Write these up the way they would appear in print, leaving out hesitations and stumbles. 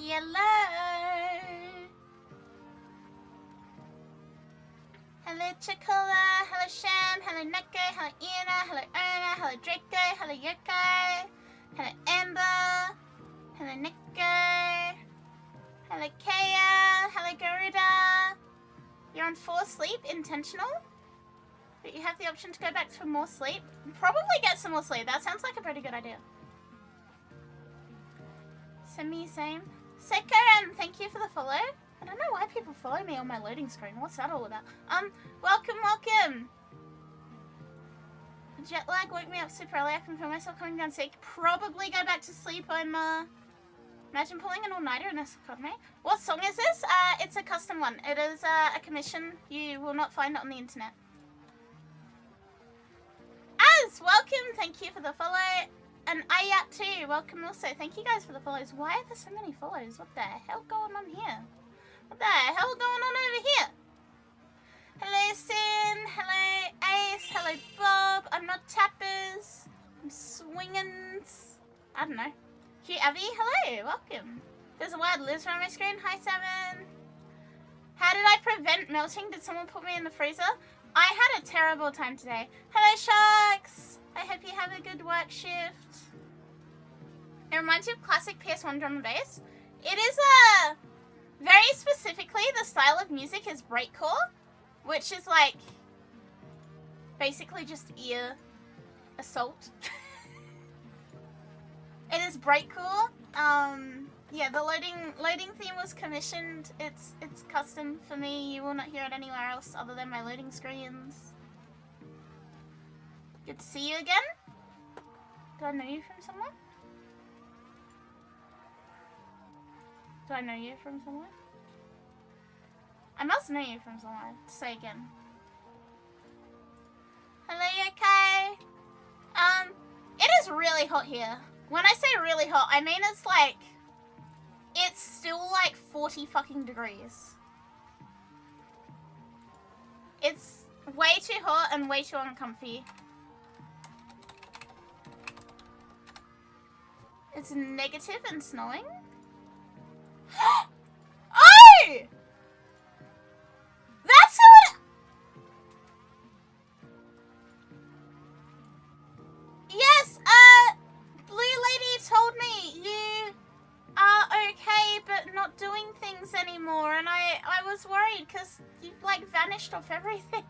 Hello. Hello Chocola, hello Sham, hello Neko, hello Iana, hello Erna, hello Draco, hello Yoko, hello Amber, hello Neko, hello Kaya, hello Garuda. You're on 4 sleep, intentional? But you have the option to go back to more sleep. Probably get some more sleep. That sounds like a pretty good idea. Semi, same. Sekaram, thank you for the follow. I don't know why people follow me on my loading screen. What's that all about? Welcome, welcome. Jet lag woke me up super early. I can feel myself coming down sick. Probably go back to sleep. Imagine pulling an all-nighter in a economy. What song is this? It's a custom one. It is a commission. You will not find it on the internet. Az, welcome. Thank you for the follow. And Ayat too. Welcome also. Thank you guys for the follows. Why are there so many follows? What the hell going on here? What the hell going on over here? Hello Sin. Hello Ace. Hello Bob. I'm not tappers. I'm swingins. I don't know. Hugh Abby, hello, welcome. There's a wild lizard on my screen. Hi, Seven. How did I prevent melting? Did someone put me in the freezer? I had a terrible time today. Hello, Sharks. I hope you have a good work shift. It reminds you of classic PS1 drum and bass. It is very specifically, the style of music is breakcore, which is like basically just ear assault. It is breakcore. Yeah, the loading theme was commissioned. It's custom for me. You will not hear it anywhere else other than my loading screens. Good to see you again. Do I know you from somewhere? Do I know you from somewhere? I must know you from somewhere. Say again. Hello, you okay? It is really hot here. When I say really hot, I mean it's like, it's still like 40 fucking degrees. It's way too hot and way too uncomfy. It's negative and snowing. Oh! That's who it... Yes, Blue Lady told me you are okay but not doing things anymore, and I was worried because you've like vanished off everything.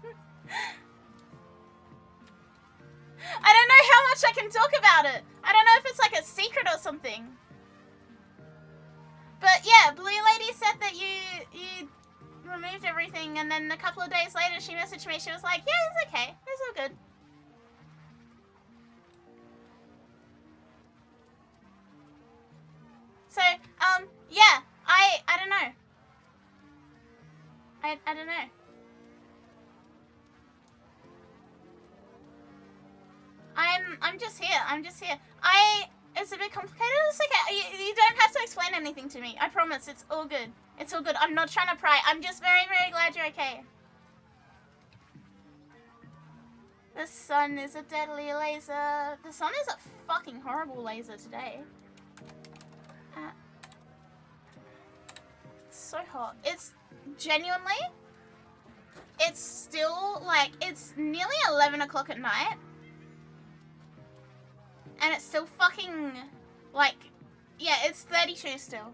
I don't know how much I can talk about it. I don't know if it's like a secret or something. But yeah, Blue Lady said that you removed everything, and then a couple of days later she messaged me. She was like, yeah, it's okay. It's all good. So, yeah, I don't know. I don't know. I'm just here. I'm just here. It's a bit complicated. It's okay. You don't have to explain anything to me. I promise. It's all good. It's all good. I'm not trying to pry. I'm just very, very glad you're okay. The sun is a deadly laser. The sun is a fucking horrible laser today. It's so hot. It's genuinely, it's still like, it's nearly 11 o'clock at night. And it's still fucking, like, yeah, it's 32 still.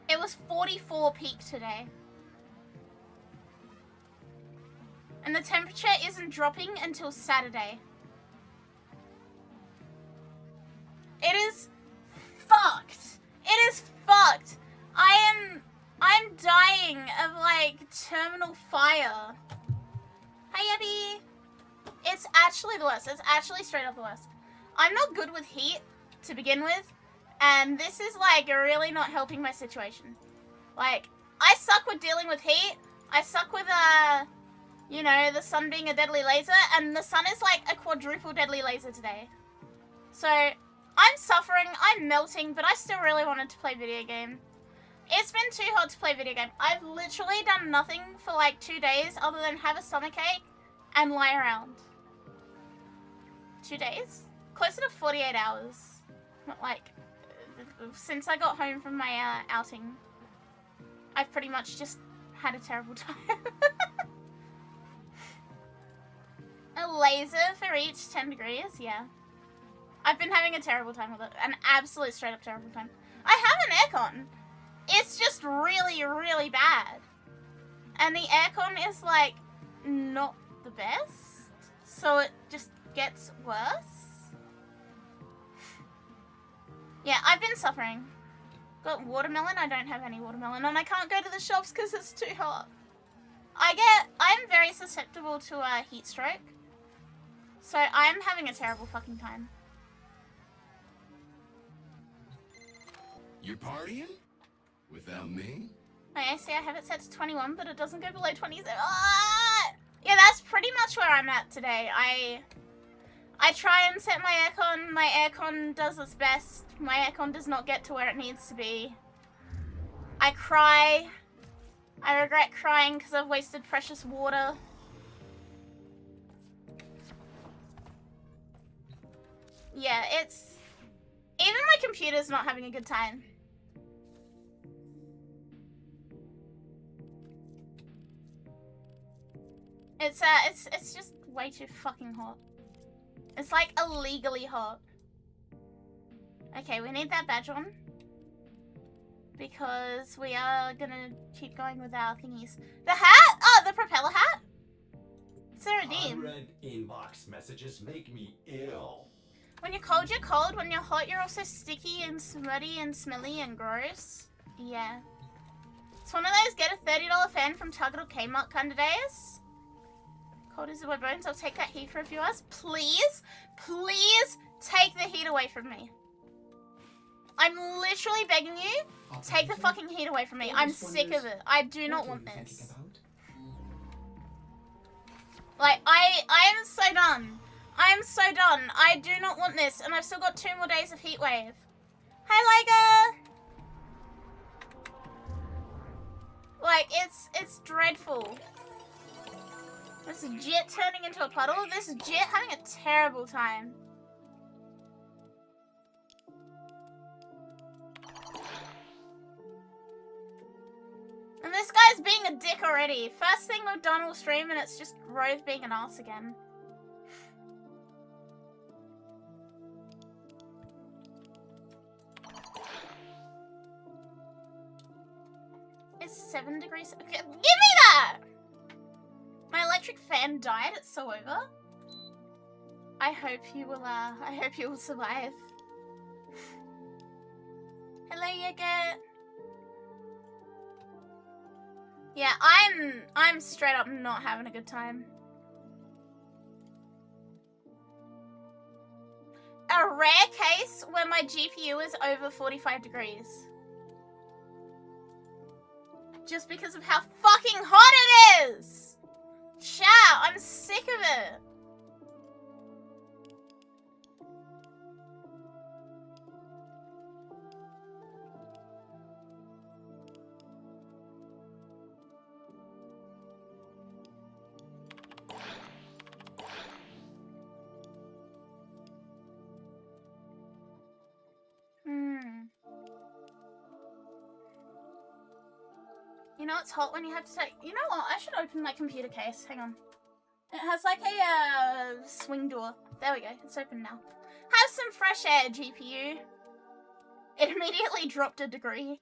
It was 44 peak today. And the temperature isn't dropping until Saturday. It is fucked. It is fucked. I'm dying of, like, terminal fire. Hi, Abby. It's actually the worst. It's actually straight up the worst. I'm not good with heat to begin with, and this is like really not helping my situation. Like, I suck with dealing with heat. I suck with, you know, the sun being a deadly laser, and the sun is like a quadruple deadly laser today. So, I'm suffering, I'm melting, but I still really wanted to play video game. It's been too hot to play video game. I've literally done nothing for like 2 days other than have a stomachache and lie around. 2 days? Closer to 48 hours. Not like since I got home from my outing, I've pretty much just had a terrible time. A laser for each 10 degrees, yeah. I've been having a terrible time with it. An absolute straight up terrible time. I have an aircon. It's just really, really bad. And the aircon is like not the best. So it just gets worse. Yeah, I've been suffering. Got watermelon, I don't have any watermelon. And I can't go to the shops because it's too hot. I'm very susceptible to a heat stroke. So I'm having a terrible fucking time. You're partying? Without me? I see I have it set to 21, but it doesn't go below 27. Ah! Yeah, that's pretty much where I'm at today. I try and set my aircon. My aircon does its best. My aircon does not get to where it needs to be. I cry. I regret crying because I've wasted precious water. Yeah, it's... Even my computer's not having a good time. It's just way too fucking hot. It's like illegally hot. Okay, we need that badge on. Because we are gonna keep going with our thingies. The hat? Oh, the propeller hat? It's a redeem. Unread inbox messages make me ill. When you're cold, you're cold. When you're hot, you're also sticky and smutty and smelly and gross. Yeah. It's one of those get a $30 fan from Target or Kmart kind of days. Cold as my bones. I'll take that heat for a few hours. Please, please take the heat away from me. I'm literally begging you, take the fucking heat away from me. I'm sick of it. I do not want this. Like, I am so done. I am so done. I do not want this, and I've still got 2 more days of heat wave. Hi, Liga! Like, it's dreadful. This Jit turning into a puddle. This Jit having a terrible time. And this guy's being a dick already. First thing we've done all stream, and it's just Rose being an ass again. It's 7 degrees. Okay, give me that! My electric fan died. It's so over. I hope you will survive. Hello, Yogurt. Yeah, I'm straight up not having a good time. A rare case where my GPU is over 45 degrees. Just because of how fucking hot it is! Chat, I'm sick of it. You know it's hot when you have to take... You know what? I should open my computer case. Hang on. It has like a swing door. There we go. It's open now. Have some fresh air, GPU. It immediately dropped a degree.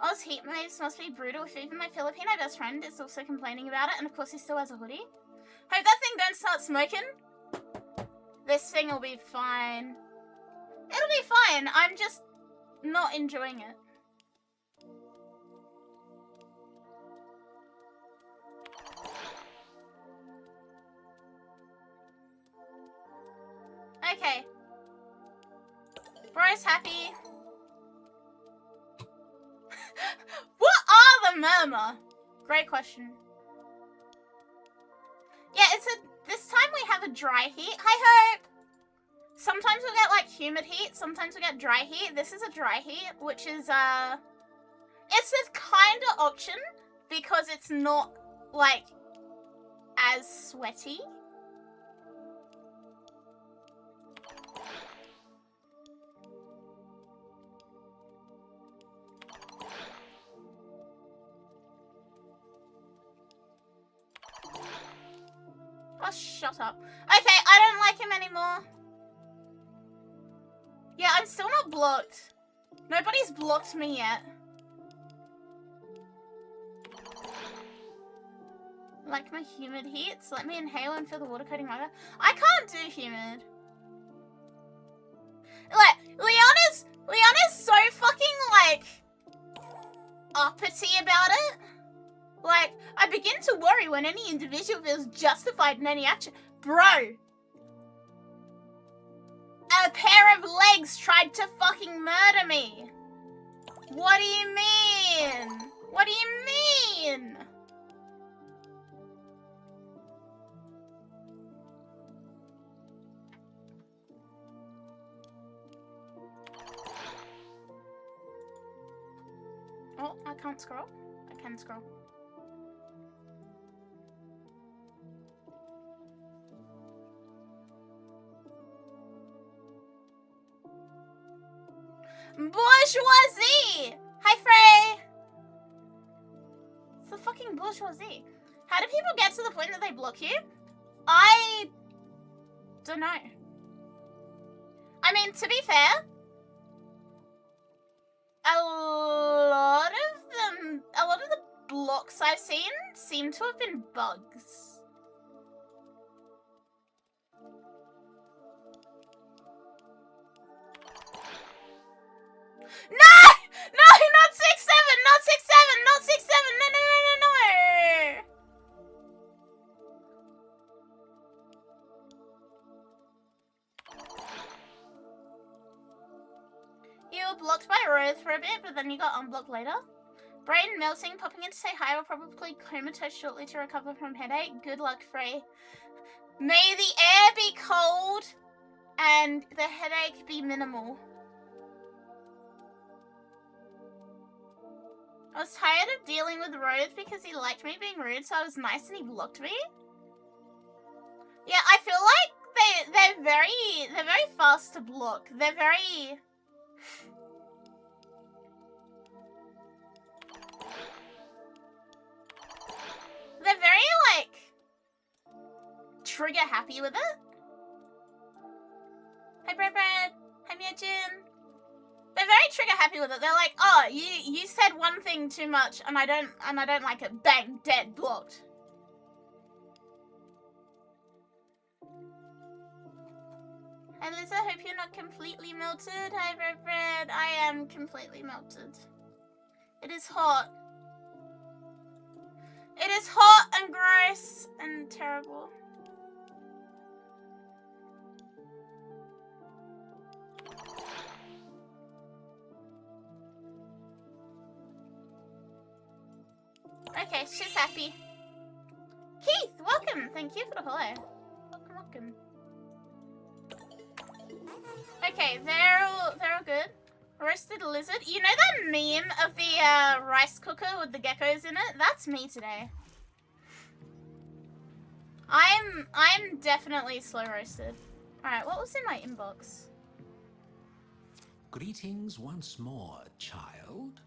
Oz heat waves must be brutal if even my Filipino best friend is also complaining about it. And of course he still has a hoodie. Hope that thing don't start smoking. This thing will be fine. It'll be fine. I'm just not enjoying it. Okay. Bro's happy. What are the murmur? Great question. Yeah, this time we have a dry heat. Hi, Hope! Sometimes we get like humid heat, sometimes we get dry heat. This is a dry heat, which is, it's a kind of option because it's not like as sweaty. Shut up. Okay, I don't like him anymore. Yeah, I'm still not blocked. Nobody's blocked me yet. Like my humid heats? Let me inhale and feel the water coating my mouth. I can't do humid. Like, Leanna's so fucking, like, uppity about it. Like, I begin to worry when any individual feels justified in any action. Bro! A pair of legs tried to fucking murder me. What do you mean? What do you mean? Oh, I can't scroll. I can scroll. Bourgeoisie! Hi, Frey! It's the fucking bourgeoisie. How do people get to the point that they block you? I don't know. I mean, to be fair, a lot of the blocks I've seen seem to have been bugs. No! No, not 6-7, not 6-7, not 6-7, no, no, no, no, no. You were blocked by Rose for a bit, but then you got unblocked later. Brain melting, popping in to say hi, will probably comatose shortly to recover from headache. Good luck, Frey. May the air be cold and the headache be minimal. I was tired of dealing with Rose because he liked me being rude, so I was nice and he blocked me. Yeah, I feel like they're very fast to block. They're very like trigger happy with it. Hi Bread Bread. Hi Mia-jin. They're very trigger happy with it. They're like, oh, you said one thing too much and I don't like it. Bang, dead, blocked. Hi Liza, hope you're not completely melted. Hi Bread Bread. I am completely melted. It is hot. It is hot and gross and terrible. Okay, she's happy. Keith, welcome. Thank you for the follow. Welcome, welcome. Okay, they're all good. Roasted lizard. You know that meme of the rice cooker with the geckos in it? That's me today. I'm definitely slow roasted. Alright, what was in my inbox? Greetings once more, child.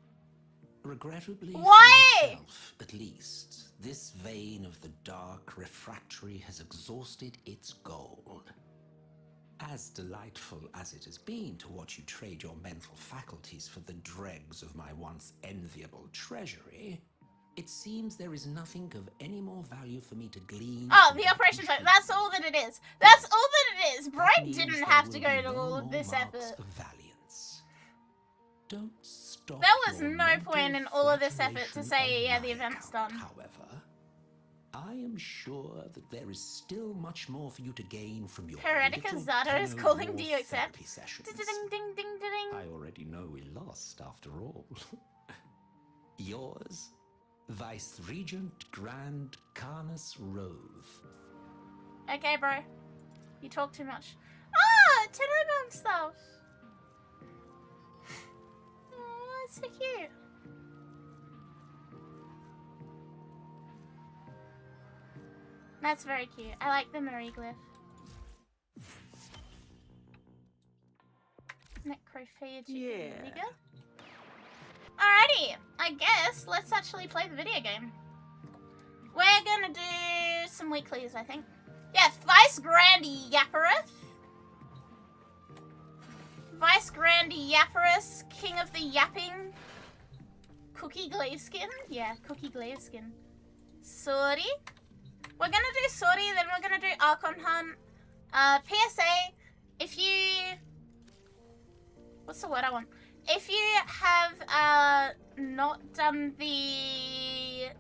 Regrettably, Why? for myself, at least, this vein of the dark refractory has exhausted its gold. As delightful as it has been to watch you trade your mental faculties for the dregs of my once enviable treasury, it seems there is nothing of any more value for me to glean. Oh, the operation site. That's all that it is. That's all that it is. Bright didn't have to go to all of this effort. Don't stop. There was no point in all of this effort to say, yeah, the event's done. However, I am sure that there is still much more for you to gain from your Heretica little Zato is calling, do you accept? therapy sessions. Ding, ding, ding, ding, ding. I already know we lost after all. Yours, Vice Regent Grand Carnus Rove. Okay, bro. You talk too much. Ah, Tenobomb stuff. Oh, that's so cute. That's very cute. I like the Marie glyph. Necrophage. Yeah. Alrighty, I guess let's actually play the video game. We're gonna do some weeklies, I think. Yep. Yeah, Vice Grandy Yappareth. Vice Grandy Yappareth, King of the Yapping. Cookie Glaveskin? Yeah, Cookie Glaveskin. Sorry. We're gonna do Sorry, then we're gonna do Archon Hunt. PSA, if you... What's the word I want? If you have not done the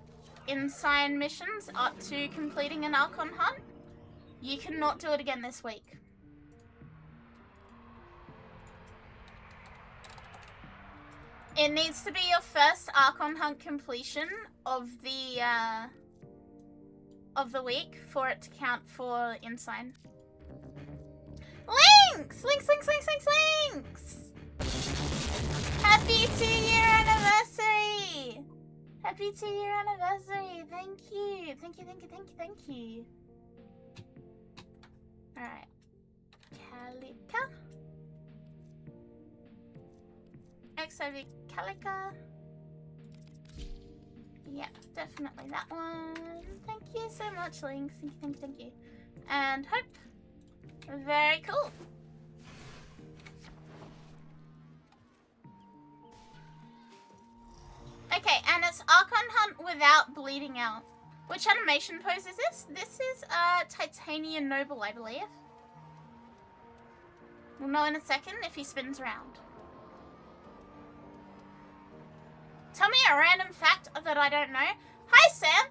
Ensign missions up to completing an Archon Hunt, you cannot do it again this week. It needs to be your first Archon Hunt completion of the week for it to count for Ensign. Links! Links, links, links, links, links! Happy 2-year anniversary! Happy 2-year anniversary! Thank you! Thank you, thank you, thank you, thank you. Alright. Calica. XIV Calica. Yeah, definitely that one. Thank you so much, Links. Thank you, thank you, thank you. And Hope. Very cool. Okay, and it's Archon Hunt without bleeding out. Which animation pose is this? This is Titanium Noble, I believe. We'll know in a second if he spins around. Tell me a random fact that I don't know. Hi, Sam.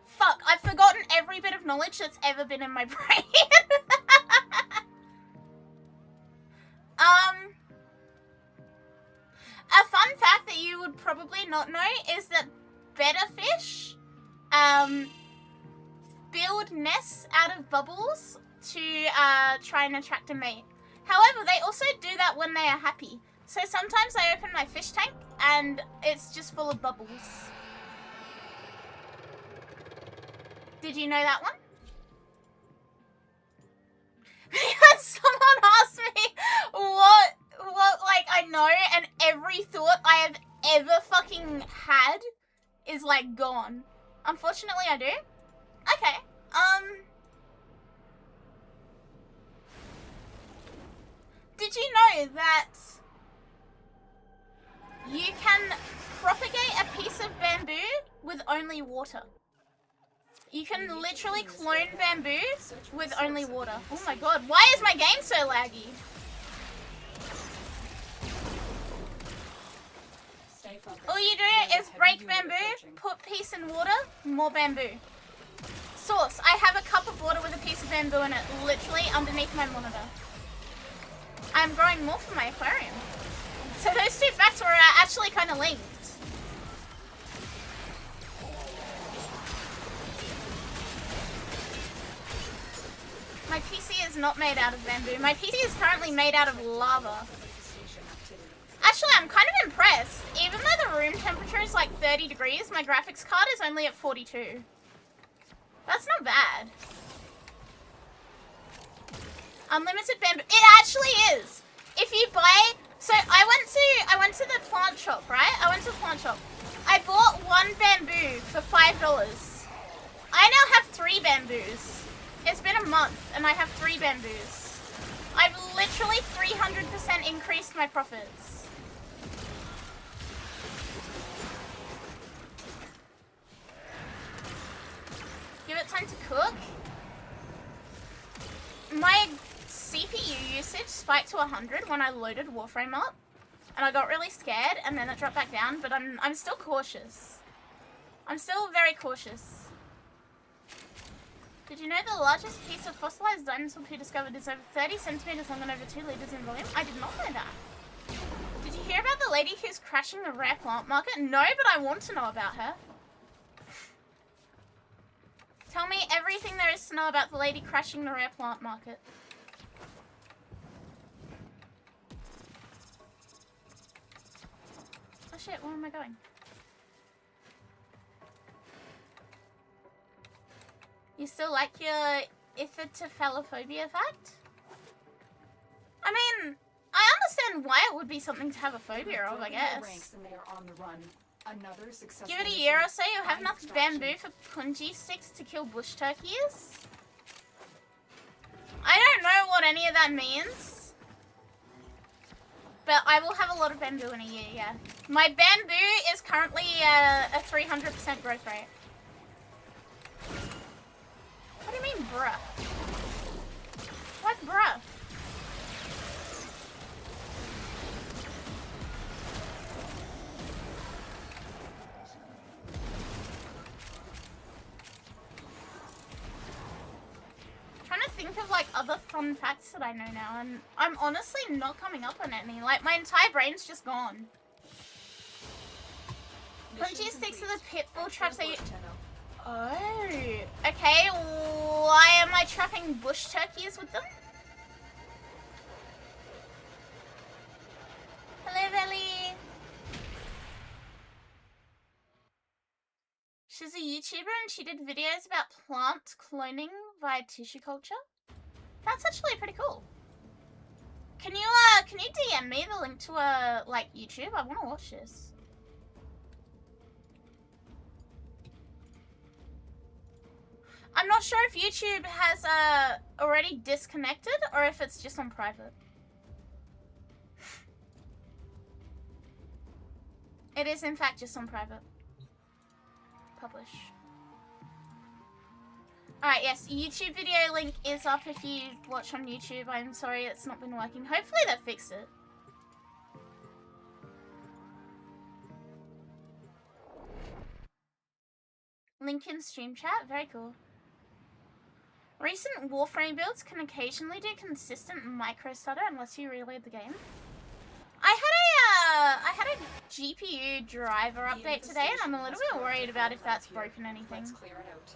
Fuck, I've forgotten every bit of knowledge that's ever been in my brain. A fun fact that you would probably not know is that betta fish, build nests out of bubbles to try and attract a mate. However, they also do that when they are happy. So sometimes I open my fish tank and it's just full of bubbles. Did you know that one? Because someone asked me what like I know, and every thought I have ever fucking had is like gone. Unfortunately, I do. Okay. Did you know that you can propagate a piece of bamboo with only water? You can literally clone bamboo with only water. Oh my god, why is my game so laggy? All you do is break bamboo, put piece in water, more bamboo. Source, I have a cup of water with a piece of bamboo in it, literally underneath my monitor. I'm growing more for my aquarium. So those two facts were actually kind of linked. My PC is not made out of bamboo. My PC is currently made out of lava. Actually, I'm kind of impressed. Even though the room temperature is like 30 degrees, my graphics card is only at 42. That's not bad. Unlimited bamboo. It actually is. If you buy... So I went to the plant shop, right? I went to the plant shop. I bought one bamboo for $5. I now have 3 bamboos. It's been a month and I have 3 bamboos. I've literally 300% increased my profits. Give it time to cook. My CPU usage spiked to 100 when I loaded Warframe up. And I got really scared and then it dropped back down, but I'm still cautious. I'm still very cautious. Did you know the largest piece of fossilized dinosaur poo discovered is over 30 centimeters long and over 2 liters in volume? I did not know that. Did you hear about the lady who's crashing the rare plant market? No, but I want to know about her. Tell me everything there is to know about the lady crashing the rare plant market. Oh shit, where am I going? You still like your ithitophalophobia fact? I mean, I understand mean, why it would be something to have a phobia of, I guess. Give it a year or so, you'll have enough bamboo for punji sticks to kill bush turkeys. I don't know what any of that means. But I will have a lot of bamboo in a year, yeah. My bamboo is currently a 300% growth rate. What do you mean, bruh? What, bruh? Trying to think of like other fun facts that I know now, and I'm honestly not coming up on any. Like my entire brain's just gone. Punji sticks are the pitfall traps that you... Oh, okay. Why am I trapping bush turkeys with them? Hello, Belly. She's a YouTuber and she did videos about plant cloning via tissue culture. That's actually pretty cool. Can you DM me the link to like YouTube? I want to watch this. I'm not sure if YouTube has already disconnected or if it's just on private. It is in fact just on private. Publish. Alright, yes, YouTube video link is up if you watch on YouTube. I'm sorry it's not been working. Hopefully they fixed it. Link in stream chat, very cool. Recent Warframe builds can occasionally do consistent micro stutter unless you reload the game. I had a GPU driver update today and I'm a little bit worried about if that's broken anything. Let's clear it out.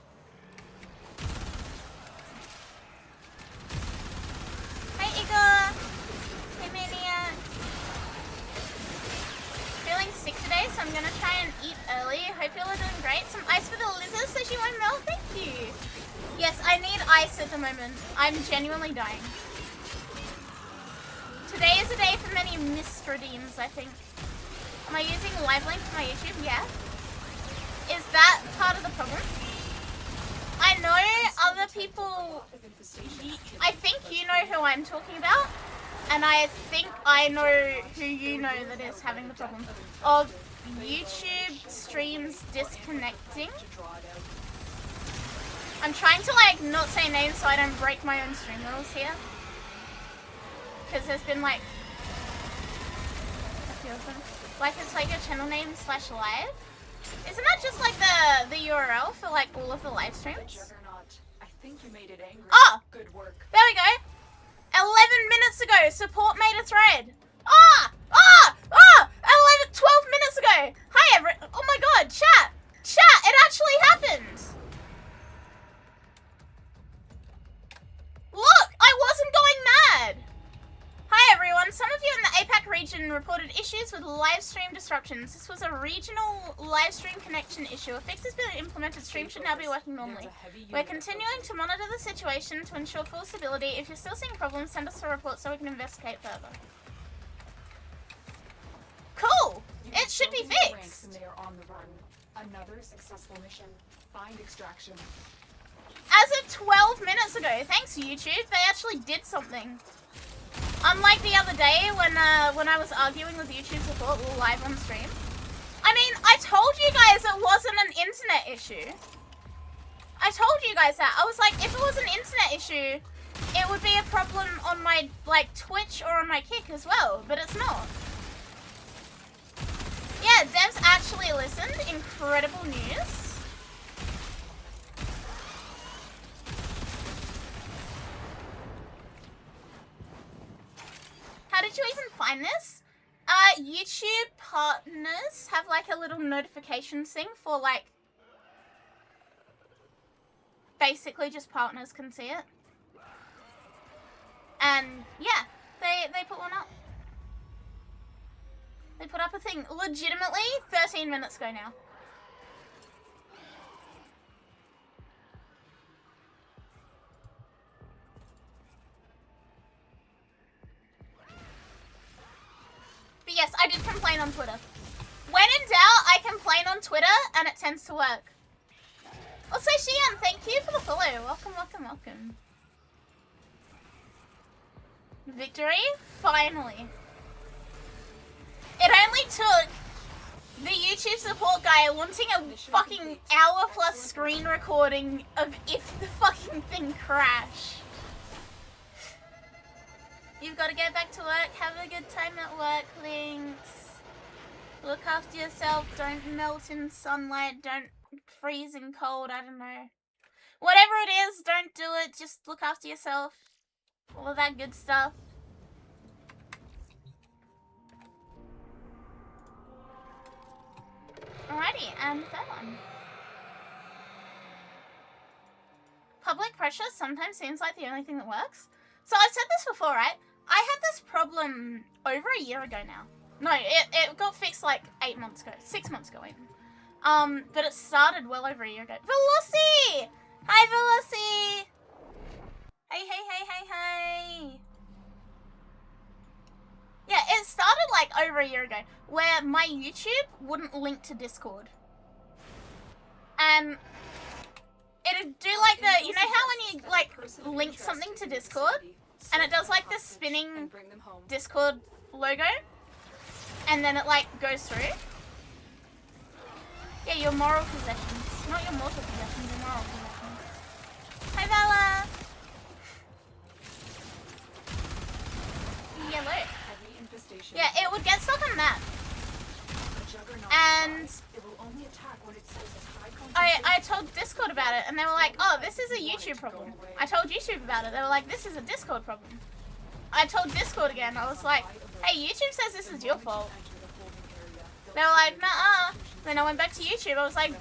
Hey Igor! Hey Maniac! Feeling sick today, so I'm gonna try and eat early. Hope you all are doing great. Some ice for the lizards so she won't melt. Thank you! Yes, I need ice at the moment. I'm genuinely dying. Today is a day for many missed redeems, I think. Am I using live link for my YouTube? Yeah. Is that part of the problem? I know other people... I think you know who I'm talking about. And I think I know who you know that is having the problem. Of YouTube streams disconnecting. I'm trying to like not say names so I don't break my own stream rules here. Because there's been like a few of them. Like it's like a channel name / live. Isn't that just like the URL for like all of the live streams? I think you made it angry. Oh! Good work. There we go. 11 minutes ago, support made a thread. Ah! Ah! Ah! 12 minutes ago. Hi everyone. Oh my god, chat. Chat, it actually happened. Look, I wasn't going mad. Hi everyone, some of you in the APAC region reported issues with live stream disruptions. This was a regional live stream connection issue. A fix has been implemented. Stream should now be working normally. We're continuing to monitor the situation to ensure full stability. If you're still seeing problems, send us a report so we can investigate further. Cool! It should be fixed! They are on the run. Another successful mission. Find extraction. As of 12 minutes ago, thanks YouTube, they actually did something. Unlike the other day when I was arguing with YouTube support live on stream. I mean, I told you guys it wasn't an internet issue. I told you guys that. I was like, if it was an internet issue, it would be a problem on my like Twitch or on my Kick as well, but it's not. Yeah, devs actually listened. Incredible news. How did you even find this? YouTube partners have like a little notifications thing for like, basically just partners can see it. And yeah, they put one up. They put up a thing legitimately 13 minutes ago now. complain on Twitter. When in doubt, I complain on Twitter and it tends to work. Also, Shian, thank you for the follow. Welcome, welcome, welcome. Victory? Finally. It only took the YouTube support guy wanting a fucking hour-plus screen recording of if the fucking thing crashed. You've got to get back to work. Have a good time at work, Lynx. Look after yourself. Don't melt in sunlight. Don't freeze in cold. I don't know. Whatever it is, don't do it. Just look after yourself. All of that good stuff. Alrighty, and third one. Public pressure sometimes seems like the only thing that works. So I've said this before, right? I had this problem over a year ago now. No, it got fixed like 8 months ago. 6 months ago even. But it started well over a year ago. Veloci! Hi, Veloci! Hey, hey, hey, hey, hey! Yeah, it started like over a year ago, where my YouTube wouldn't link to Discord. And it'd do like the, you know how when you like link something to Discord, and it does like the spinning Discord logo, and then it like goes through? Yeah, your moral possessions. Not your mortal possessions, your moral possessions. Hi, Vala! Yellow. Yeah, it would get stuck on that. And I told Discord about it, and they were like, oh, this is a YouTube problem. I told YouTube about it. They were like, this is a Discord problem. I told Discord again. I was like, hey, YouTube says this is your fault. They were like, nuh-uh. Then I went back to YouTube. I was like,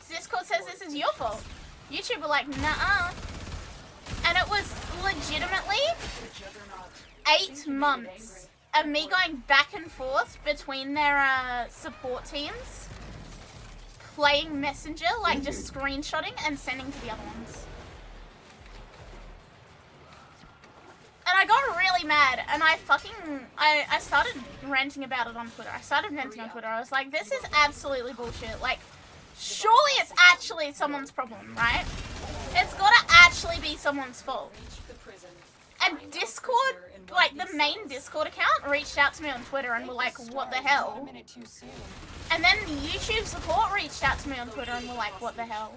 Discord says this is your fault. YouTube were like, nuh-uh. And it was legitimately 8 months of me going back and forth between their support teams, playing Messenger, like just screenshotting and sending to the other ones. And I got really mad, and I started ranting about it on Twitter. I started venting on Twitter. I was like, this is absolutely bullshit. Like, surely it's actually someone's problem, right? It's gotta actually be someone's fault. And Discord, like the main Discord account, reached out to me on Twitter and were like, what the hell? And then YouTube support reached out to me on Twitter and were like, what the hell?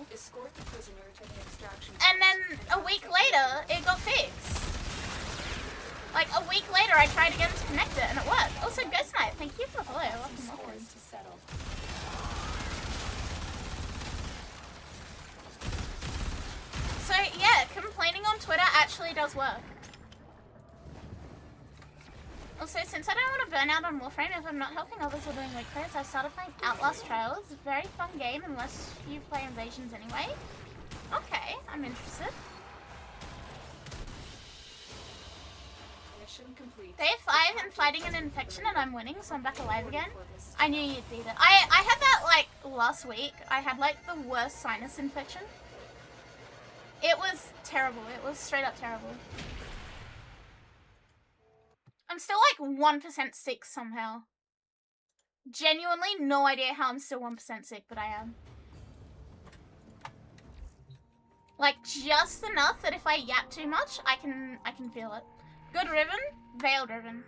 And then a week later, it got fixed. Like a week later, I tried again to connect it and it worked. Also, Ghost Knight, thank you for the follow. Welcome. So yeah, complaining on Twitter actually does work. Also, since I don't want to burn out on Warframe if I'm not helping others or doing weak plays, I've started playing Outlast Trials. It's a very fun game unless you play Invasions anyway. Okay, I'm interested. Mission complete. Day 5 and fighting an infection and I'm winning, so I'm back alive again. I knew you'd beat it. I had that like last week. I had like the worst sinus infection. It was terrible. It was straight up terrible. I'm still like 1% sick somehow. Genuinely no idea how I'm still 1% sick, but I am. Like just enough that if I yap too much, I can feel it. Good Ribbon, Veiled Ribbon.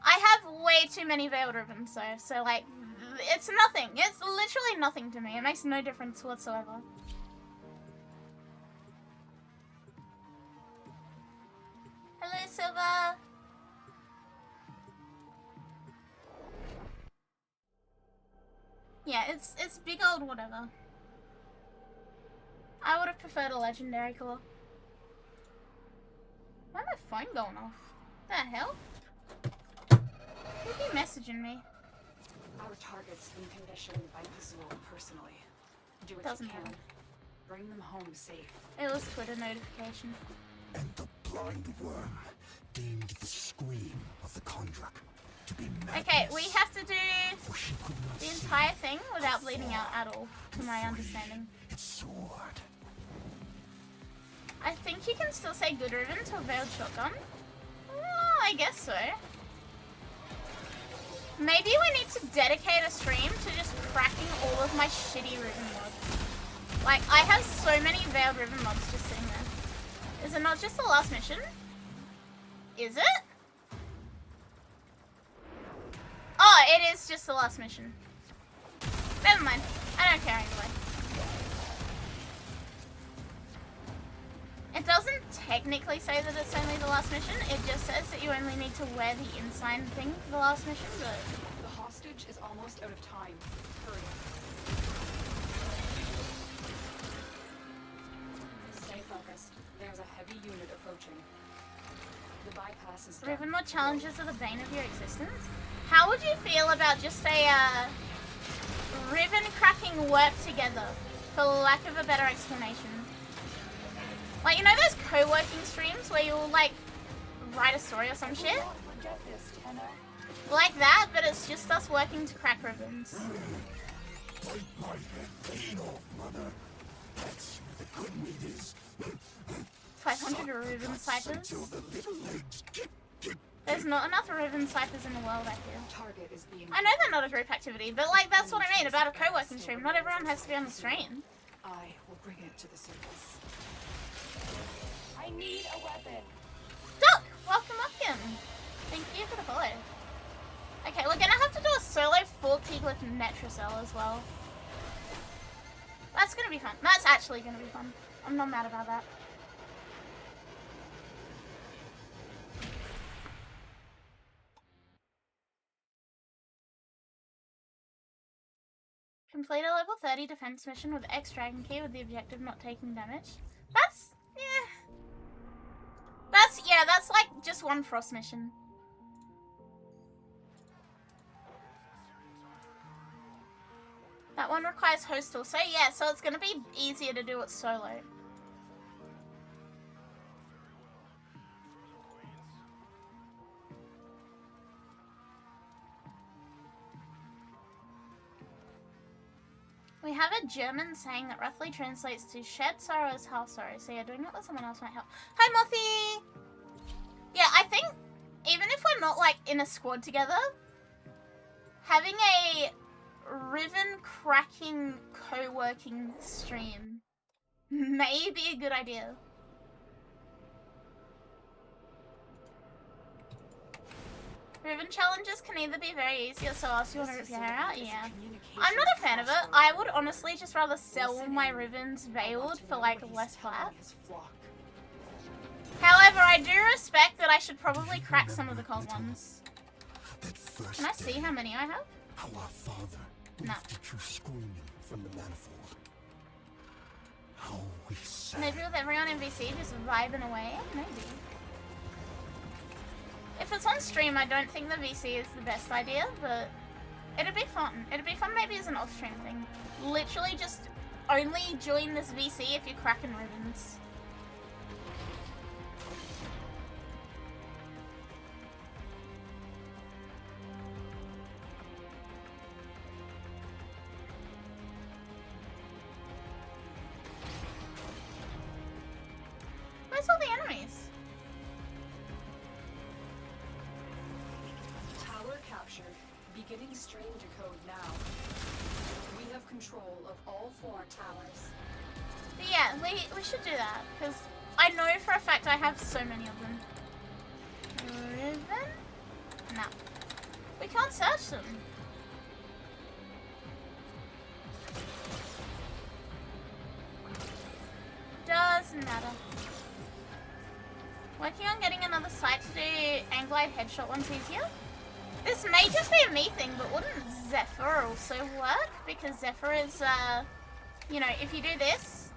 I have way too many Veiled Ribbons though, so like it's nothing. It's literally nothing to me. It makes no difference whatsoever. Hello, Silva. Yeah, it's big old whatever. I would have preferred a legendary core. Why is my phone going off? The hell? Who be messaging me? Our target's been conditioned by Visual personally. Do what Doesn't you can. matter. Bring them home safe. It was Twitter notification. And the blind worm deemed the scream of the conjurer to be madness. Okay, we have to do For she could not the see entire thing without bleeding out at all, to my understanding. its sword. I think you can still say Good Ribbon to a Veiled Shotgun. Oh, I guess so. Maybe we need to dedicate a stream to just cracking all of my shitty ribbon mods. Like, I have so many veiled ribbon mods just sitting there. Is it not just the last mission? Is it? Oh, it is just the last mission. Never mind. I don't care anyway. It doesn't technically say that it's only the last mission. It just says that you only need to wear the ensign thing for the last mission, but... The hostage is almost out of time. Hurry. Stay focused. There's a heavy unit approaching. The bypass is done. Ribbon mod challenges are the bane of your existence. How would you feel about just a ribbon cracking work together, for lack of a better explanation? Like, you know those co-working streams where you'll like write a story or some shit? Like that, but it's just us working to crack ribbons. 500 ribbon ciphers. There's not enough ribbon ciphers in the world, I feel. Target is being I know they're not a group activity, but like that's what I mean about a co-working stream. Not everyone has to be on the stream. I will bring it to the surface. I need a weapon. Duck! Welcome, welcome. Thank you for the follow. Okay, we're gonna have to do a solo 40 glyph Netracell as well. That's gonna be fun. That's actually gonna be fun. I'm not mad about that. Complete a level 30 defense mission with X Dragon Key with the objective not taking damage. That's, that's like just one frost mission. That one requires host also, yeah, so it's gonna be easier to do it solo. We have a German saying that roughly translates to shed sorrow is half sorrow, so yeah, doing it with someone else might help. Hi, Mothy! Yeah, I think even if we're not like in a squad together, having a ribbon cracking co-working stream may be a good idea. Ribbon challenges can either be very easy or so else you want to rip your hair out, yeah. I'm not a fan of it. I would honestly just rather sell my ribbons veiled for like less flat. However, I do respect that I should probably crack some of the cold ones. Can I see how many I have? How our father lifted you screaming from the manifold. How we sang. Maybe with everyone in VC just vibing away? Maybe. If it's on stream, I don't think the VC is the best idea, but it'd be fun. It'd be fun maybe as an off-stream thing. Literally just only join this VC if you're cracking ribbons. Where's all the enemies? Tower captured. Beginning stream decode now. We have control of all 4 towers. But yeah, we should do that, because I know for a fact I have so many of them. Ribbon? No. We can't search them. Doesn't matter. Working on getting another site to do Anglide headshot ones easier. This may just be a me thing, but wouldn't Zephyr also work? Because Zephyr is, you know, if you do this,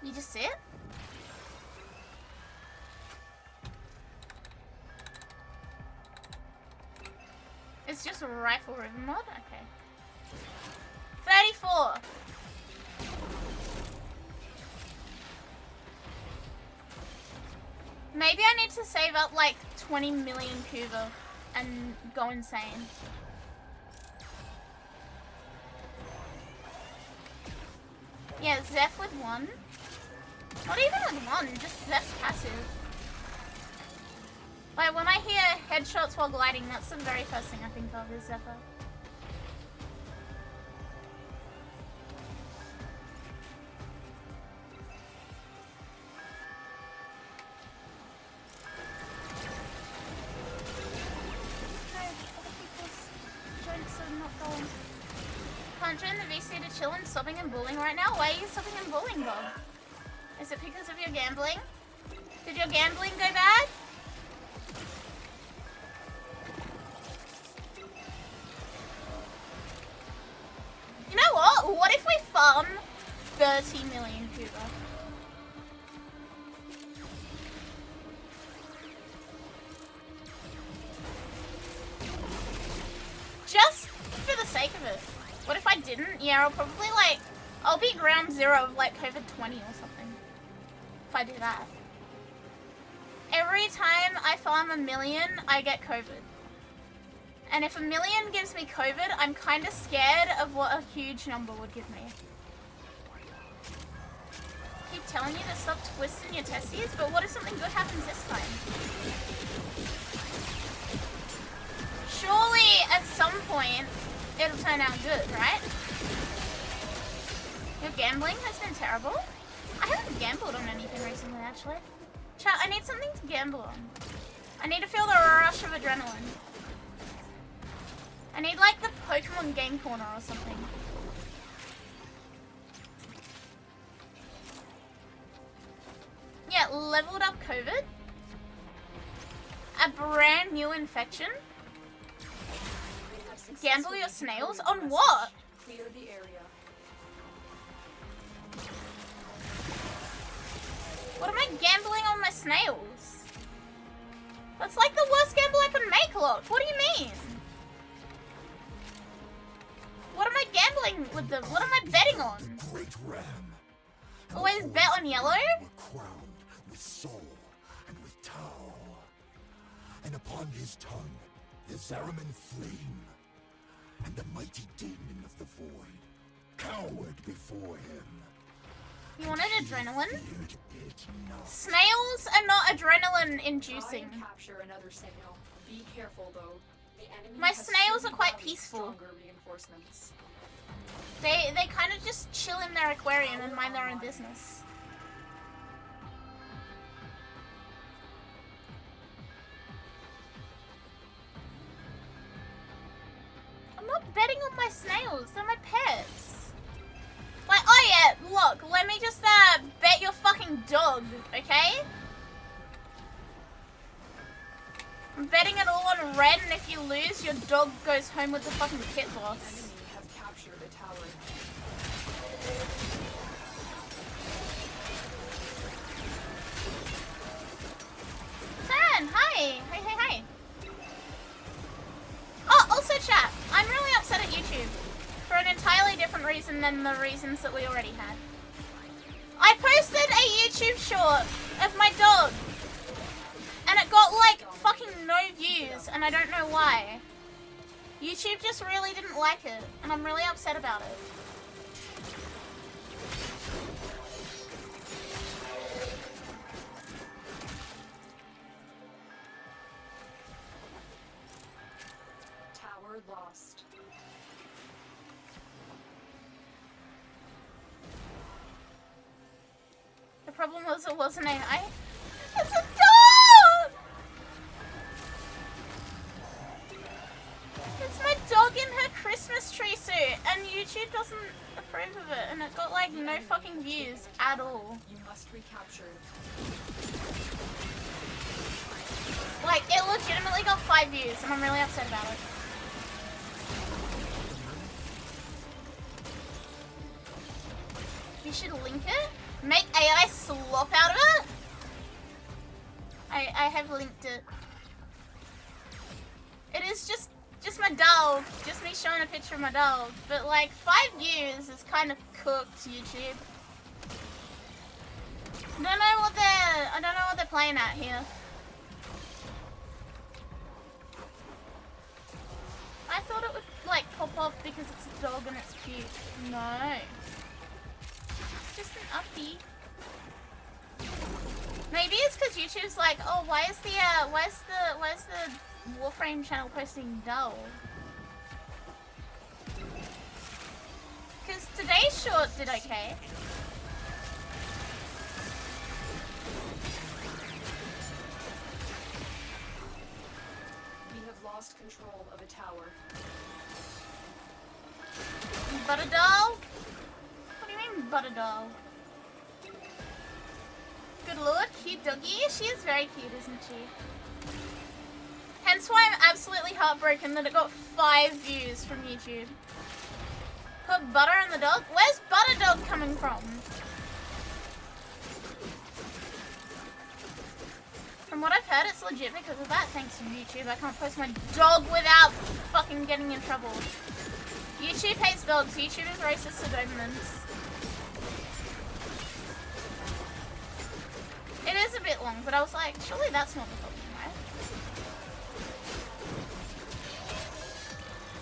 you just sit. It's just a rifle ribbon mod? Okay. 34! Maybe I need to save up like 20 million Kuva and go insane. Yeah, Zeph with 1. Not even with 1, just Zeph's passive. Like when I hear headshots while gliding, that's the very first thing I think of is Zephyr. Can't join the VC to chill and sobbing and bullying right now? Why are you sobbing and bullying, Bob? Is it because of your gambling? Did your gambling go bad? You know what? What if we farm 30 million Cuba? Just for the sake of it. What if I didn't? Yeah, I'll probably like, I'll be ground zero of like COVID-20 or something. If I do that. Every time I farm a million, I get COVID. And if a million gives me COVID, I'm kind of scared of what a huge number would give me. Keep telling you to stop twisting your testes, but what if something good happens this time? Surely, at some point, it'll turn out good, right? Your gambling has been terrible? I haven't gambled on anything recently, actually. Chat, I need something to gamble on. I need to feel the rush of adrenaline. I need like the Pokemon Game Corner or something. Yeah, leveled up COVID. A brand new infection. Gamble your snails? On what? Clear the area. What am I gambling on my snails? That's like the worst gamble I can make, Locke. What do you mean? What am I gambling with them? What am I betting on? Great Ram. Always bet on yellow? Were crowned with soul and with Tau. And upon his tongue, the Zariman flame. And the mighty demon of the void cowered before him. You wanted adrenaline? Feared it not. Snails are not adrenaline inducing. Try and capture another snail. Be careful though. The enemy My has snails are soon quite mounted peaceful. Stronger reinforcements. They kind of just chill in their aquarium and mind their own business. I'm not betting on my snails, they're my pets. Like, oh yeah, look, let me just bet your fucking dog, okay? I'm betting it all on red, and if you lose, your dog goes home with the fucking pit boss. Enemy have captured a tower. Saren, hi! Hi. Oh, also chat, I'm really upset at YouTube. For an entirely different reason than the reasons that we already had. I posted a YouTube short of my dog. And it got like fucking no views, and I don't know why. YouTube just really didn't like it, and I'm really upset about it. Tower lost. The problem was it wasn't AI. It's a dog! It's my dog in her Christmas tree suit, and YouTube doesn't approve of it, and it got like no fucking views at all. You must recapture it. Like, it legitimately got 5 views, and I'm really upset about it. You should link it? Make AI slop out of it? I have linked it. It is just my dog. Just me showing a picture of my dog. But like 5 views is kind of cooked, YouTube. I don't know what they're playing at here. I thought it would like pop off because it's a dog and it's cute. No. It's just an uppie. Maybe it's because YouTube's like, oh, why is the Warframe channel posting dull? Because today's short did okay. We have lost control of a tower. Butter doll? What do you mean butter doll? Good lord, cute doggy. She is very cute, isn't she? Hence why I'm absolutely heartbroken that it got 5 views from YouTube. Put butter on the dog? Where's butter dog coming from? From what I've heard, it's legit because of that. Thanks to YouTube, I can't post my dog without fucking getting in trouble. YouTube hates dogs. YouTube is racist to Dobermans. It is a bit long, but I was like, surely that's not the problem, right?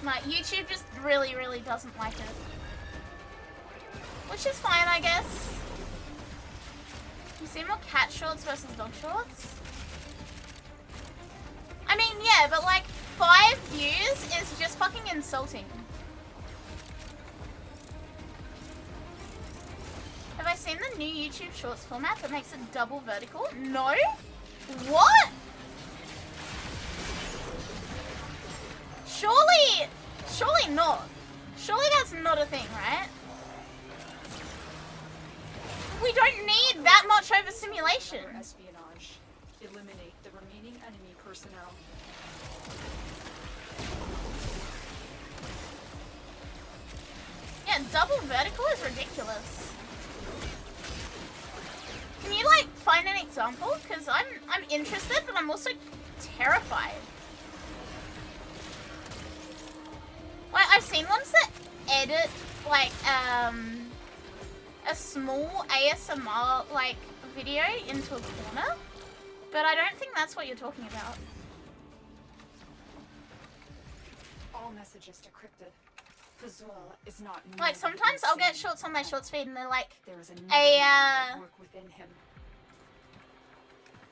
My YouTube just really, really doesn't like it. Which is fine, I guess. You see more cat shorts versus dog shorts? I mean, yeah, but like 5 views is just fucking insulting. Have I seen the new YouTube Shorts format that makes it double vertical? No? What? Surely not. Surely that's not a thing, right? We don't need that much over simulation. Espionage. Eliminate the remaining enemy personnel. Yeah, double vertical is ridiculous. Can you like find an example? Because I'm interested, but I'm also terrified. Like I've seen ones that edit like a small ASMR like video into a corner, but I don't think that's what you're talking about. All messages decrypted. Fazul is not Like sometimes I'll get shorts on my shorts feed and they're like there is work within him.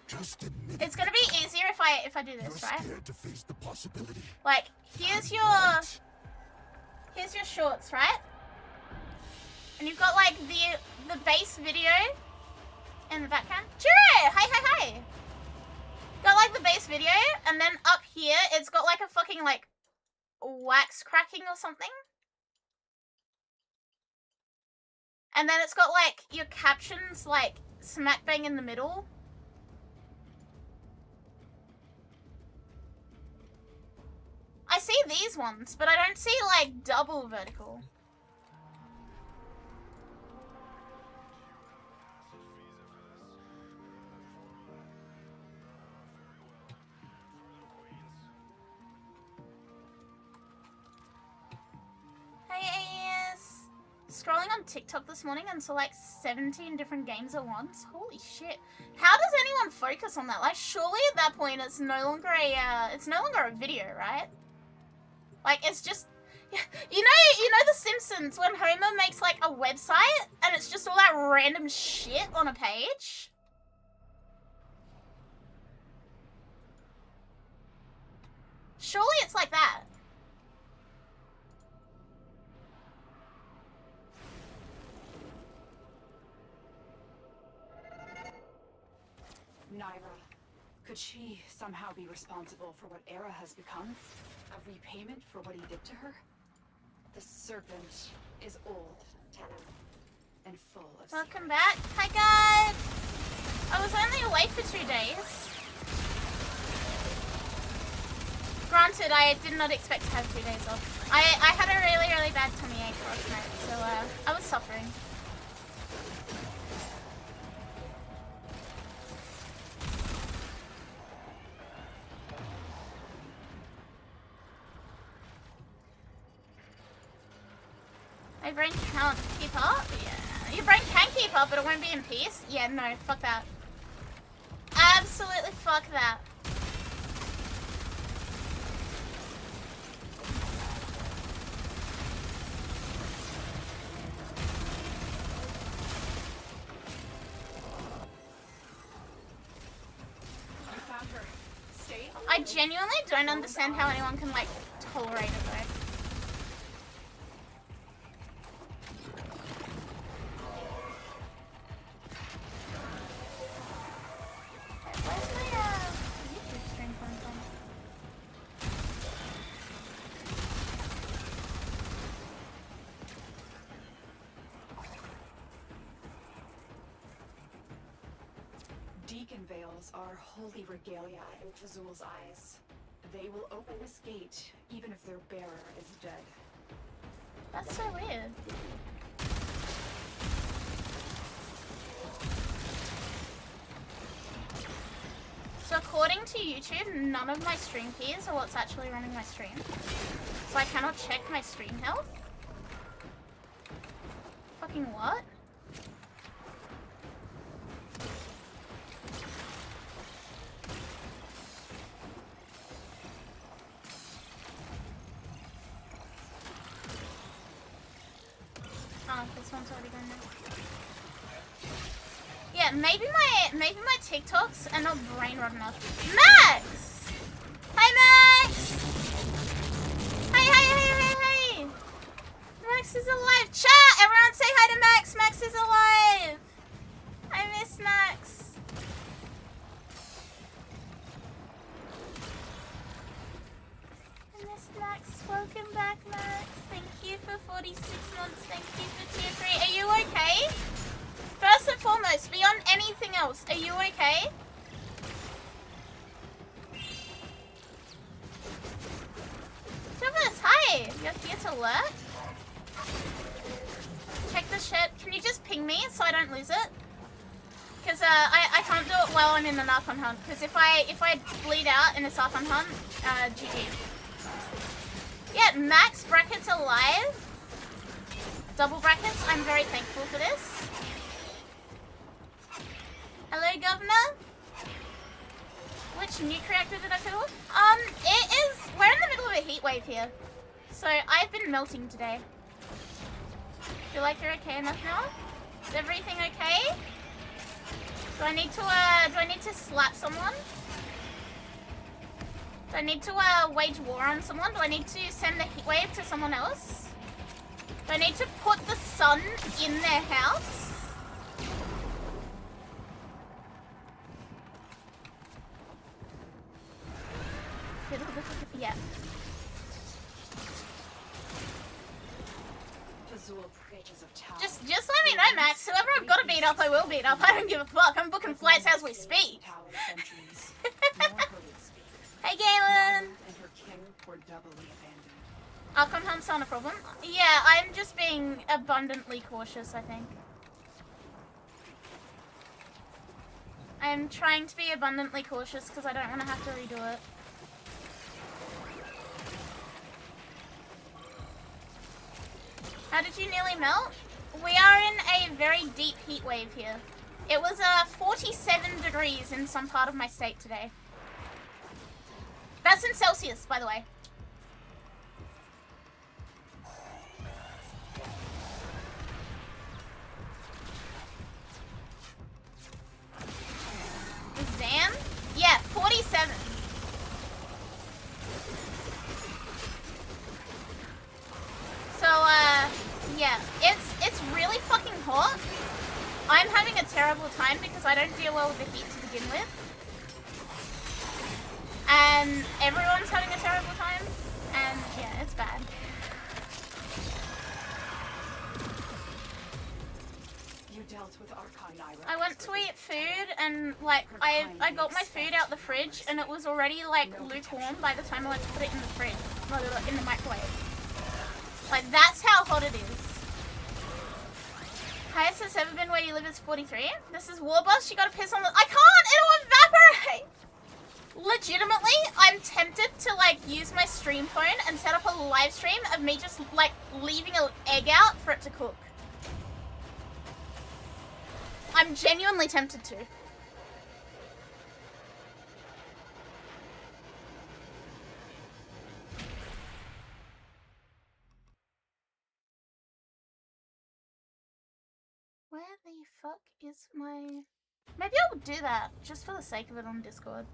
Just admit it's gonna be easier if I do this, you're right? scared to face the possibility. Like here's your shorts, right? And you've got like the base video in the background. Chiro! Hi! Got like the base video, and then up here it's got like a fucking like wax cracking or something. And then it's got like your captions like smack bang in the middle. I see these ones, but I don't see like double vertical. Hey, yes. Scrolling on TikTok this morning and saw like 17 different games at once. Holy shit! How does anyone focus on that? Like, surely at that point it's no longer a video, right? Like, it's just, you know The Simpsons when Homer makes like a website and it's just all that random shit on a page? Surely it's like that. Naira. Could she somehow be responsible for what Era has become? A repayment for what he did to her? The serpent is old, Tana, and full of Welcome secrets. back. Hi guys! I was only away for 2 days. Granted, I did not expect to have 2 days off. I had a really, really bad tummy ache last night, so I was suffering. My brain can't keep up? Yeah. Your brain can keep up, but it won't be in peace? Yeah, no, fuck that. Absolutely fuck that. I genuinely don't understand how anyone can, like, tolerate it, though. Okay, where's my, YouTube stream from? Deacon veils are holy regalia in Fazul's eyes. They will open this gate even if their bearer is dead. That's so weird. So according to YouTube, none of my stream peers are what's actually running my stream. So I cannot check my stream health? Fucking what? Oh, this one's already gone now. Yeah, maybe my TikToks are not brain rot enough. Max! Hi, Max! Hey! Max is alive. Chat! Everyone say hi to Max. Max is alive. I miss Max. Max, welcome back, Max. Thank you for 46 months. Thank you for tier 3. Are you okay? First and foremost, beyond anything else, are you okay? Thomas, hi. You're here to lurk. Check the shit. Can you just ping me so I don't lose it? Because I can't do it while I'm in an Archon hunt. Because if I bleed out in this Archon hunt, GG. Yeah, max brackets alive. Double brackets. I'm very thankful for this. Hello, Governor. Which nuke reactor did I fill? It is. We're in the middle of a heat wave here, so I've been melting today. Feel like you're okay enough now? Is everything okay? Do I need to slap someone? Do I need to wage war on someone? Do I need to send the heat wave to someone else? Do I need to put the sun in their house? Yeah. Just let me know, Max. Whoever I've got to beat up, I will beat up. I don't give a fuck. I'm booking flights as we speak. Hey, Galen. Archon Hunt's not a problem. Yeah, I'm just being abundantly cautious, I think. I'm trying to be abundantly cautious because I don't want to have to redo it. How did you nearly melt? We are in a very deep heat wave here. It was 47 degrees in some part of my state today. That's in Celsius, by the way. Zan? Yeah, 47. So, yeah, it's really fucking hot. I'm having a terrible time because I don't deal well with the heat to begin with. And everyone's having a terrible time. And, yeah, it's bad. You dealt with Archon, Naira. I went to eat food and, like, I got my food out the fridge and it was already, like, lukewarm by the time I went to put it in the fridge. In the microwave. Like, that's how hot it is. Highest it's ever been where you live is 43. This is Warbus. You gotta piss on the... I can't! It'll evaporate! Legitimately, I'm tempted to, like, use my stream phone and set up a live stream of me just, like, leaving an egg out for it to cook. I'm genuinely tempted to. Where the fuck is my... Maybe I'll do that, just for the sake of it on Discord.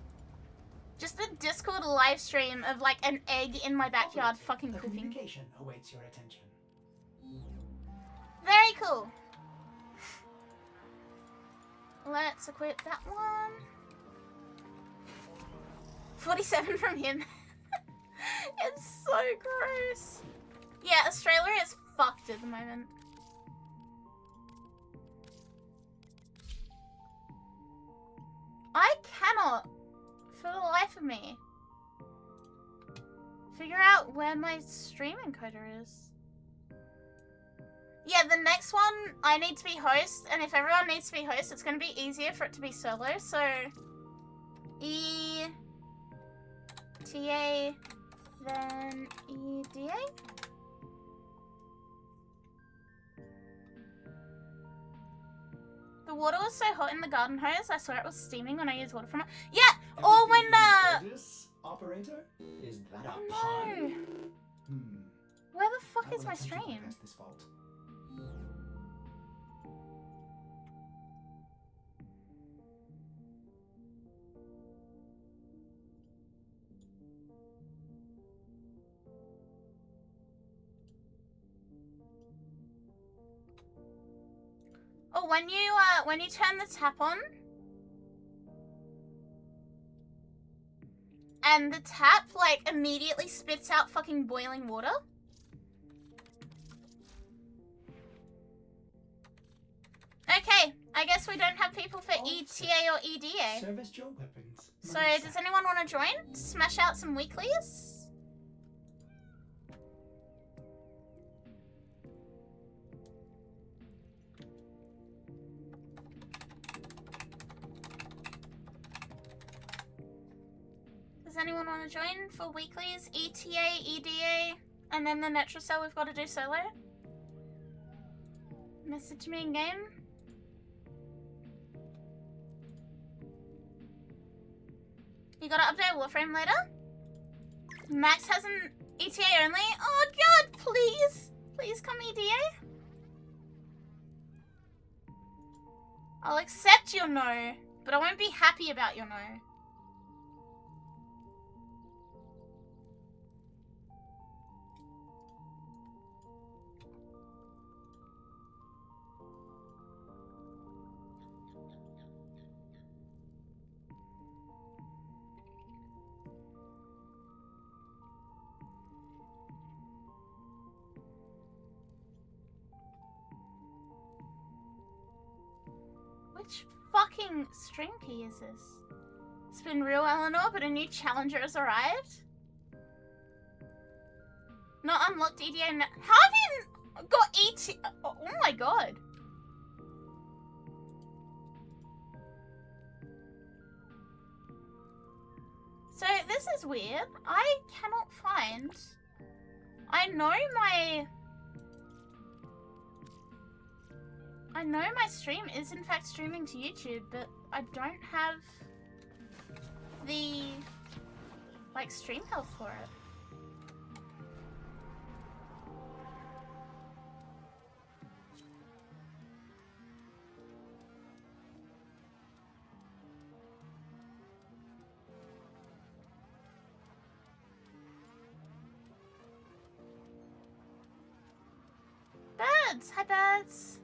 Just a Discord live stream of like an egg in my backyard fucking The cooking. communication awaits your attention. Very cool. Let's equip that one. 47 from him. It's so gross. Yeah, Australia is fucked at the moment. I cannot, for the life of me, figure out where my stream encoder is. Yeah, the next one, I need to be host, and if everyone needs to be host, it's going to be easier for it to be solo, so... E... TA... then EDA? The water was so hot in the garden hose, I swear it was steaming when I used water from it. Yeah! Or when, This operator? Is that Oh a no! pun? Where the fuck I is will my attempt to stream? bypass this fault. Oh, when you turn the tap on, and the tap like immediately spits out fucking boiling water. Okay, I guess we don't have people for ETA or EDA. Service your weapons. So does anyone want to join? Smash out some weeklies? Does anyone want to join for weeklies, ETA, EDA, and then the Netrocell we've got to do solo? Message me in game. You gotta update Warframe later? Max has an ETA only? Oh god, please! Please come EDA? I'll accept your no, but I won't be happy about your no. Which fucking stream key is this? It's been real, Eleanor, but a new challenger has arrived. Not unlocked EDA. How have you got ET? Oh my god. So this is weird. I cannot find. I know my stream is in fact streaming to YouTube, but I don't have the like stream health for it. Birds! Hi, birds!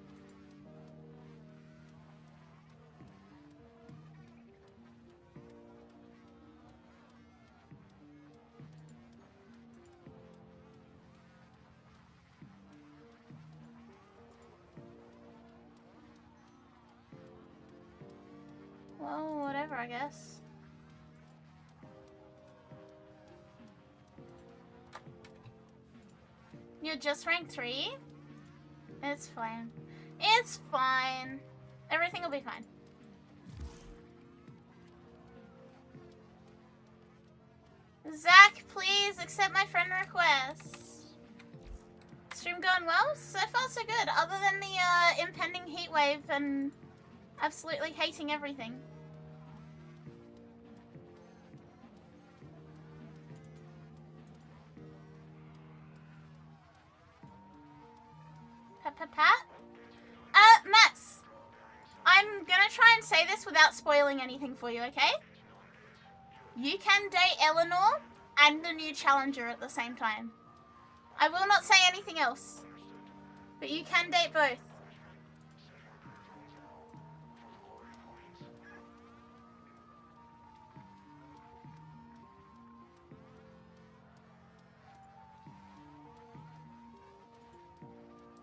Well, whatever, I guess. You're just rank 3? It's fine. It's fine. Everything will be fine. Zach, please accept my friend request. Stream going well? So far so good, other than the impending heat wave and absolutely hating everything. Pat? Max, I'm gonna try and say this without spoiling anything for you, okay? You can date Eleanor and the new challenger at the same time. I will not say anything else. But you can date both.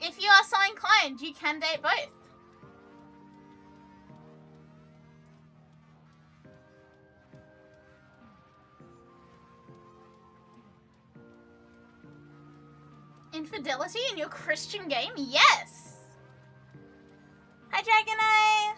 If you are so inclined, you can date both. Infidelity in your Christian game? Yes! Hi, Dragoneye!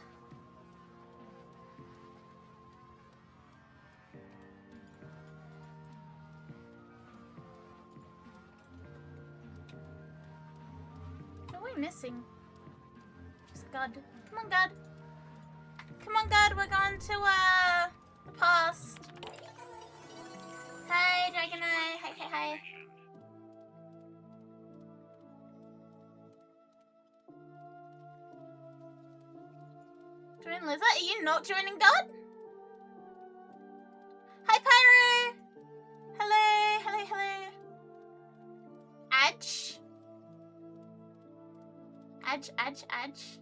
What are we missing? Just God. Come on, God. Come on, God, we're going to, the past. Hi, Dragoneye. Hi, hi, hi. Join Liza? Are you not joining God? Hi, Pyro! Hello, hello, hello. Adge. Adge.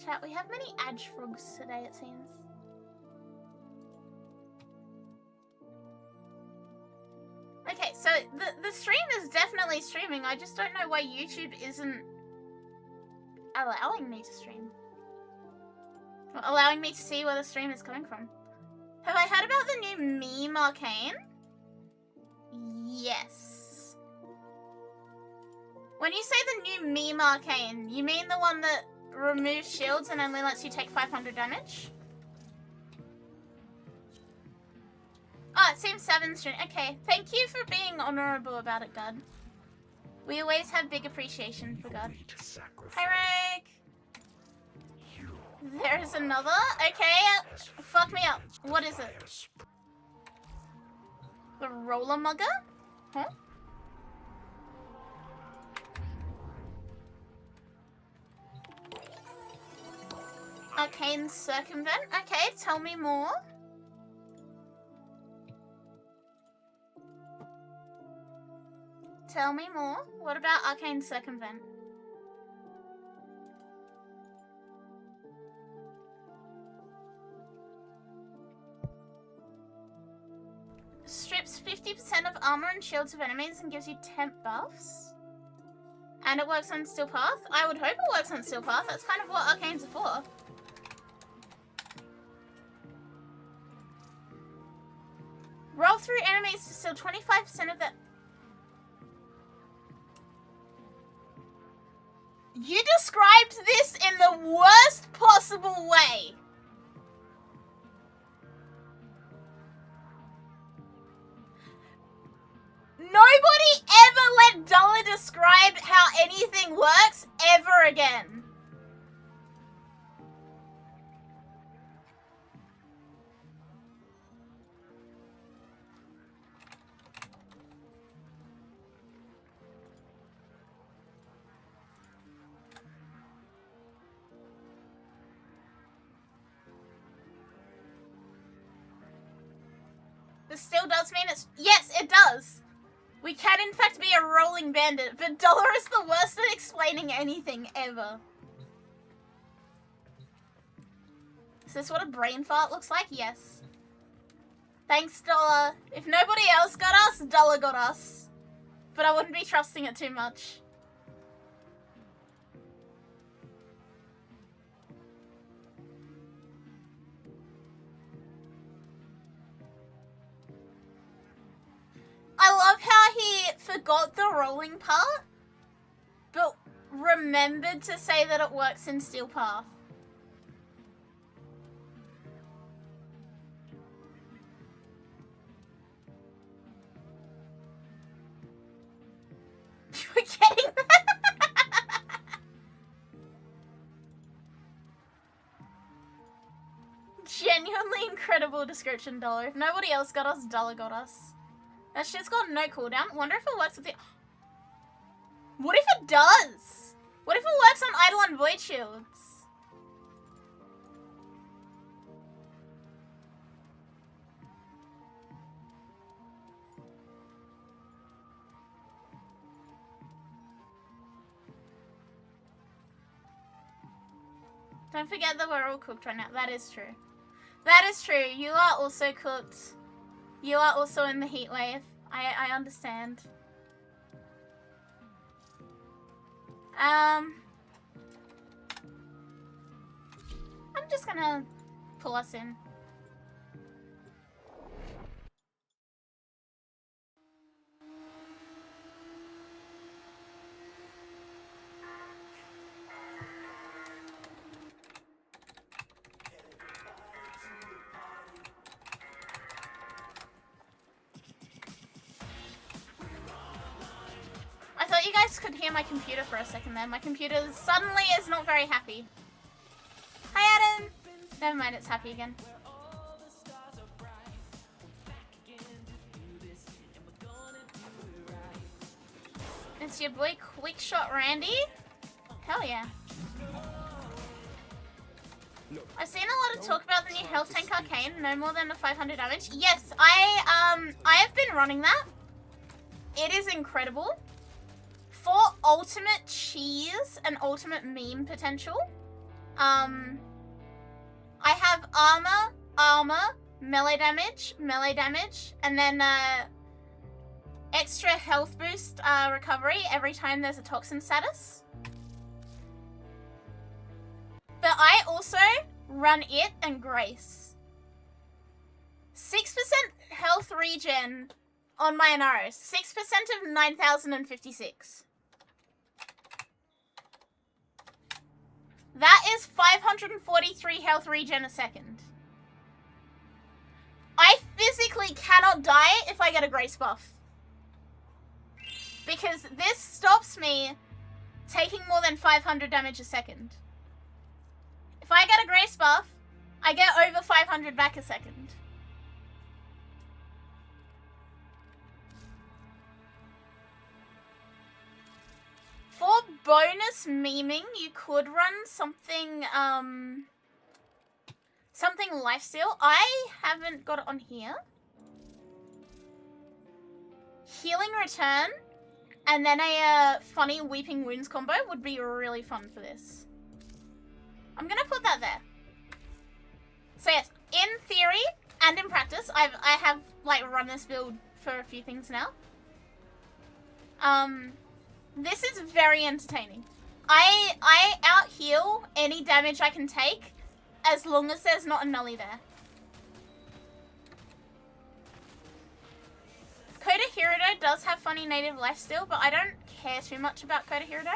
Chat, we have many Adge frogs today, it seems. Okay, so the stream is definitely streaming. I just don't know why YouTube isn't allowing me to stream. Or allowing me to see where the stream is coming from. Have I heard about the new meme arcane? Yes. When you say the new meme arcane, you mean the one that removes shields and only lets you take 500 damage? Oh, it seems 7 stream. Okay, thank you for being honorable about it, God. We always have big appreciation for God. Hi, Rake! There is another? Okay, fuck me up. What is it? The roller mugger? Huh? Arcane circumvent? Okay, tell me more. Tell me more. What about arcane circumvent? Strips 50% of armor and shields of enemies and gives you temp buffs. And it works on Steel Path? I would hope it works on Steel Path. That's kind of what arcanes are for. Roll through enemies to steal 25% of the... You described this in the worst possible way. Nobody ever let Dulla describe how anything works ever again. This still does mean it's... Yes, it does. We can in fact be a rolling bandit, but Dulla is the worst at explaining anything ever. Is this what a brain fart looks like? Yes. Thanks, Dulla. If nobody else got us, Dulla got us. But I wouldn't be trusting it too much. I love how he forgot the rolling part, but remembered to say that it works in Steel Path. You were getting that? Genuinely incredible description, Dulla. If nobody else got us, Dulla got us. That shit's got no cooldown. Wonder if it works with the... What if it does? What if it works on Idle and Void Shields? Don't forget that we're all cooked right now. That is true. That is true. You are also cooked. You are also in the heat wave. I understand. I'm just gonna pull us in. I thought you guys could hear my computer for a second there. My computer suddenly is not very happy. Hi, Adam. Never mind, it's happy again. It's your boy Quickshot Randy. Hell yeah. I've seen a lot of talk about the new health tank arcane, no more than a 500 damage. Yes, I have been running that. It is incredible. For ultimate cheese and ultimate meme potential, I have armor, melee damage, and then extra health boost recovery every time there's a toxin status. But I also run it and Grace. 6% health regen on my Anaris. 6% of 9,056. That is 543 health regen a second. I physically cannot die if I get a Grace buff. Because this stops me taking more than 500 damage a second. If I get a Grace buff, I get over 500 back a second. For bonus memeing, you could run something, something lifesteal. I haven't got it on here. Healing return, and then a funny weeping wounds combo would be really fun for this. I'm gonna put that there. So yes, in theory and in practice, I have like run this build for a few things now. This is very entertaining. I out heal any damage I can take as long as there's not a nully there. Coda Hirudo does have funny native lifesteal, but I don't care too much about Coda Hirudo.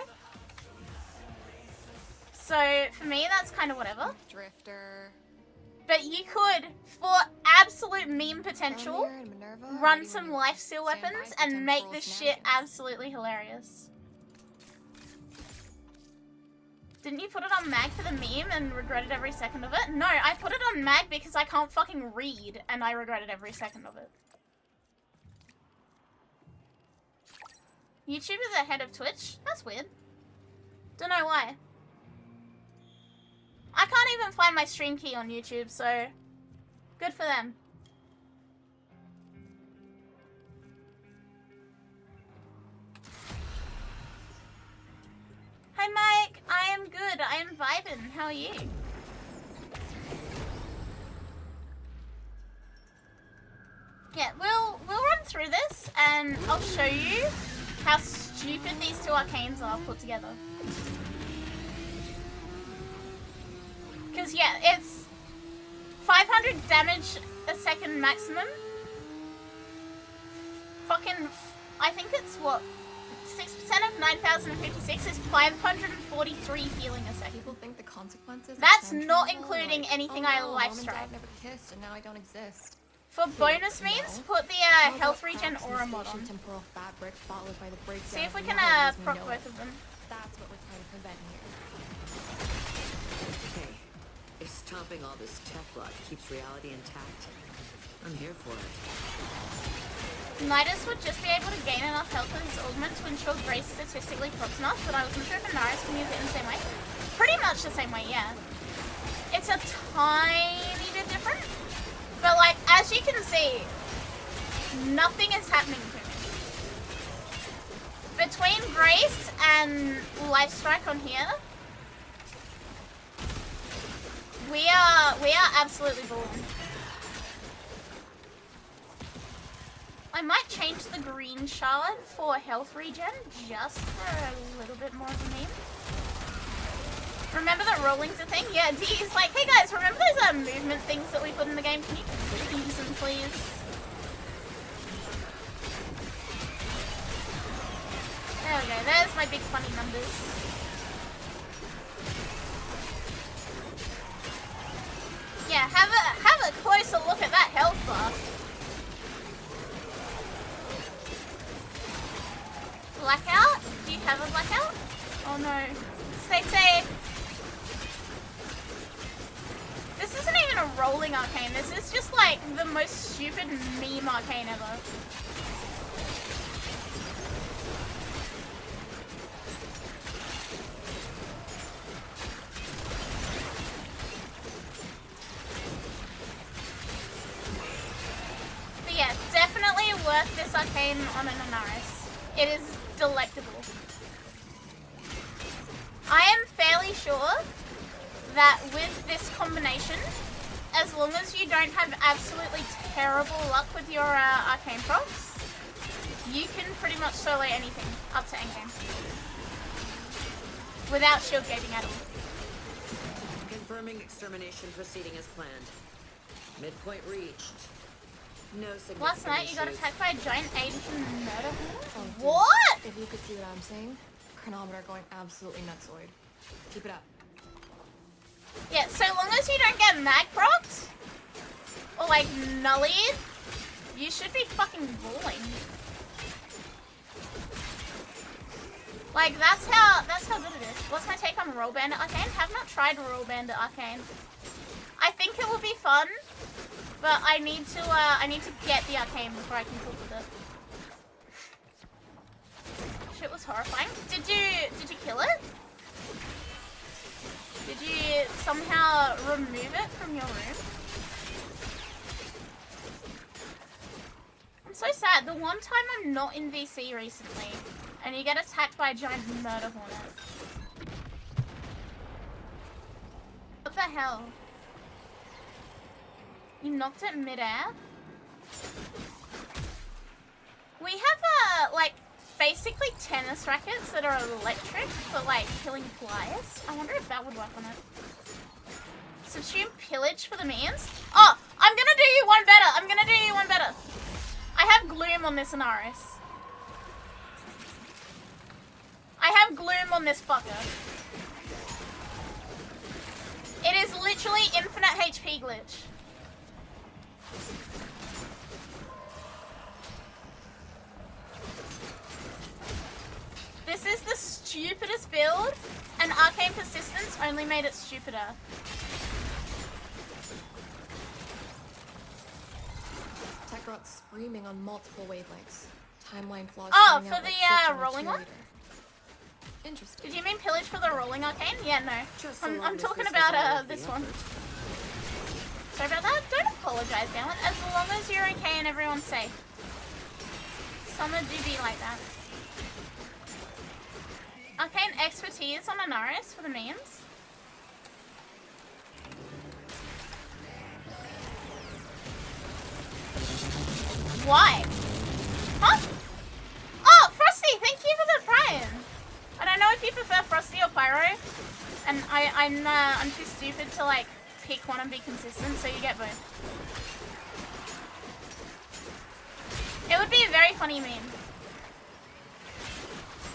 So for me, that's kind of whatever. Drifter. But you could, for absolute meme potential, run some lifesteal weapons and make this shit absolutely hilarious. Didn't you put it on mag for the meme and regretted every second of it? No, I put it on mag because I can't fucking read and I regretted every second of it. YouTube is ahead of Twitch? That's weird. Don't know why. I can't even find my stream key on YouTube, so good for them. Hi Mike, I am good. I am vibing. How are you? Yeah, we'll run through this and I'll show you how stupid these two arcanes are put together. Because yeah, it's 500 damage a second maximum. Fucking, I think it's what? 6% of 9,056 is 543 healing a second. People think the consequences. That's not including anything I life strike. Never kissed, and now I don't exist. For bonus means, put the health regen aura mod on. Temporal fabric followed by the breakdown. See if we can proc both of them. That's what we're trying to prevent here. Hey, if stopping all this tech rot keeps reality intact, I'm here for it. Nidus would just be able to gain enough health with his augment to ensure Grace statistically procs enough, but I wasn't sure if Anaris can use it in the same way. Pretty much the same way, yeah. It's a tiny bit different, but like, as you can see, nothing is happening to me. Between Grace and Life Strike on here, We are absolutely balling. I might change the green shard for health regen just for a little bit more of a meme. Remember that rolling's a thing? Yeah, D's like, hey guys, remember those movement things that we put in the game? Can you use them, please? There we go. There's my big funny numbers. Yeah, have a closer look at that health bar. Blackout? Do you have a blackout? Oh no. Stay safe. This isn't even a rolling arcane. This is just like the most stupid meme arcane ever. But yeah, definitely worth this arcane on an Anaris. It is delectable. I am fairly sure that with this combination, as long as you don't have absolutely terrible luck with your arcane procs, you can pretty much solo anything up to endgame without shield gating at all. Confirming extermination proceeding as planned. Midpoint reached. No significant Last night you got issues. attacked by a giant Asian murder Oh, hornet? dude. What? If you could see what I'm saying, chronometer going absolutely nutsoid. Keep it up. Yeah, so long as you don't get mag procs or like nullied, you should be fucking rolling. Like that's how good it is. What's my take on Roll Bandit Arcane? Have not tried Roll Bandit Arcane. I think it will be fun, but I need to get the arcane before I can cook with it. Shit was horrifying. Did you kill it? Did you somehow remove it from your room? I'm so sad. The one time I'm not in VC recently, and you get attacked by a giant murder hornet. What the hell? You knocked it midair? We have like basically tennis rackets that are electric for like killing flies. I wonder if that would work on it. Subsume pillage for the memes? Oh, I'm gonna do you one better. I have gloom on this Anaris. I have gloom on this fucker. It is literally infinite HP glitch. This is the stupidest build, and Arcane Persistence only made it stupider. Techrot's screaming on multiple wavelengths. Timeline flaws. Oh, coming for out like the, switch on a rolling one? cheerleader. Interesting. Did you mean pillage for the rolling arcane? Yeah, no. Just so I'm long as talking this about is all worth this the one. effort. Sorry about that. Don't apologize, Galen. As long as you're okay and everyone's safe. Summer do be like that. Arcane expertise on Anaris for the memes. Why? Huh? Oh, Frosty, thank you for the prime. I don't know if you prefer Frosty or Pyro, and I'm too stupid to like pick one and be consistent, so you get both. It would be a very funny meme.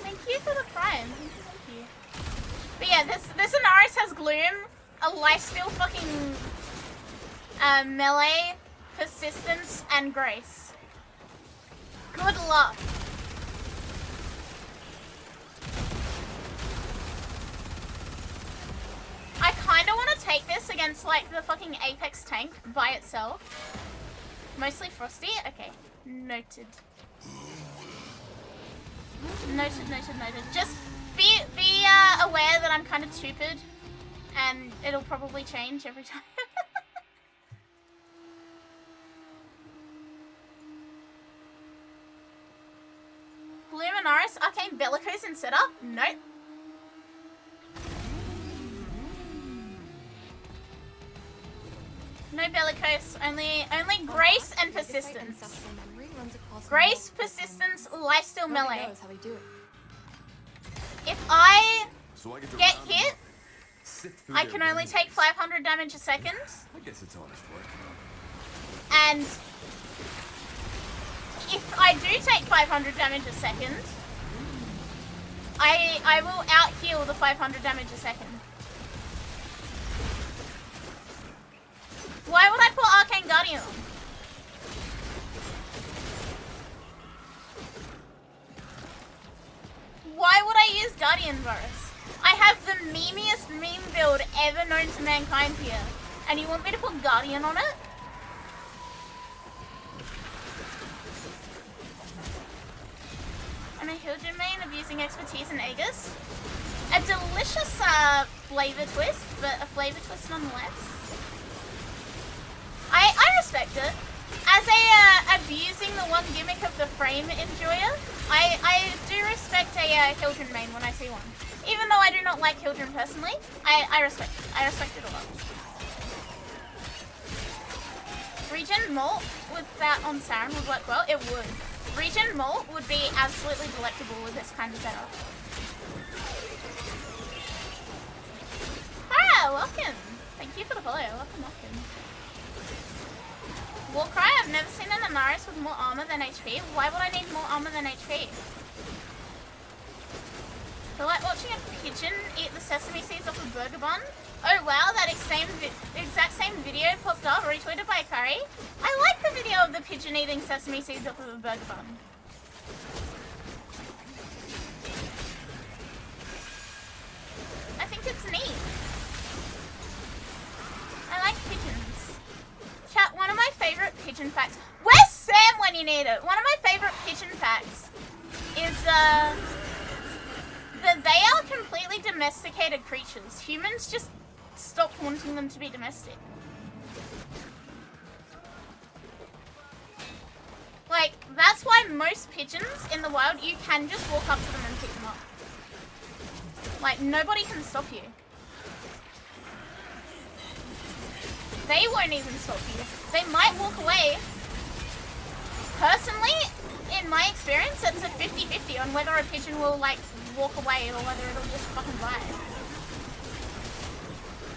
Thank you for the prime. Thank you. But yeah, this Anaris has gloom, a lifesteal fucking melee, persistence, and grace. Good luck. I kinda wanna take this against like the fucking Apex tank by itself. Mostly Frosty? Okay. Noted. Noted. Just be aware that I'm kind of stupid, and it'll probably change every time. Luminaris, Arcane Bellicose in setup? Nope. No bellicose, only grace and persistence. Grace, persistence, lifesteal melee. Knows how they do it. If I So I get to get round hit, sift through I their can only brains. take 500 damage a second. I guess it's honest work. And if I do take 500 damage a second, I will out heal the 500 damage a second. Why would I put Arcane Guardian on? Why would I use Guardian Boris? I have the memeiest meme build ever known to mankind here. And you want me to put Guardian on it? I'm a Hildren main of using expertise in Aegis. A delicious flavor twist, but a flavor twist nonetheless. I respect it. As a abusing the one gimmick of the frame enjoyer, I do respect a Hildren main when I see one. Even though I do not like Hildren personally, I respect it. I respect it a lot. Regen Malt with that on Saren would work well. It would. Regen Malt would be absolutely delectable with this kind of setup. Ah, welcome. Thank you for the follow. Welcome. Warcry, I've never seen an Anaris with more armor than HP. Why would I need more armor than HP? Feel like watching a pigeon eat the sesame seeds off a burger bun? Oh wow, that exact same video popped up, retweeted by Akari. I like the video of the pigeon eating sesame seeds off of a burger bun. I think it's neat. I like pigeons. Chat, one of my favorite pigeon facts. Where's Sam when you need it? One of my favorite pigeon facts is that they are completely domesticated creatures. Humans just stopped wanting them to be domestic. Like, that's why most pigeons in the wild, you can just walk up to them and pick them up. Like, nobody can stop you. They won't even stop you. They might walk away. Personally, in my experience, it's a 50-50 on whether a pigeon will, like, walk away or whether it'll just fucking fly.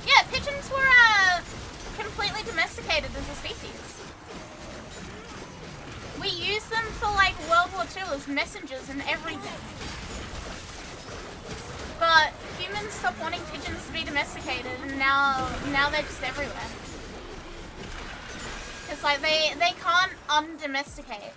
Yeah, pigeons were, completely domesticated as a species. We use them for, like, World War II as messengers and everything. But humans stopped wanting pigeons to be domesticated, and now they're just everywhere. It's like they can't undomesticate.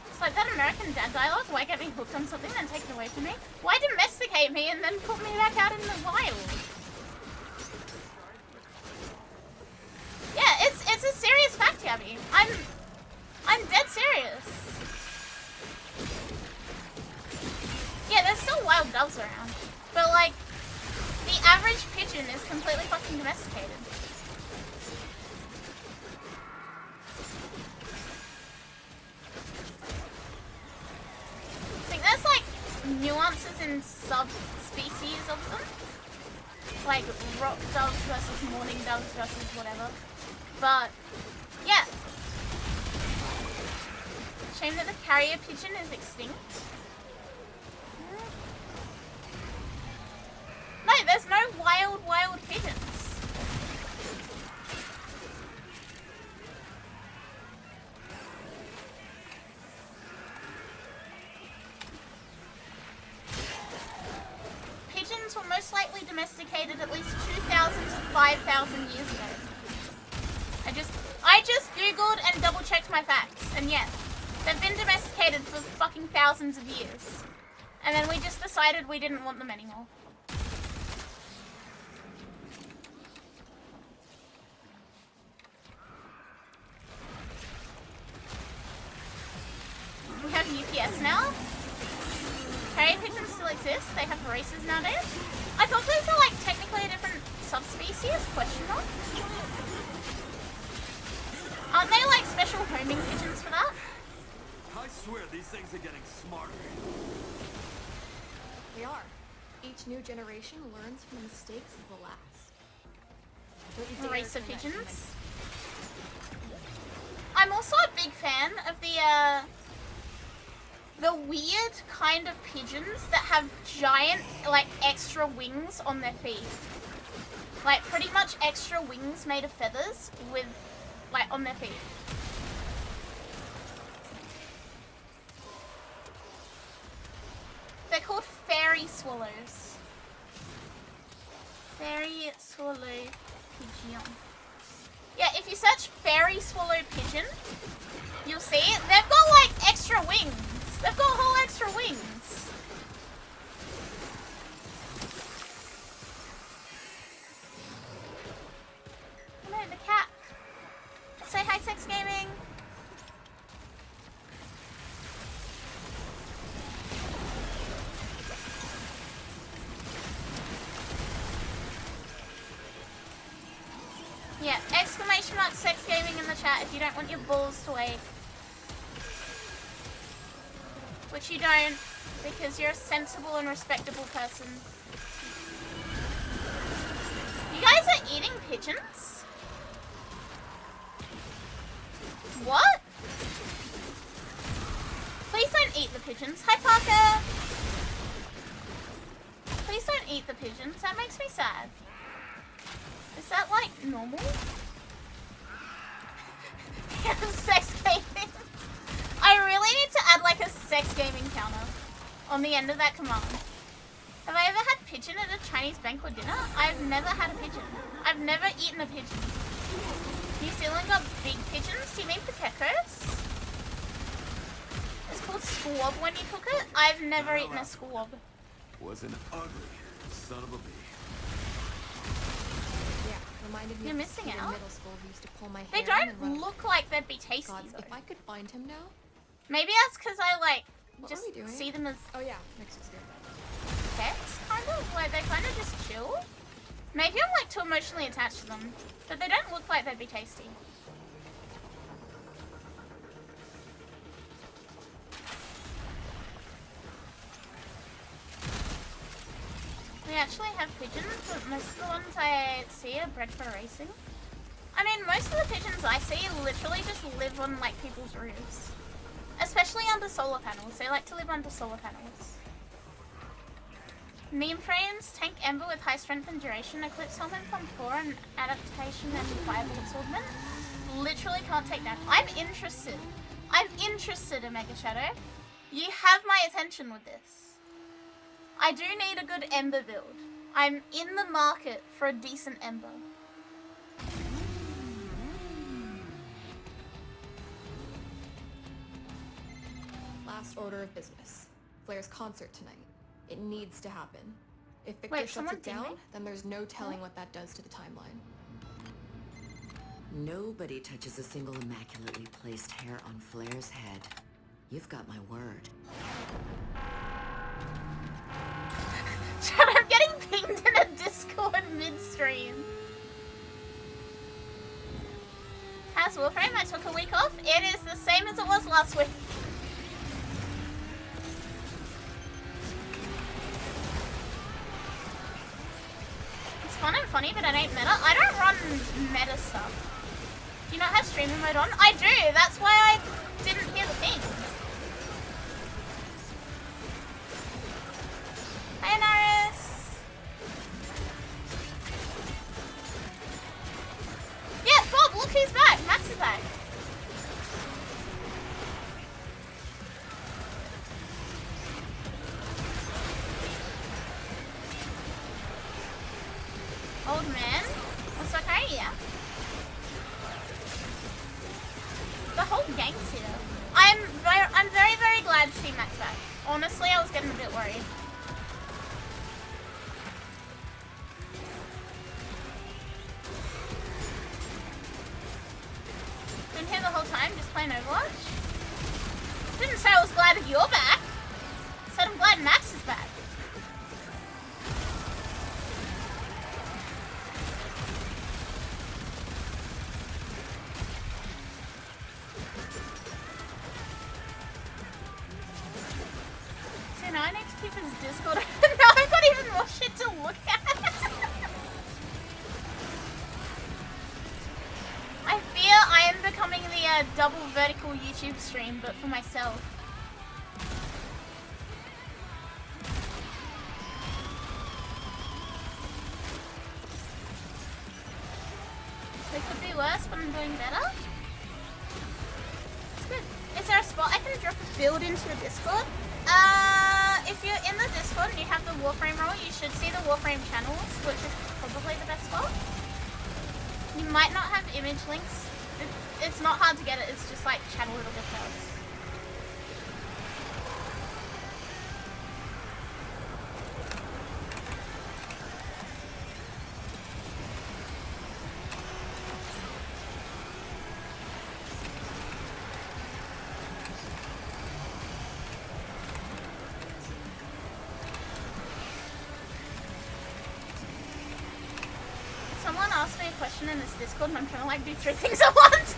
It's like that American dad dialogue, why get me hooked on something and take it away from me? Why domesticate me and then put me back out in the wild? Yeah, it's a serious fact, Gabby. I'm dead serious. Yeah, there's still wild doves around. But, like, the average pigeon is completely fucking domesticated. I think there's, like, nuances in subspecies of them. Like, rock doves versus morning doves versus whatever. But, yeah. Shame that the carrier pigeon is extinct. No, there's no wild pigeons. Pigeons were most likely domesticated at least 2,000 to 5,000 years ago. I just googled and double checked my facts, and yeah. They've been domesticated for fucking thousands of years. And then we just decided we didn't want them anymore. We have UPS now. Carrier pigeons still exist. They have races nowadays. I thought those are like technically a different subspecies? Question mark. Aren't they like special homing pigeons for that? I swear these things are getting smarter. They are. Each new generation learns from the mistakes of the last. Don't you dare Race of turn that pigeons. I'm also a big fan of the weird kind of pigeons that have giant, like, extra wings on their feet. Like, pretty much extra wings made of feathers with, like, on their feet. They're called fairy swallows. Fairy swallow pigeon. Yeah, if you search fairy swallow pigeon, you'll see it. They've got like extra wings. They've got whole extra wings. Oh no, the cat. Say hi, Sex Gaming. Yeah, exclamation mark sex gaming in the chat if you don't want your balls to ache. Which you don't, because you're a sensible and respectable person. You guys are eating pigeons? What? Please don't eat the pigeons. Hi, Parker! Please don't eat the pigeons. That makes me sad. Is that like normal? Sex gaming. I really need to add like a sex gaming counter on the end of that command. Have I ever had pigeon at a Chinese banquet dinner? I've never had a pigeon. I've never eaten a pigeon. New Zealand got big pigeons? Do you mean Pakekos? It's called squab when you cook it. I've never eaten a squab. Was an ugly son of a bee. Reminded me You're of missing this kid out. in middle school who used to pull my hair. They don't look like they'd be tasty Gods, though. if I could find him now. Maybe that's because I like What just are we doing? see them as Oh yeah, next is good. pets, kind of. Like they kind of just chill. Maybe I'm like too emotionally attached to them, but they don't look like they'd be tasty. We actually have pigeons, but most of the ones I see are bred for racing. I mean, most of the pigeons I see literally just live on like people's roofs. Especially under solar panels. They like to live under solar panels. Meme frames, tank ember with high strength and duration, eclipse helmet from 4 and adaptation and viable assortment. Literally can't take that. I'm interested. I'm interested in Mega Shadow. You have my attention with this. I do need a good ember build. I'm in the market for a decent ember. Last order of business. Flair's concert tonight. It needs to happen. If Victor Wait, shuts someone it ding down, me? then there's no telling what that does to the timeline. Nobody touches a single immaculately placed hair on Flair's head. You've got my word. I'm getting pinged in a Discord midstream. How's Warframe? I took a week off. It is the same as it was last week. It's fun and funny, but it ain't meta. I don't run meta stuff. Do you not have streaming mode on? I do. That's why I didn't hear the ping. Hi, Naris. Yeah, Bob, look who's back. Max is back. Old man? What's okay? Yeah. The whole gang's here. I'm very, very glad to see Max back. Honestly, I was getting a bit worried. Been here the whole time, just playing Overwatch? Didn't say I was glad that you're back. Said I'm glad Max is back. double vertical YouTube stream, but for myself. It could be worse, but I'm doing better. It's good. Is there a spot I can drop a build into the Discord? If you're in the Discord and you have the Warframe role, you should see the Warframe channels, which is probably the best spot. You might not have image links. It's not hard to get it, it's just like channel little details. Someone asked me a question in this Discord and I'm trying to like do 3 things at once.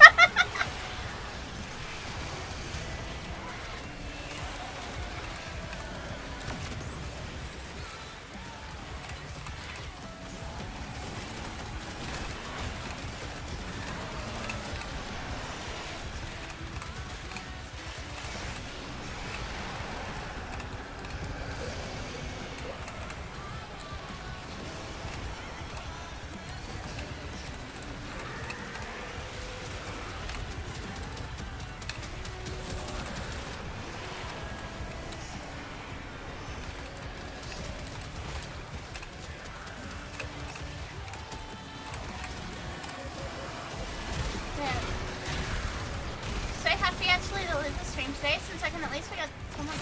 Today, since I can at least get someone.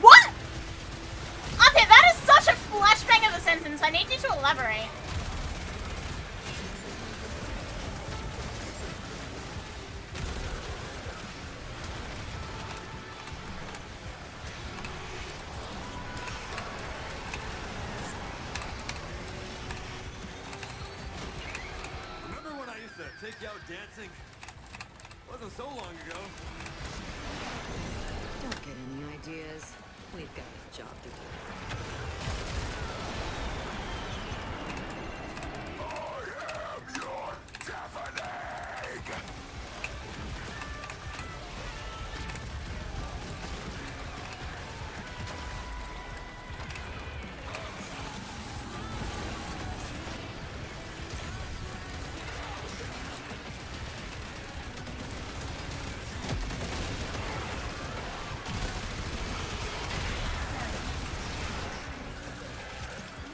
What? Okay, that is such a flashbang of a sentence. I need you to elaborate. Remember when I used to take you out dancing? Wasn't so long ago. Don't get any ideas. We've got a job to do. I am your deafening!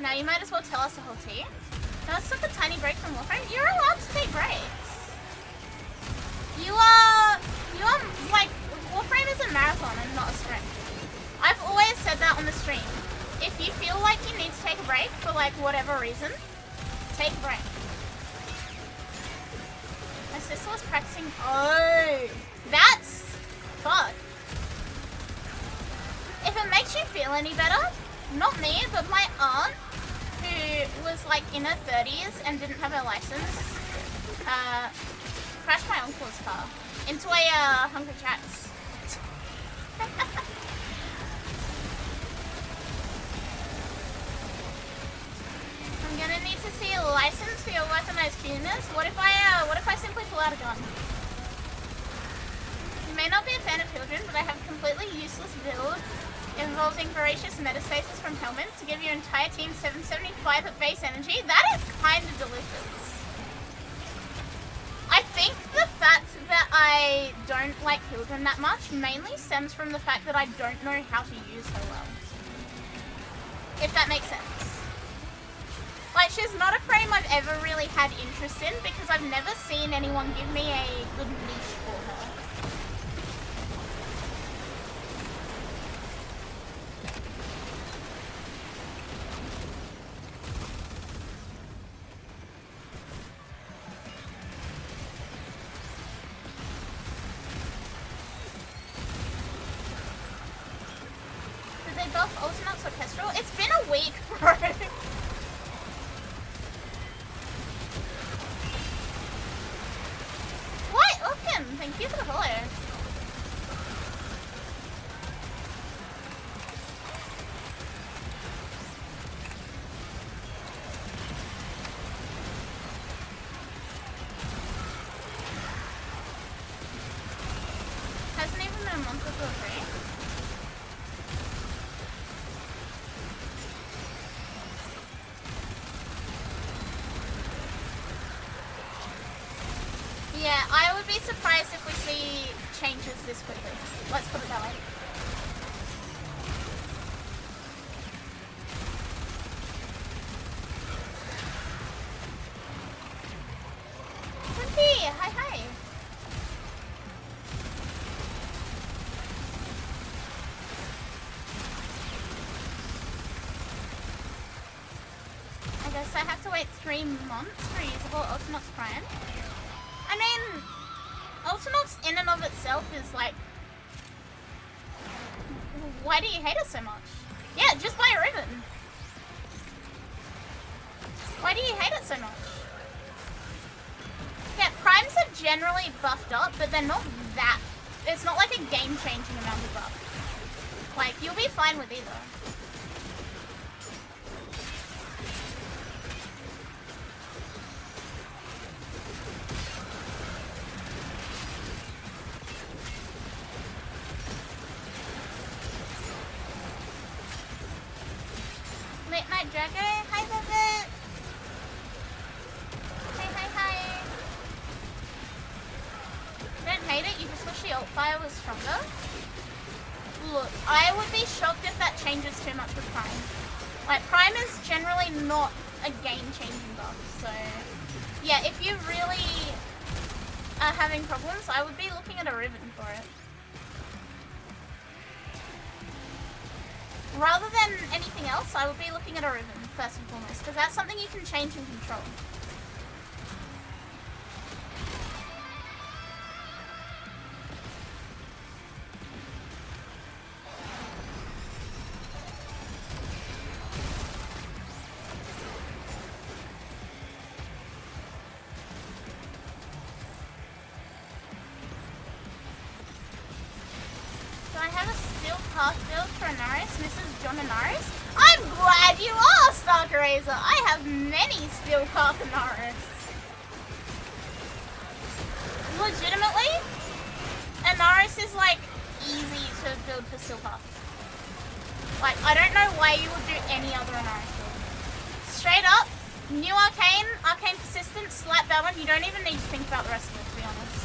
Now you might as well tell us the whole tea. Now let's take a tiny break from Warframe. You're allowed to take breaks. You are like, Warframe is a marathon and not a sprint. I've always said that on the stream. If you feel like you need to take a break for like whatever reason, take a break. My sister was practicing. Oh, that's fuck. If it makes you feel any better, not me, but my aunt, who was like in her 30s and didn't have her license, crashed my uncle's car into a Hungry Jacks. I'm gonna need to see a license for your weaponized cuteness. What if I simply pull out a gun? You may not be a fan of children, but I have a completely useless build involving voracious metastasis from Helmet to give your entire team 775 at base energy. That is kind of delicious. I think the fact that I don't like children that much mainly stems from the fact that I don't know how to use her well. If that makes sense. Like, she's not a frame I've ever really had interest in because I've never seen anyone give me a good leash for her. Did they buff Ultimax Orchestral? It's been a week, bro. What? Welcome. Thank you for the follow. 2 or 3. Yeah, I would be surprised if we see changes this quickly. Let's put it that way. Twinkie, hi hi. I guess I have to wait 3 months for usable Ultimox Prime. I mean, Ultimox in and of itself is like... Why do you hate it so much? Yeah, just buy a ribbon. Why do you hate it so much? Yeah, primes are generally buffed up, but they're not that... It's not like a game-changing amount of buff. Like, you'll be fine with either. Late Night Drago, hi Velvet! Hi. You don't hate it, you just wish the ult fire was stronger? Look, I would be shocked if that changes too much with Prime. Like, Prime is generally not a game-changing buff, so... Yeah, if you really are having problems, I would be looking at a ribbon for it. Rather than anything else, I would be looking at a ribbon, first and foremost, because that's something you can change and control. Do I have a steel path build for Anaris, Mrs. John Anaris? I'm glad you asked, Akariteru. I have many steel path Anaris. Legitimately, Anaris is like easy to build for steel path. Like, I don't know why you would do any other Anaris build. Straight up, new arcane, arcane persistent, slap that one. You don't even need to think about the rest of it, to be honest.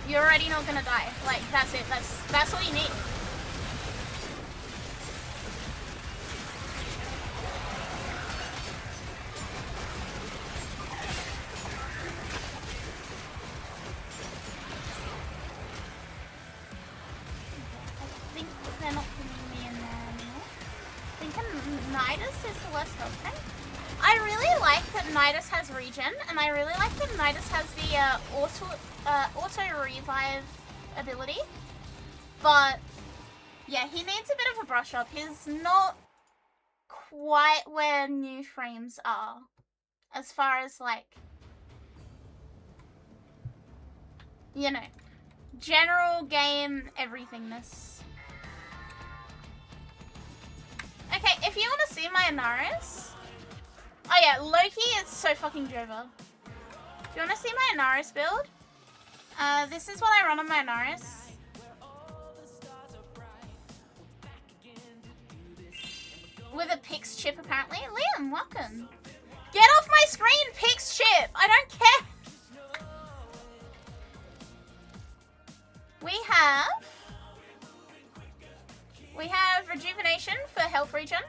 You're already not gonna die. Like, that's it. That's all you need. I think they're not putting me in there anymore. I think Nidus is the worst health tank. I really like that Nidus has regen, and I really like that Nidus has the auto revive ability. But yeah, he needs a bit of a brush up. He's not quite where new frames are, as far as like, you know, general game everythingness. Okay, if you want to see my Anaris. Oh yeah, Loki is so fucking Jova. If you want to see my Anaris build, this is what I run on my Anaris. With a Pix chip, apparently. Liam, welcome. Get off my screen, Pix chip! I don't care! We have Rejuvenation for health regen.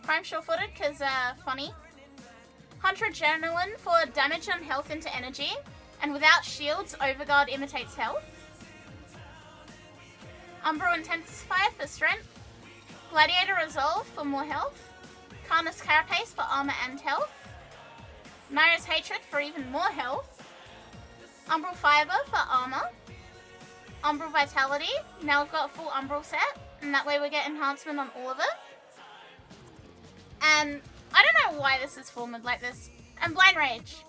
Prime Sure-Footed, because, funny. Hunter Adrenaline for damage and health into energy. And without shields, Overguard imitates health. Umbral Intensify for strength. Gladiator Resolve for more health. Karna's Carapace for armor and health. Naira's Hatred for even more health. Umbral Fiber for armor. Umbral Vitality. Now we've got a full Umbral set. And that way we get enhancement on all of it. And I don't know why this is formed like this. And Blind Rage.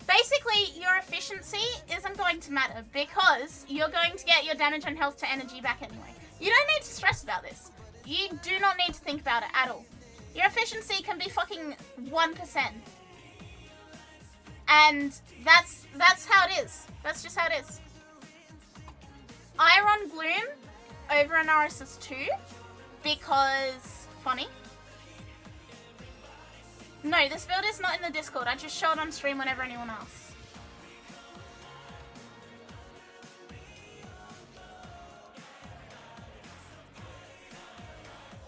Basically, your efficiency isn't going to matter because you're going to get your damage and health to energy back anyway. You don't need to stress about this. You do not need to think about it at all. Your efficiency can be fucking 1%. And that's how it is. That's just how it is. I run Gloom over Anaris 2 because funny. No, this build is not in the Discord. I just show it on stream whenever anyone asks.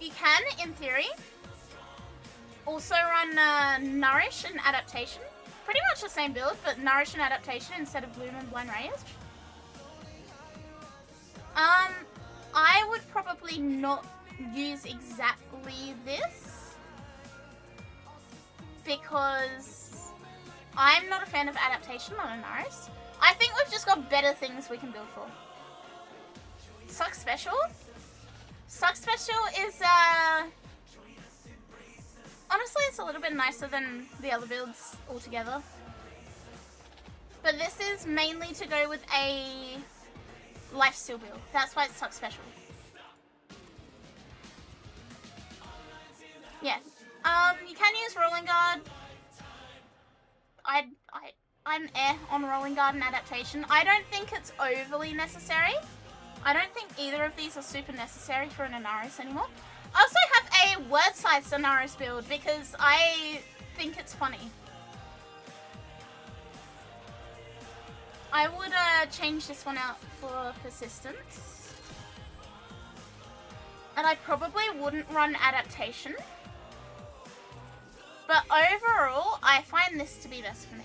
You can, in theory, also run Nourish and Adaptation. Pretty much the same build, but Nourish and Adaptation instead of Bloom and Blind Rage. I would probably not use exactly this because I'm not a fan of Adaptation on Anaris. I think we've just got better things we can build for. Suck Special? Suck Special is, honestly, it's a little bit nicer than the other builds altogether. But this is mainly to go with a lifesteal build. That's why it's Suck Special. Yeah. You can use Rolling Guard. I'm on Rolling Guard and Adaptation. I don't think it's overly necessary. I don't think either of these are super necessary for an Anaris anymore. I also have a word-sized Anaris build because I think it's funny. I would change this one out for Persistence. And I probably wouldn't run Adaptation. But overall, I find this to be best for me.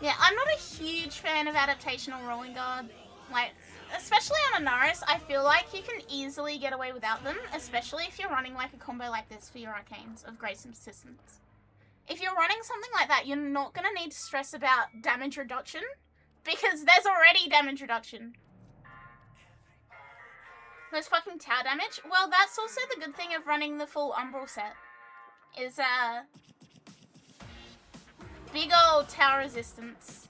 Yeah, I'm not a huge fan of Adaptation or Rolling Guard. Like, especially on Anaris, I feel like you can easily get away without them, especially if you're running like a combo like this for your Arcanes of Grace and Persistence. If you're running something like that, you're not going to need to stress about damage reduction, because there's already damage reduction. There's fucking tower damage. Well, that's also the good thing of running the full Umbral set, is big old tower resistance.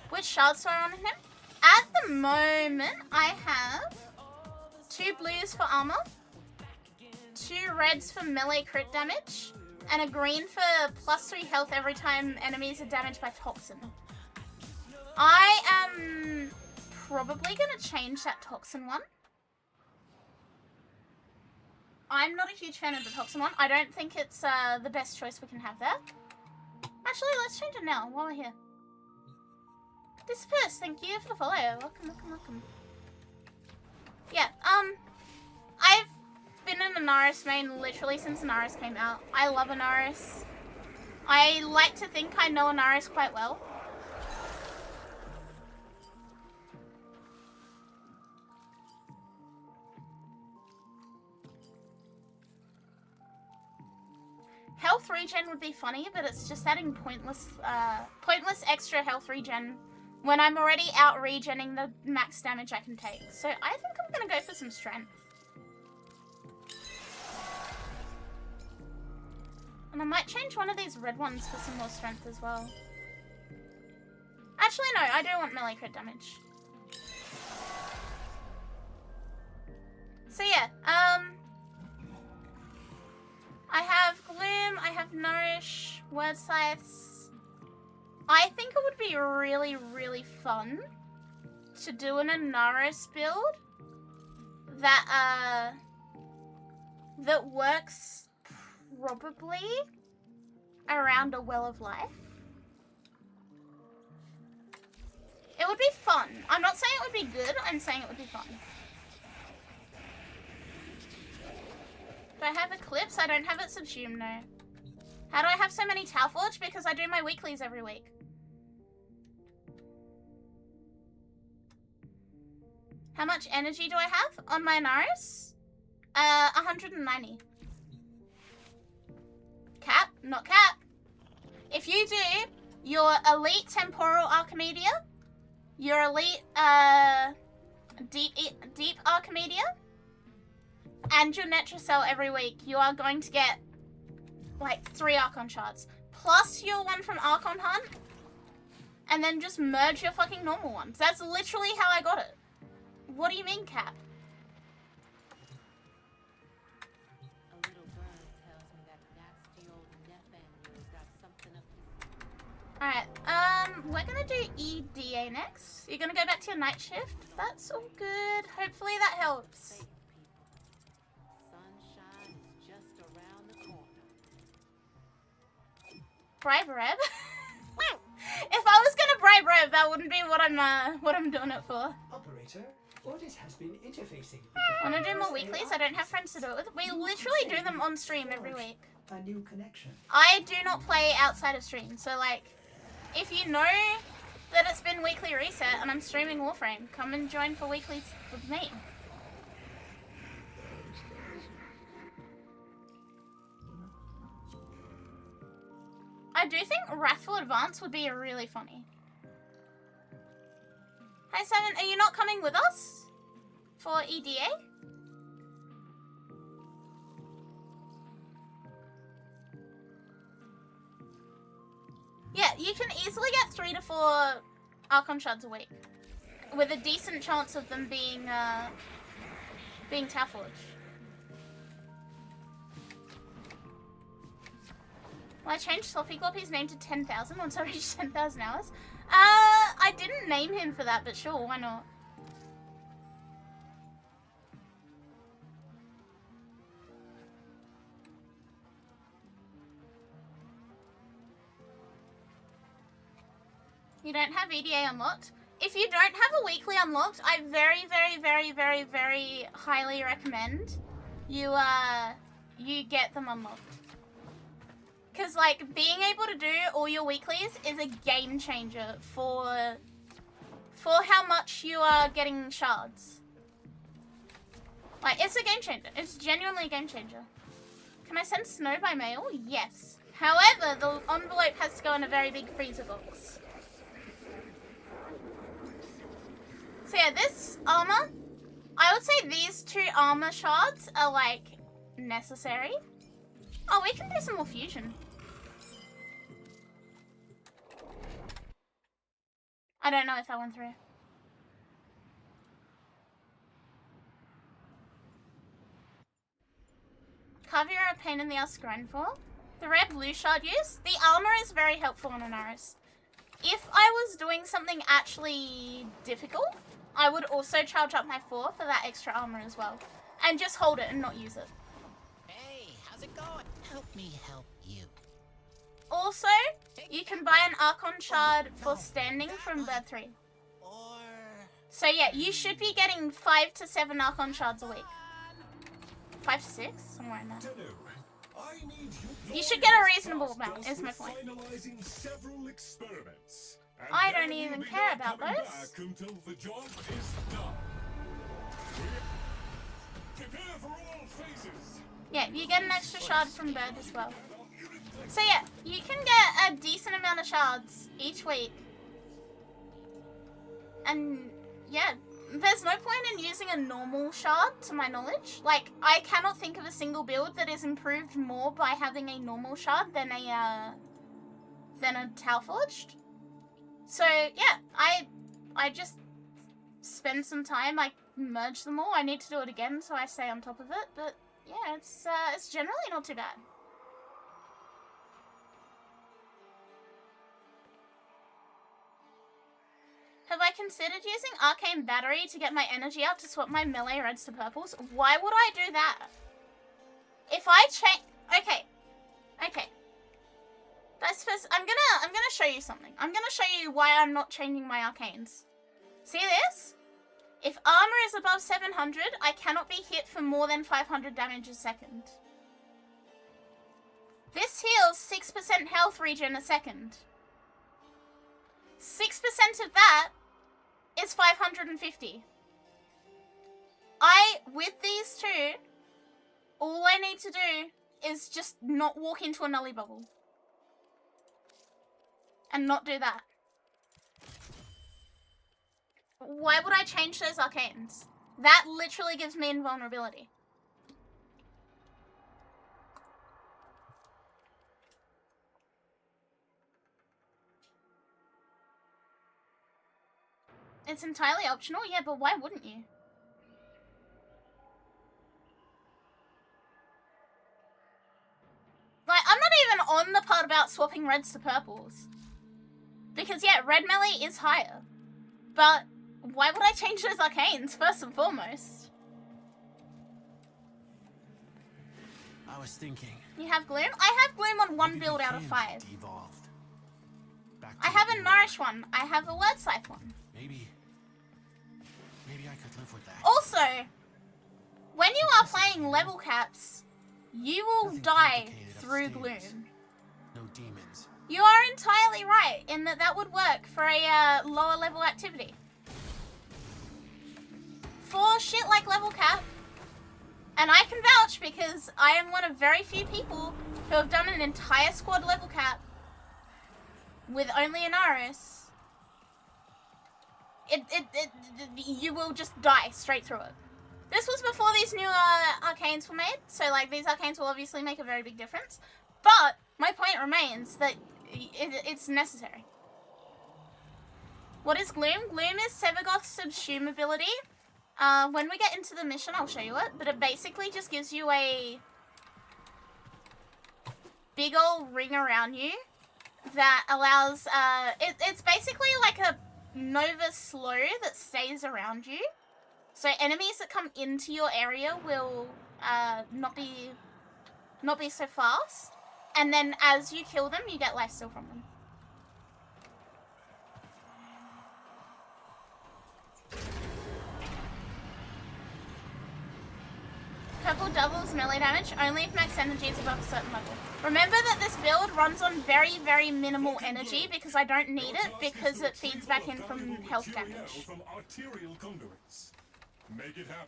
Which shards do I run in him? At the moment, I have 2 blues for armor, 2 reds for melee crit damage, and a green for +3 health every time enemies are damaged by Toxin. I am probably going to change that Toxin one. I'm not a huge fan of the Toxin one. I don't think it's the best choice we can have there. Actually, let's change it now while we're here. Disperse, thank you for the follow. Welcome, welcome, welcome. Yeah, I've been an Anaris main literally since Anaris came out. I love Anaris. I like to think I know Anaris quite well. Health regen would be funny, but it's just adding pointless extra health regen when I'm already out regenning the max damage I can take. So I think I'm gonna go for some strength. And I might change one of these red ones for some more strength as well. Actually, no, I do want melee crit damage. So yeah, I have Gloom, I have Nourish, Word Scythes. I think it would be really, really fun to do an Anaris build that that works probably around a Well of Life. It would be fun. I'm not saying it would be good, I'm saying it would be fun. Do I have Eclipse? I don't have it subsumed, no. How do I have so many Talforge? Because I do my weeklies every week. How much energy do I have on my Anaris? 190. Cap? Not cap. If you do your elite Temporal Archimedia, your elite deep Archimedia, and your Netracell every week, you are going to get like 3 Archon shards. Plus your one from Archon Hunt. And then just merge your fucking normal ones. That's literally how I got it. What do you mean, Cap? A little bird tells me that nasty old Nephan got something up his... Alright, we're gonna do EDA next. You're gonna go back to your night shift. That's all good. Hopefully that helps. Sunshine is just around the corner. Bribe Reb? If I was gonna bribe Reb, that wouldn't be what I'm doing it for. Operator, Otis has been interfacing. Wanna do more weeklies? I don't have friends to do it with. We literally do them on stream every week. A new connection. I do not play outside of stream, so like, if you know that it's been weekly reset and I'm streaming Warframe, come and join for weeklies with me. I do think Wrathful Advance would be really funny. Hi Simon, are you not coming with us for EDA? Yeah, you can easily get 3 to 4 Archon shards a week, with a decent chance of them being Towforged. Well, I changed Sloppy Gloppy's name to 10,000 once I reached 10,000 hours. I didn't name him for that, but sure, why not? You don't have EDA unlocked? If you don't have a weekly unlocked, I very, very, very, very, very highly recommend you get them unlocked. Because, like, being able to do all your weeklies is a game changer for how much you are getting shards. Like, it's a game changer. It's genuinely a game changer. Can I send snow by mail? Yes. However, the envelope has to go in a very big freezer box. So yeah, this armor, I would say these 2 armor shards are, like, necessary. Oh, we can do some more fusion. I don't know if that went through. Carve, you're a pain in the ass to grind for. The rare blue shard use. The armor is very helpful on an Aris. If I was doing something actually difficult, I would also charge up my 4 for that extra armor as well. And just hold it and not use it. Hey, how's it going? Help me help you. Also, you can buy an Archon shard for standing from Bird 3. So yeah, you should be getting 5 to 7 Archon shards a week. 5 to 6? Somewhere in there. You should get a reasonable amount, is my point. I don't even care about those. Yeah, you get an extra shard from Bird as well. So yeah, you can get a decent amount of shards each week. And yeah, there's no point in using a normal shard to my knowledge. Like, I cannot think of a single build that is improved more by having a normal shard than a Towforged. So yeah, I just spend some time, I merge them all. I need to do it again so I stay on top of it, but yeah, it's generally not too bad. Have I considered using Arcane Battery to get my energy up to swap my melee reds to purples? Why would I do that? If I change... Okay. That's first... I'm gonna show you something. I'm gonna show you why I'm not changing my arcanes. See this? If armor is above 700, I cannot be hit for more than 500 damage a second. This heals 6% health regen a second. 6% of that is 550. With these 2, all I need to do is just not walk into a nully bubble. And not do that. Why would I change those arcanes? That literally gives me invulnerability. It's entirely optional, yeah, but why wouldn't you? Like, I'm not even on the part about swapping reds to purples. Because yeah, red melee is higher. But why would I change those arcanes first and foremost? I was thinking. You have Gloom? I have Gloom on 1 maybe build we out of can 5. devolve. Back I to have what a we Nourish were. one. I have a Word Scythe one. Maybe I could live with that. Also, when you are playing level caps, you will Nothing die complicated through upstairs. Gloom. No demons. You are entirely right in that that would work for a lower level activity. For shit like level cap, and I can vouch because I am one of very few people who have done an entire squad level cap with only an Aris. You will just die straight through it. This was before these new arcanes were made, so like these arcanes will obviously make a very big difference. But my point remains that it's necessary. What is Gloom? Gloom is Sevagoth's subsumability. When we get into the mission, I'll show you it, but it basically just gives you a big old ring around you that allows, it's basically like a Nova slow that stays around you. So enemies that come into your area will not be so fast, and then as you kill them, you get lifesteal from them. Purple doubles melee damage only if max energy is above a certain level. Remember that this build runs on very, very minimal energy because I don't need it because it feeds back in from health damage.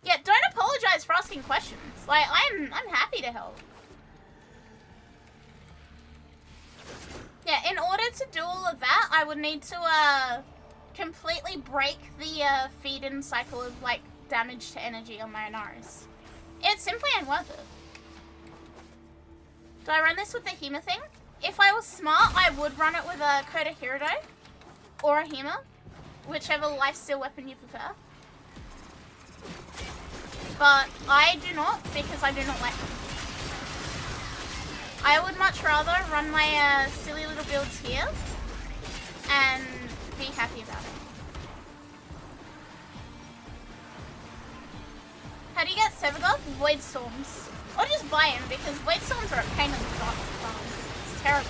Yeah, don't apologize for asking questions. Like, I'm happy to help. Yeah, in order to do all of that, I would need to completely break the feed-in cycle of like damage to energy on my Anaris. It simply ain't worth it. Do I run this with the Hema thing? If I was smart, I would run it with a Akariteru Ch or a Hema, whichever lifesteal weapon you prefer. But I do not, because I do not like them. I would much rather run my silly little builds here and be happy about it. How do you get Sevagoth? Void Storms. Or just buy him, because Void Storms are a pain in the butt. It's terrible.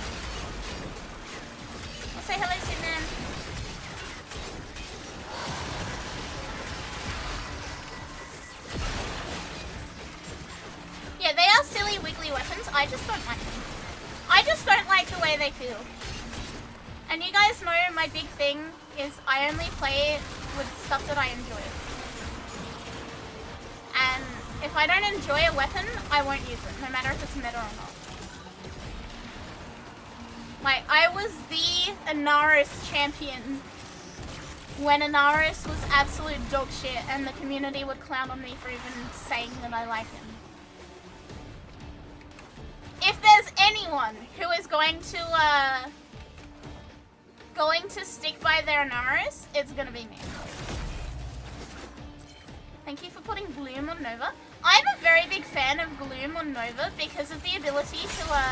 I'll say hello to them. Yeah, they are silly, wiggly weapons. I just don't like them. I just don't like the way they feel. And you guys know my big thing is I only play with stuff that I enjoy. And if I don't enjoy a weapon, I won't use it, no matter if it's meta or not. Like, I was the Anaris champion when Anaris was absolute dog shit and the community would clown on me for even saying that I like him. If there's anyone who is going to stick by their Anaris, it's gonna be me. Thank you for putting Gloom on Nova. I'm a very big fan of Gloom on Nova because of the ability to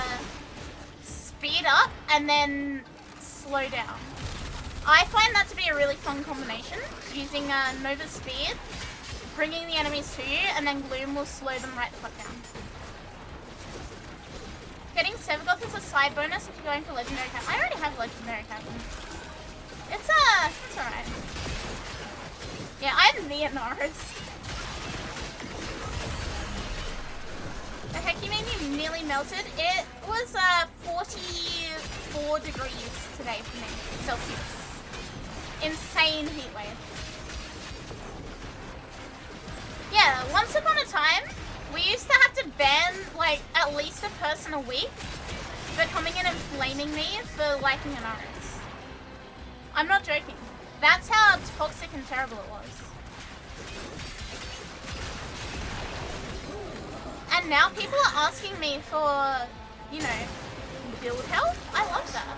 speed up and then slow down. I find that to be a really fun combination, using Nova's speed, bringing the enemies to you, and then Gloom will slow them right the fuck down. Getting Sevagoth is a side bonus if you're going for Legendary Captain. I already have Legendary Captain. It's alright. Yeah, I'm the Anaris. The heck, you made me nearly melted. It was 44 degrees today for me, Celsius. Insane heat wave. Yeah, once upon a time, we used to have to ban like at least a person a week for coming in and flaming me for liking Anaris. I'm not joking. That's how toxic and terrible it was. And now people are asking me for, you know, build help. I love that.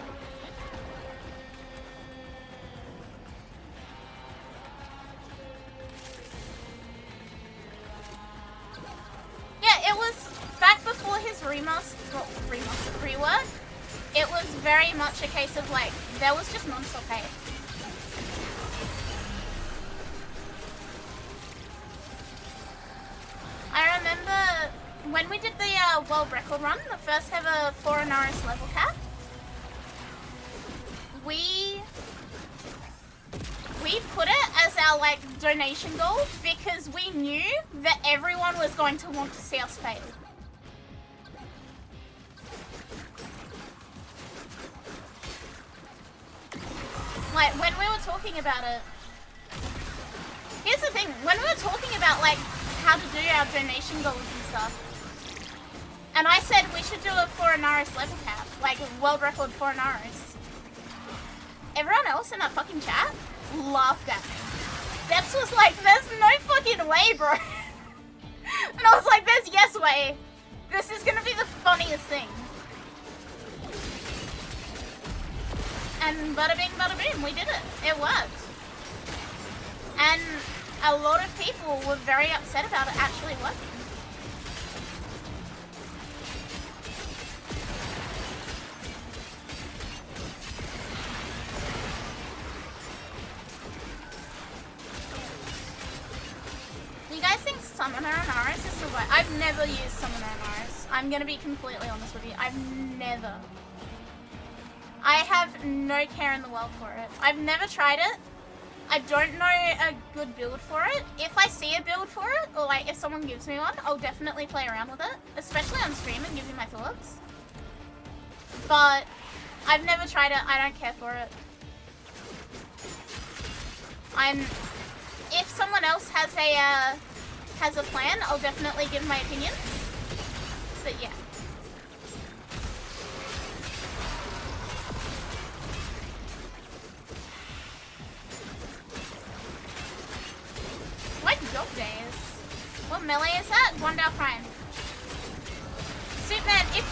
Yeah, it was back before his rework. it was very much a case of like, there was just non-stop hate. I remember when we did the world record run, the first ever Foreign RS level cap, we put it as our like donation goal because we knew that everyone was going to want to see us fail. Like when we were talking about it, here's the thing, when we were talking about like how to do our donation goals and stuff, and I said we should do a Foreign RS level cap, like a world record Foreign RS. Everyone else in that fucking chat laughed at me. Debs was like, there's no fucking way, bro. And I was like, there's yes way. This is gonna be the funniest thing. And bada bing, bada boom, we did it. It worked. And a lot of people were very upset about it actually working. Do you guys think Summoner and RS is the way? I've never used Summoner and RS. I'm gonna be completely honest with you. I've never. I have no care in the world for it. I've never tried it. I don't know a good build for it. If I see a build for it, or like if someone gives me one, I'll definitely play around with it. Especially on stream and give you my thoughts. But I've never tried it. I don't care for it. If someone else has a plan, I'll definitely give my opinions. But yeah. What dog days? What melee is that? One Down Prime. Superman, if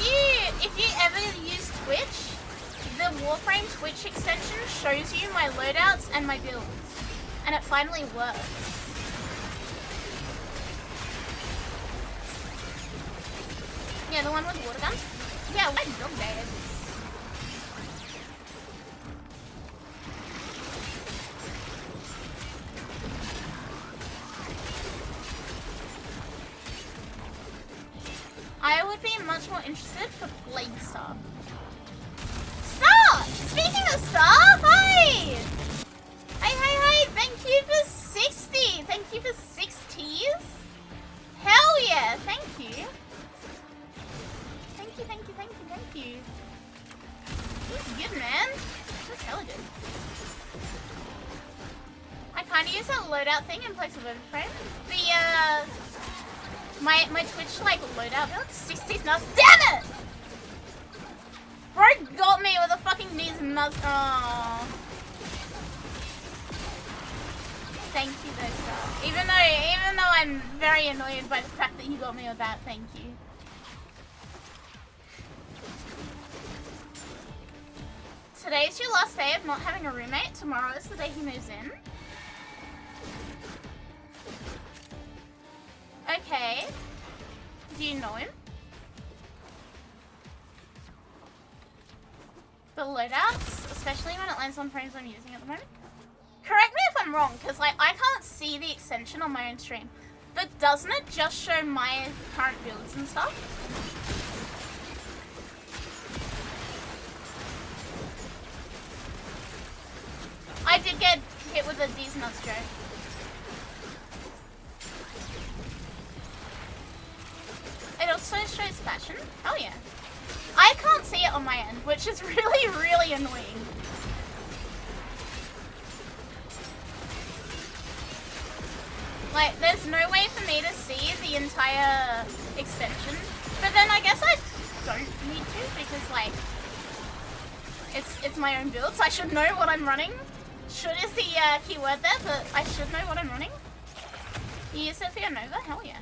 you ever use Twitch, the Warframe Twitch extension shows you my loadouts and my builds. And it finally works. Yeah, the one with water guns? Yeah, what dog days? I would be much more interested for Plague Star. Star! Speaking of Star, hi! Hey, thank you for 60! Thank you for 6 teas? Hell yeah, thank you. Thank you. That's good, man. That's hella good. I kinda use that loadout thing in place of Warframe. My Twitch like loadout build, 60s nuts. Damn it! Bro got me with a fucking knees nuts. Aww. Thank you though, sir. Even though I'm very annoyed by the fact that you got me with that, thank you. Today's your last day of not having a roommate. Tomorrow is the day he moves in. Okay. Do you know him? The loadouts, especially when it lands on frames I'm using at the moment. Correct me if I'm wrong, because like I can't see the extension on my own stream. But doesn't it just show my current builds and stuff? I did get hit with a D's nuts joke. It also shows fashion. Oh yeah. I can't see it on my end, which is really, really annoying. Like, there's no way for me to see the entire extension. But then I guess I don't need to because, like, it's my own build, so I should know what I'm running. Should is the keyword there, but I should know what I'm running. You use it for your Nova? Hell yeah.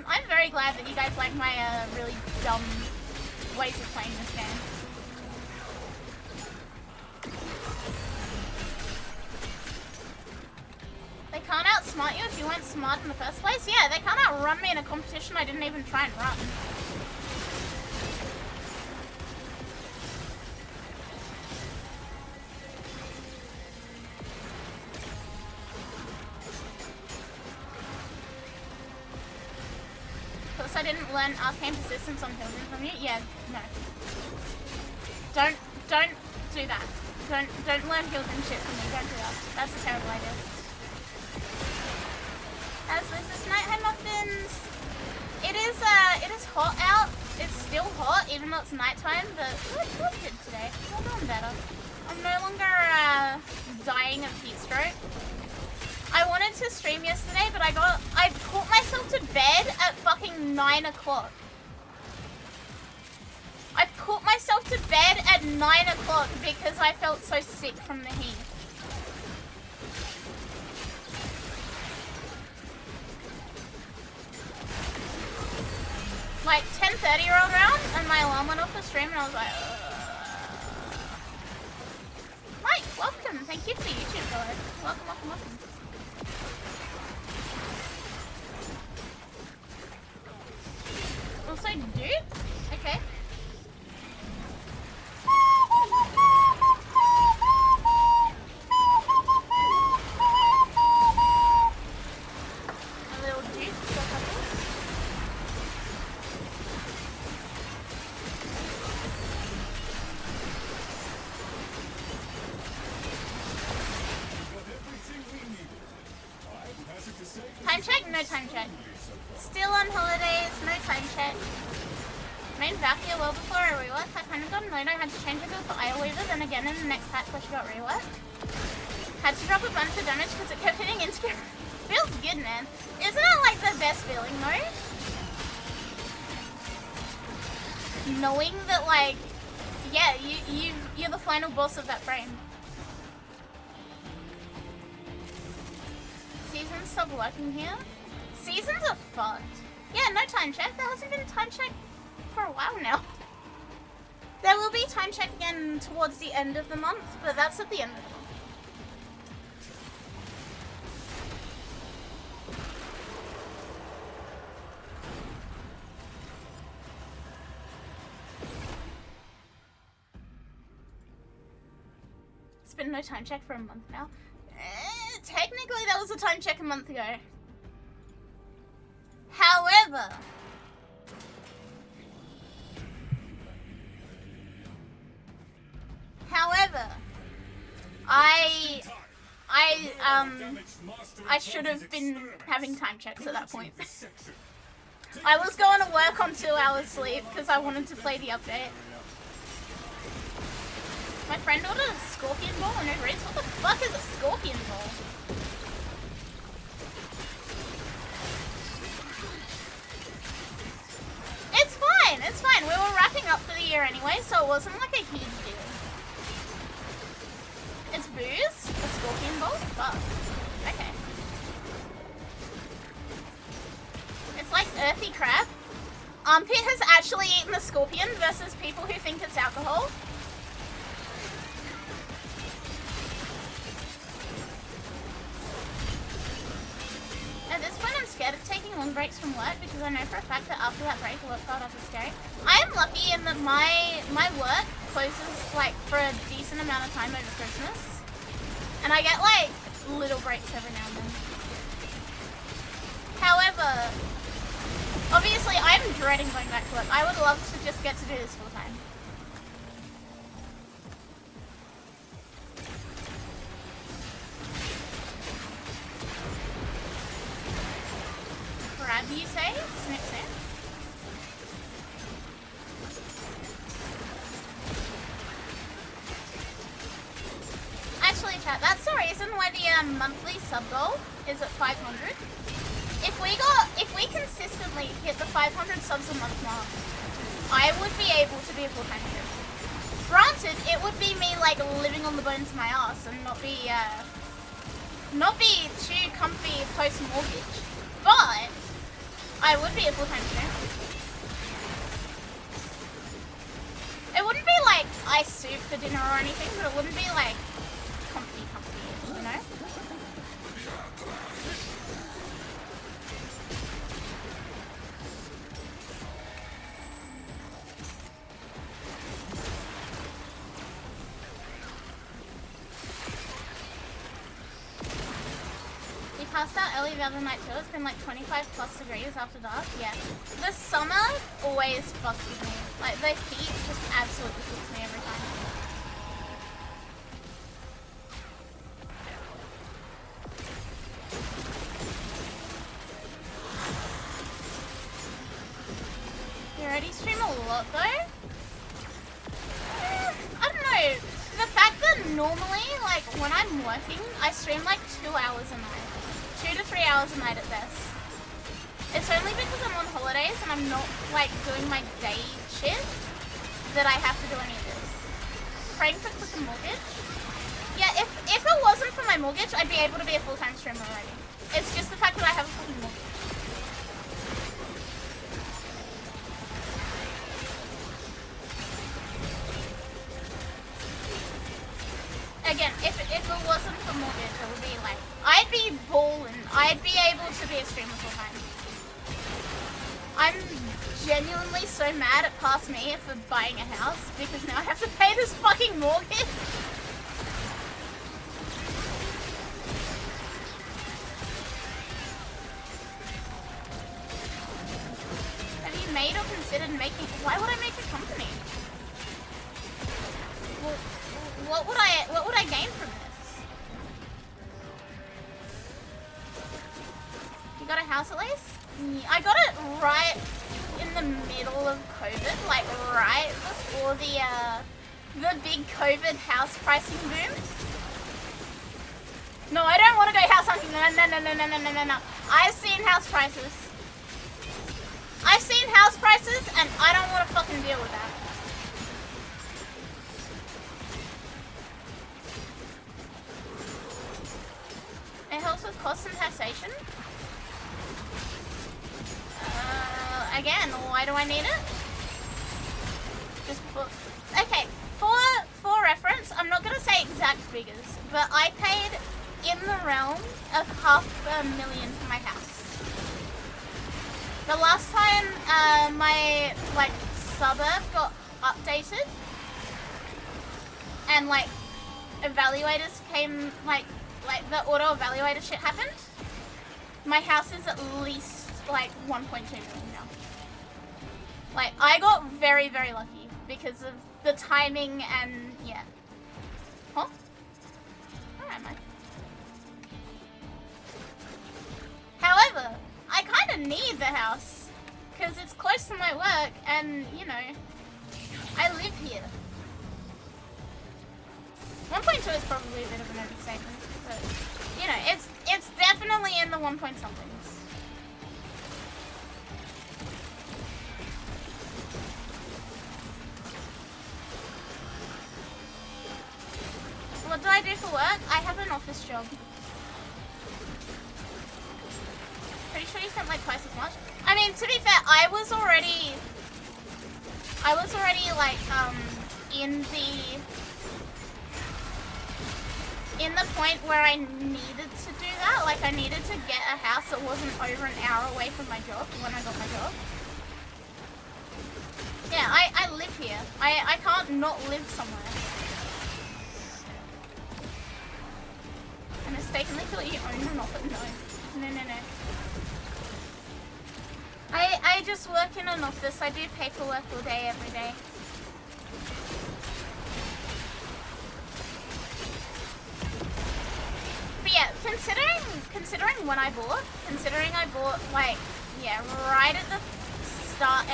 I'm very glad that you guys like my really dumb ways of playing this game. They can't outsmart you if you weren't smart in the first place? Yeah, they can't outrun me in a competition I didn't even try and run. I didn't learn arcane persistence on Hilden from you? Yeah, no. Don't do that. Don't learn Hilden shit from me. Don't do that. That's a terrible idea. As this nighttime muffins. It is hot out. It's still hot even though it's nighttime, but it feels good today. I'm doing better. I'm no longer dying of heat stroke. I wanted to stream yesterday, but I put myself to bed at fucking 9 o'clock. I put myself to bed at 9 o'clock because I felt so sick from the heat. Like 10:30 rolled around and my alarm went off the stream and I was like, Mike, welcome. Thank you for the YouTube follow. Welcome, welcome, welcome. Also, dude? Okay. A little dude for a couple. Time check? No time check. Still on holidays, no time check. Main Vacuum well before a rework. I kind of got annoyed I had to change her build for Idol Weaver, then again in the next patch where she got reworked. Had to drop a bunch of damage because it kept hitting into Feels good, man. Isn't it like the best feeling though? Knowing that like, yeah, you're the final boss of that frame. Seasons stop working here? Seasons are fucked. Yeah, no time check. There hasn't been a time check for a while now. There will be time check again towards the end of the month, but that's at the end of the month. It's been no time check for a month now. Technically, that was a time check a month ago. However, I should have been having time checks at that point. I was going to work on 2 hours sleep because I wanted to play the update. My friend ordered a scorpion ball on Uber Eats. What the fuck is a scorpion ball? It's fine, it's fine. We were wrapping up for the year anyway, so it wasn't like a huge deal. It's booze? A scorpion ball? Fuck. Okay. It's like earthy crab. Armpit has actually eaten the scorpion versus people who think it's alcohol. At this point, I'm scared of taking long breaks from work because I know for a fact that after that break, work felt after scary. I am lucky in that my work closes like for a decent amount of time over Christmas, and I get like little breaks every now and then. However, obviously, I'm dreading going back to work. I would love to just get to do this full time. Grab, you say? Snip, snip. Actually, chat, that's the reason why the monthly sub goal is at 500. If we consistently hit the 500 subs a month mark, I would be able to be a full-time streamer. Granted, it would be me like living on the bones of my ass and not be too comfy post-mortgage, but I would be a full-time streamer. It wouldn't be like ice soup for dinner or anything, but it wouldn't be like comfy, you know? If passed out early the other night too. It's been like 25 plus degrees after dark. Yeah. The summer always fucks with me. Like the heat just absolutely fucks me every time. You already stream a lot though? I don't know. The fact that normally, like, when I'm working, I stream like 2 hours a night. 2 to 3 hours a night at best. It's only because I'm on holidays and I'm not, like, doing my day shift that I have to do any of this. Praying for quicker mortgage? Yeah, if it wasn't for my mortgage, I'd be able to be a full-time streamer already. It's just the fact that I have a fucking mortgage. Again, if it wasn't for mortgage, it would be like, I'd be balling. I'd be able to be a streamer full time. I'm genuinely so mad at past me for buying a house because now I have to pay this fucking mortgage. Have you made or considered making? Why would I make a company? Well, what would I gain from this? You got a house at least? Yeah, I got it right in the middle of COVID, like right before the big COVID house pricing boom. No, I don't want to go house hunting. No. I've seen house prices. I've seen house prices and I don't want to fucking deal with that. It helps with costs and taxation. Again, why do I need it? Just for... Okay, for reference, I'm not going to say exact figures, but I paid in the realm of $500,000 for my house. The last time my, like, suburb got updated and, like, evaluators came, like the auto evaluator shit happened, my house is at least like 1.2 million now. Like I got very, very lucky because of the timing and yeah. Huh? Where am I? However, I kind of need the house because it's close to my work and you know, I live here. 1.2 is probably a bit of an overstatement, but you know, it's definitely in the 1 point somethings. What do I do for work? I have an office job. Pretty sure you spent like twice as much. I mean, to be fair, I was already like in the point where I needed to do that. Like I needed to get a house that wasn't over an hour away from my job when I got my job. Yeah, I live here. I can't not live somewhere. I mistakenly thought you owned an office. No. I just work in an office. I do paperwork all day, every day. But yeah, considering when I bought, like, yeah, right at the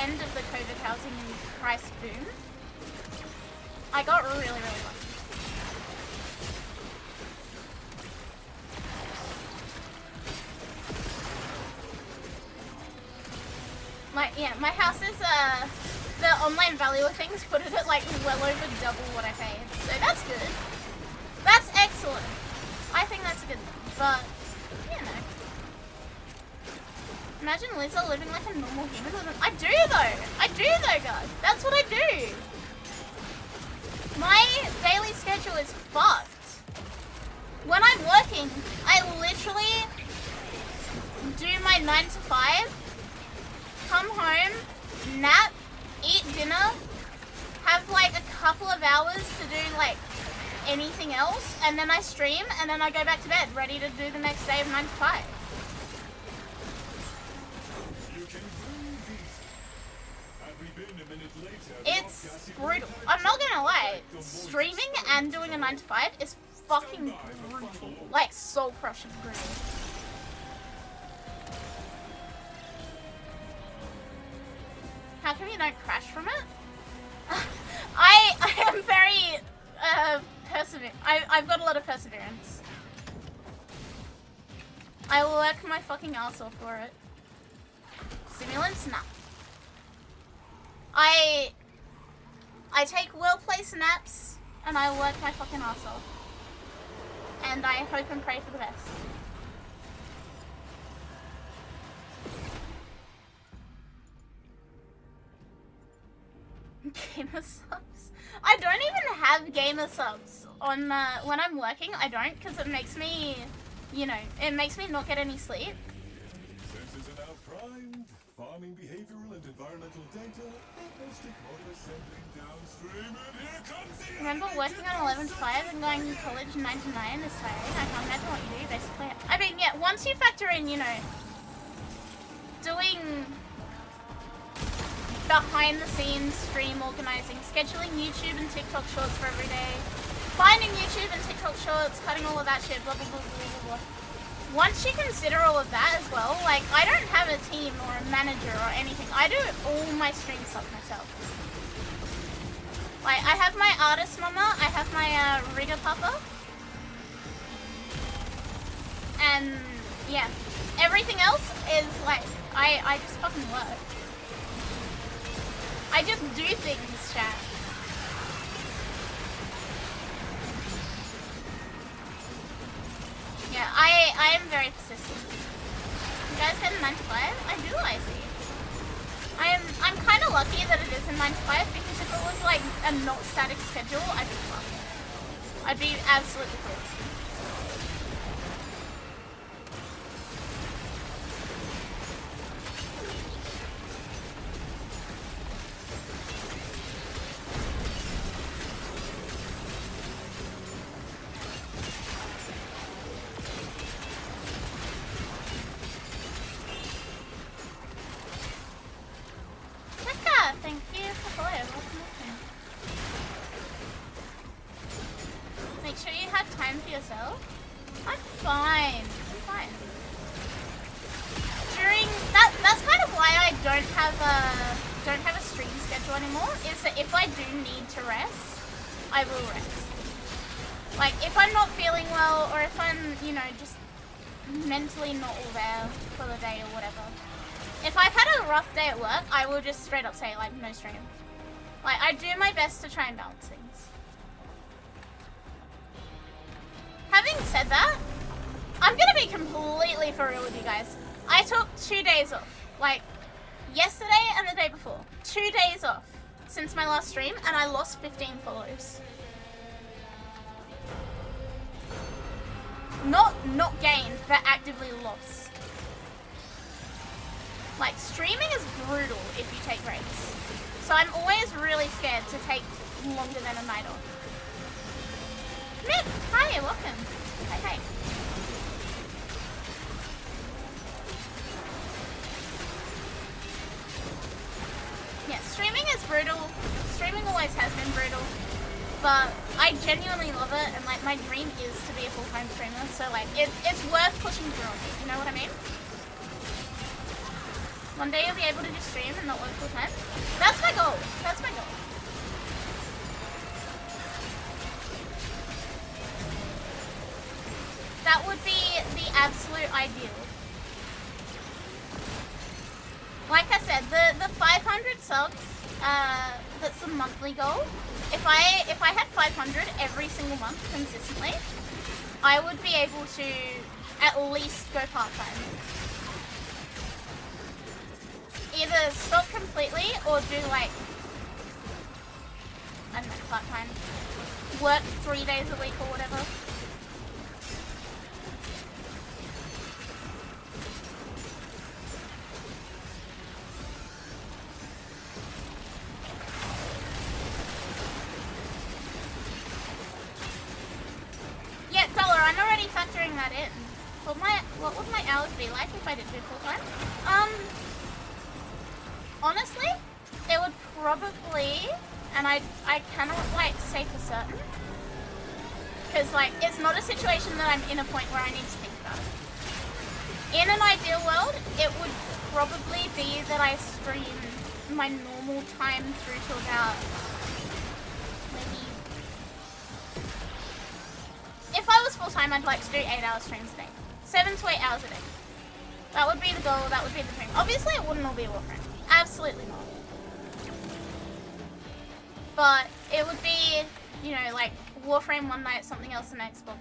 end of the COVID housing price boom, I got really, really lucky. My house is, the online value of things put it at like well over double what I paid. So that's good. That's excellent. I think that's a good thing, but, you know. Imagine Lisa living like a normal human. I do though, guys. That's what I do. My daily schedule is fucked. When I'm working, I literally do my 9 to 5, come home, nap, eat dinner, have like a couple of hours to do like anything else, and then I stream, and then I go back to bed, ready to do the next day of 9 to 5. It's brutal. I'm not gonna lie, streaming and doing a 9 to 5 is fucking brutal. Like, soul crushing brutal. How come you don't crash from it? I am very perseverant. I've got a lot of perseverance. I will work my fucking ass off for it. Stimulants? Nah. I take well-placed naps and I work my fucking ass off. And I hope and pray for the best. Gamer subs? I don't even have gamer subs on when I'm working. I don't, because it makes me, you know, it makes me not get any sleep. Sensors are now primed. Farming behavioral and environmental data. Diagnostic motor assembling downstream, and here comes the Remember working on 11 to 5 and going to college 9 to 9 is tiring. I can't imagine what you do, basically. I mean, yeah, once you factor in, you know, doing behind the scenes stream organizing, scheduling YouTube and TikTok shorts for every day, finding YouTube and TikTok shorts, cutting all of that shit, blah blah blah blah blah. Once you consider all of that as well, like, I don't have a team or a manager or anything. I do all my stream stuff myself. Like, I have my artist mama, I have my rigger papa, and yeah, everything else is like, I just fucking work. I just do things, chat. Yeah, I am very persistent. You guys get a 9 to 5? I do, I see. I'm kind of lucky that it is a 9 to 5, because if it was like a not static schedule, I'd be fucked. I'd be absolutely fucked. Thank you for following. Make sure you have time for yourself. I'm fine. I'm fine. That's kind of why I don't have a stream schedule anymore. Is that if I do need to rest, I will rest. Like, if I'm not feeling well, or if I'm, you know, just mentally not all there for the day or whatever. If I've had a rough day at work, I will just straight up say, like, no stream. Like, I do my best to try and balance things. Having said that, I'm gonna be completely for real with you guys. I took 2 days off. Like, yesterday and the day before. 2 days off since my last stream, and I lost 15 follows. Not gained, but actively lost. Like, streaming is brutal if you take breaks. So I'm always really scared to take longer than a night off. Mick, hi, welcome. Hey. Yeah, streaming is brutal. Streaming always has been brutal. But I genuinely love it, and like, my dream is to be a full-time streamer, so like, it's worth pushing through on me, you know what I mean? One day you'll be able to just stream and not work full time. That's my goal. That's my goal. That would be the absolute ideal. Like I said, the 500 subs, that's the monthly goal. If I had 500 every single month consistently, I would be able to at least go part-time. Either stop completely or do like, I don't know, part-time. Work 3 days a week or whatever. that in. What would my hours be like if I did do full time? Honestly, it would probably, and I cannot like say for certain, because like it's not a situation that I'm in a point where I need to think about it. In an ideal world, it would probably be that I stream my normal time through to about maybe. If I was full time, I'd like to do 8-hour streams a day, 7 to 8 hours a day. That would be the goal. That would be the dream. Obviously, it wouldn't all be Warframe. Absolutely not. But it would be, you know, like Warframe one night, something else the next. But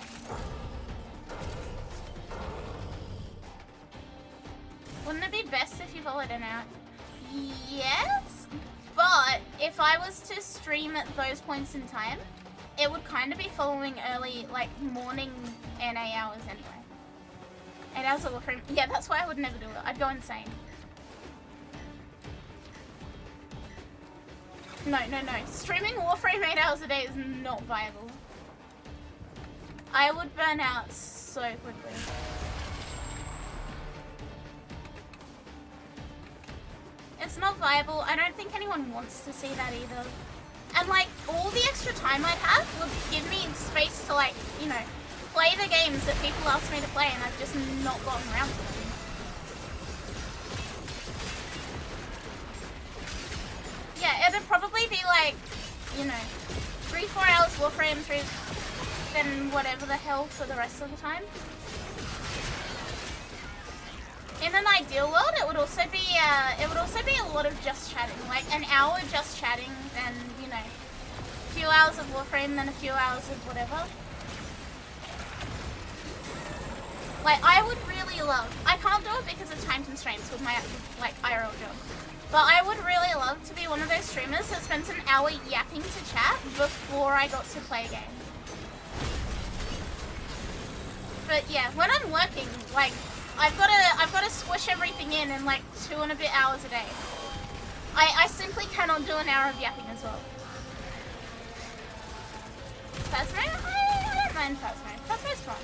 wouldn't it be best if you followed it out? Yes, but if I was to stream at those points in time, it would kind of be following early, like morning NA hours anyway. 8 hours of Warframe. Yeah, that's why I would never do it. I'd go insane. No. Streaming Warframe 8 hours a day is not viable. I would burn out so quickly. It's not viable. I don't think anyone wants to see that either. And like, all the extra time I'd have would give me space to like, you know, play the games that people ask me to play and I've just not gotten around to them. Yeah, it'd probably be like, you know, 3-4 hours Warframe through, then whatever the hell for the rest of the time. In an ideal world, it would also be a lot of just chatting, like an hour just chatting, then you know, a few hours of Warframe, then a few hours of whatever. Like I would really love. I can't do it because of time constraints with my like IRL job, but I would really love to be one of those streamers that spends an hour yapping to chat before I got to play a game. But yeah, when I'm working, like. I've got to squish everything in like 2 and a bit hours a day. I simply cannot do an hour of yapping as well. Phasmo? I don't mind Phasmo. Phasmo's fun.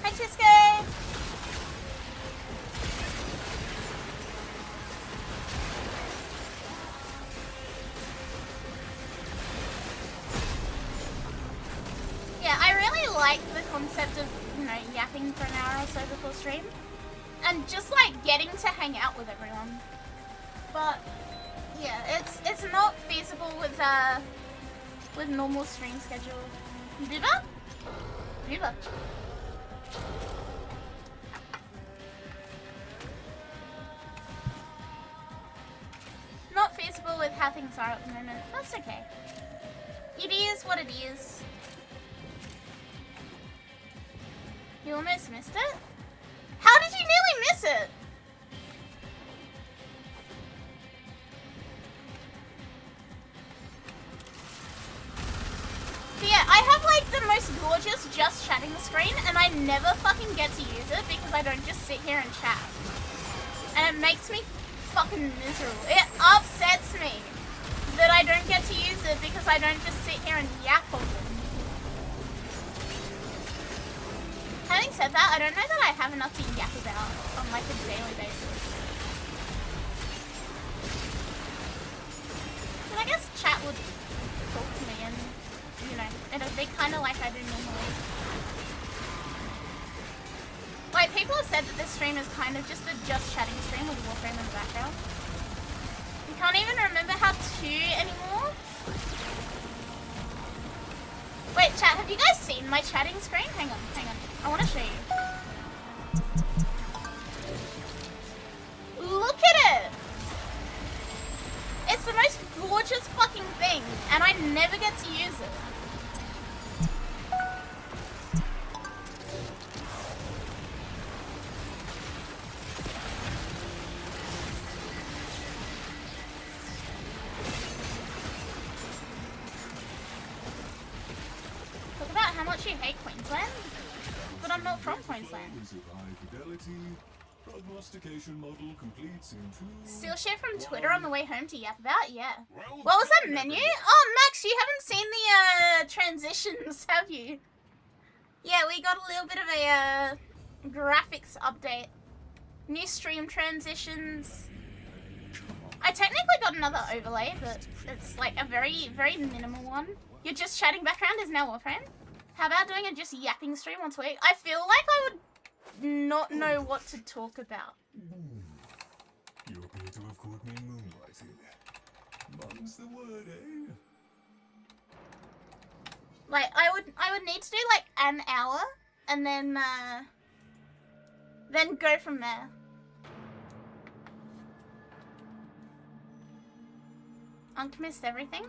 Hi Tisco! Yeah, I really like the concept of, you know, yapping for an hour or so before stream. And just like getting to hang out with everyone. But yeah, it's not feasible with normal stream schedule. Viva? Viva. Not feasible with how things are at the moment. That's okay. It is what it is. You almost missed it? How did you nearly miss it? But yeah, I have like the most gorgeous just chatting screen and I never fucking get to use it because I don't just sit here and chat. And it makes me fucking miserable. It upsets me that I don't get to use it because I don't just sit here and yap all them. Having said that, I don't know that I have enough to yap about on like a daily basis. But I guess chat would talk to me and, you know, it'll be kind of like I do normally. Like, people have said that this stream is kind of just a just chatting stream with Warframe in the background. You can't even remember how to anymore. Wait, chat, have you guys seen my chatting screen? Hang on. I want to show you. Look at it! It's the most gorgeous fucking thing, and I never get to use it. Talk about how much you hate Queensland, but I'm not from Queensland. Prognostication model completes in 2. Steal shit from Twitter on the way home to yap about? Yeah. What was that menu? Oh, Max, you haven't seen the transitions, have you? Yeah, we got a little bit of a graphics update. New stream transitions. I technically got another overlay, but it's like a very, very minimal one. You're just chatting background is now Warframe. How about doing a just yapping stream once a week? I feel like I would not know what to talk about. You appear to have caught me moonlighting. Mum's the word, eh? Like I would need to do like an hour and then go from there. Unc missed everything.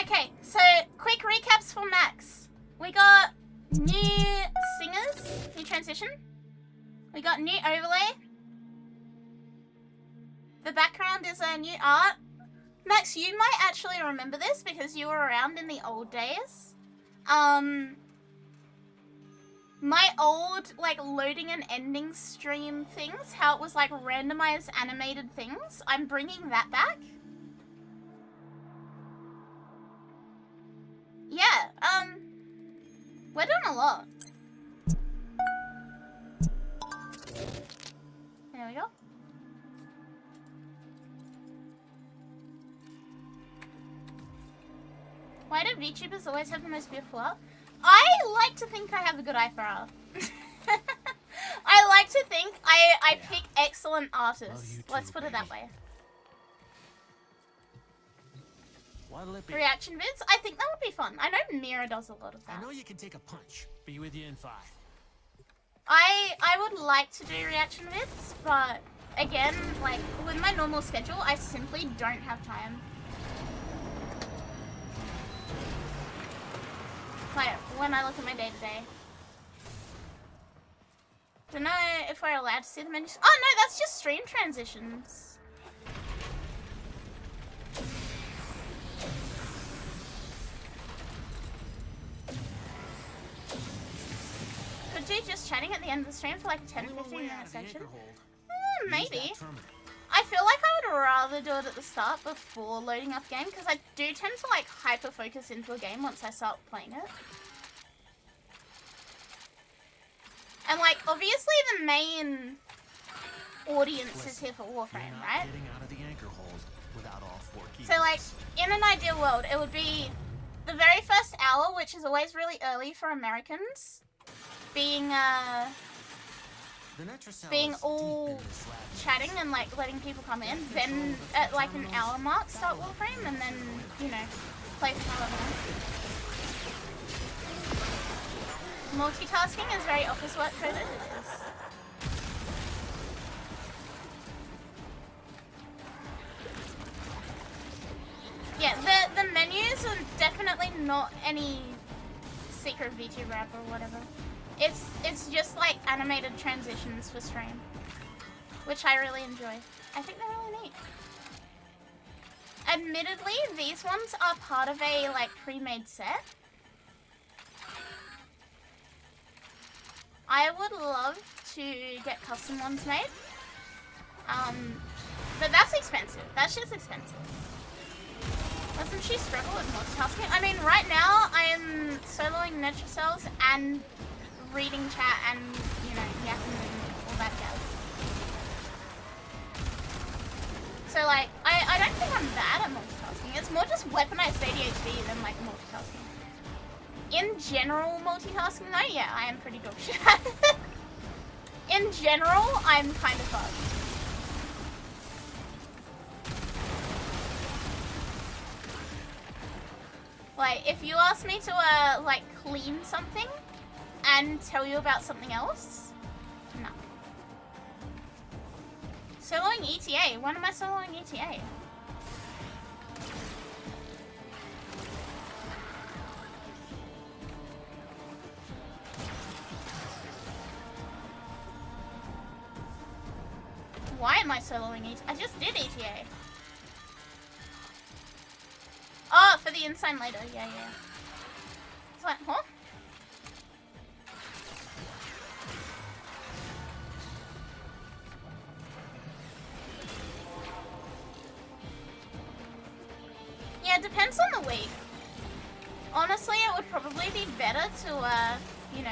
Okay, so quick recaps for Max. We got new singers, new transition. We got new overlay. The background is a new art. Max, you might actually remember this because you were around in the old days. My old, like, loading and ending stream things, how it was, like, randomized animated things, I'm bringing that back. Yeah, we're doing a lot. There we go. Why do VTubers always have the most beautiful art? I like to think I have a good eye for art. I like to think I pick excellent artists. Let's put it that way. Reaction vids? I think that would be fun. I know Mira does a lot of that. I know you can take a punch. Be with you in 5. I would like to do reaction vids, but again, like with my normal schedule, I simply don't have time. Like when I look at my day-to-day. Don't know if we're allowed to see the menus. Oh no, that's just stream transitions. Could do just chatting at the end of the stream for like a 10-15 minute section. Maybe. I feel like I would rather do it at the start before loading up game because I do tend to like hyper focus into a game once I start playing it. And like obviously the main audience is here for Warframe, right? So like in an ideal world it would be the very first hour, which is always really early for Americans, being all chatting and like letting people come in, then at like an hour mark start Warframe and then, you know, play for however long. Multitasking is very office work coded. Yeah, the menus are definitely not any secret VTuber app or whatever. It's just like animated transitions for stream, which I really enjoy. I think they're really neat. Admittedly, these ones are part of a like pre-made set. I would love to get custom ones made, but that's expensive. That's just expensive. Doesn't she struggle with multitasking? I mean, right now I am soloing Netra Cells and reading chat and, you know, yapping and all that jazz. So like, I don't think I'm bad at multitasking. It's more just weaponized ADHD than like multitasking. In general multitasking though, yeah, I am pretty dog shit. In general, I'm kind of fucked. Like, if you ask me to, like, clean something and tell you about something else, no. Soloing ETA? When am I soloing ETA? Why am I soloing ETA? I just did ETA. Oh, for the Inside later. Yeah, yeah. It's like, huh? Yeah, it depends on the week. Honestly, it would probably be better to, you know,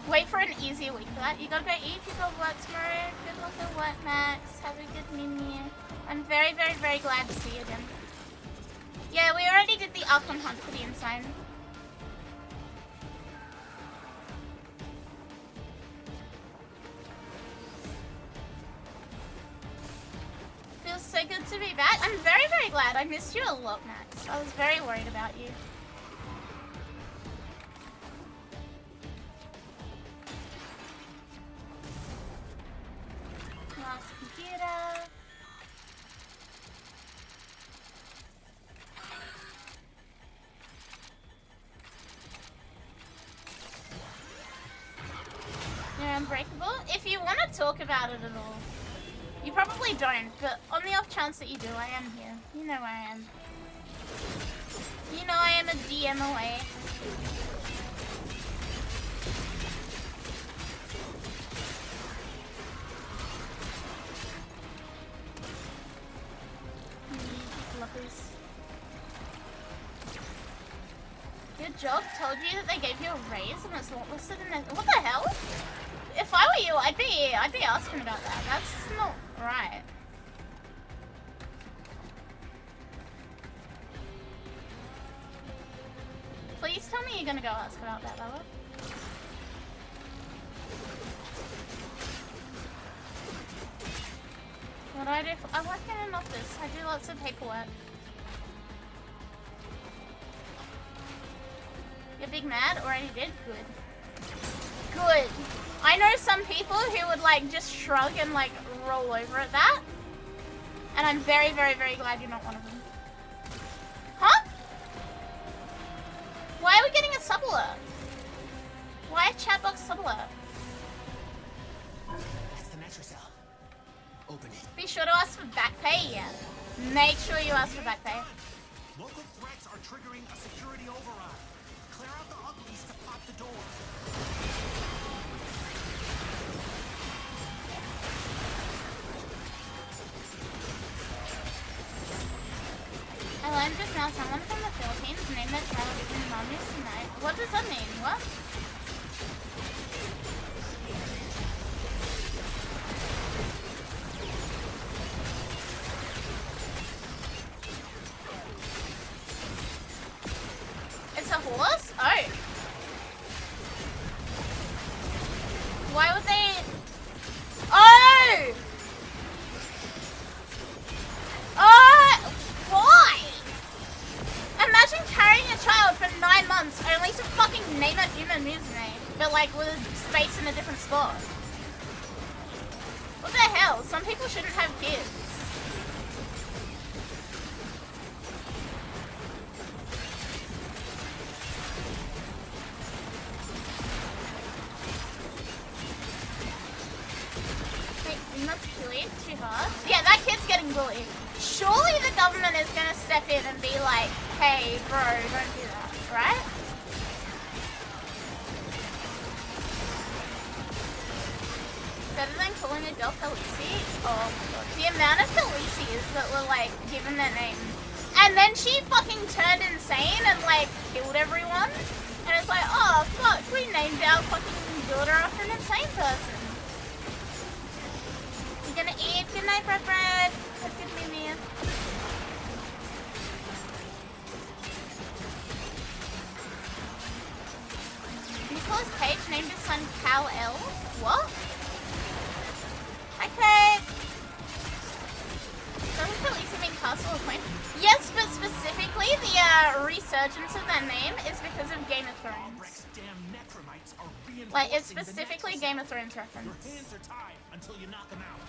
wait for an easier week for that. You gotta go eat, you got work tomorrow. Good luck at work, Max. Have a good new year. I'm very, very, very glad to see you again. Yeah, we already did the Archon hunt for the Insane. Feels so good to be back. I'm very, very glad. I missed you a lot, Max. I was very worried about you. Last computer. You're unbreakable? If you want to talk about it at all. You probably don't, but on the off chance that you do, I am here. You know where I am. You know I am a DM away. Your job told you that they gave you a raise and it's not listed in the... What the hell? If I were you, I'd be asking about that. That's not right. Please tell me you're gonna go ask about that, Bella. What do I do? I work in an office. I do lots of paperwork. You're big mad? Already did? Good. Good. I know some people who would like just shrug and like roll over at that. And I'm very, very, very glad you're not one of them. Huh? Why are we getting a sub alert? Why a chatbox sub alert? That's the metro cell. Open it. Be sure to ask for back pay, yeah. Make sure you ask for back pay. Local threats are triggering a security override. Clear out the uglies to pop the doors. I learned just now someone from the Philippines named their child in Mamis tonight. What does that mean? What? It's a horse? Oh. Why would they... Oh! Oh! Why? Imagine carrying a child for 9 months only to fucking name it human Muzune, but like with space in a different spot. What the hell? Some people shouldn't have kids. Wait, not bullied too hard? Yeah, that kid's getting bullied. Surely the government is gonna step in and be like, hey bro, don't do that, right? Better than calling a girl Khaleesi? Oh my god. The amount of Khaleesi's that were like given their names. And then she fucking turned insane and like killed everyone. And it's like, oh fuck, we named our fucking daughter after an insane person. You gonna eat? Good night, Bread Bread. Have a good meal. Nicholas Cage named his son Kal-El. What? Okay. Doesn't Khaleesi mean Castle of Queen? Yes, but specifically the resurgence of that name is because of Game of Thrones. Like, it's specifically Game of Thrones reference. Your hands are tied until you knock them out.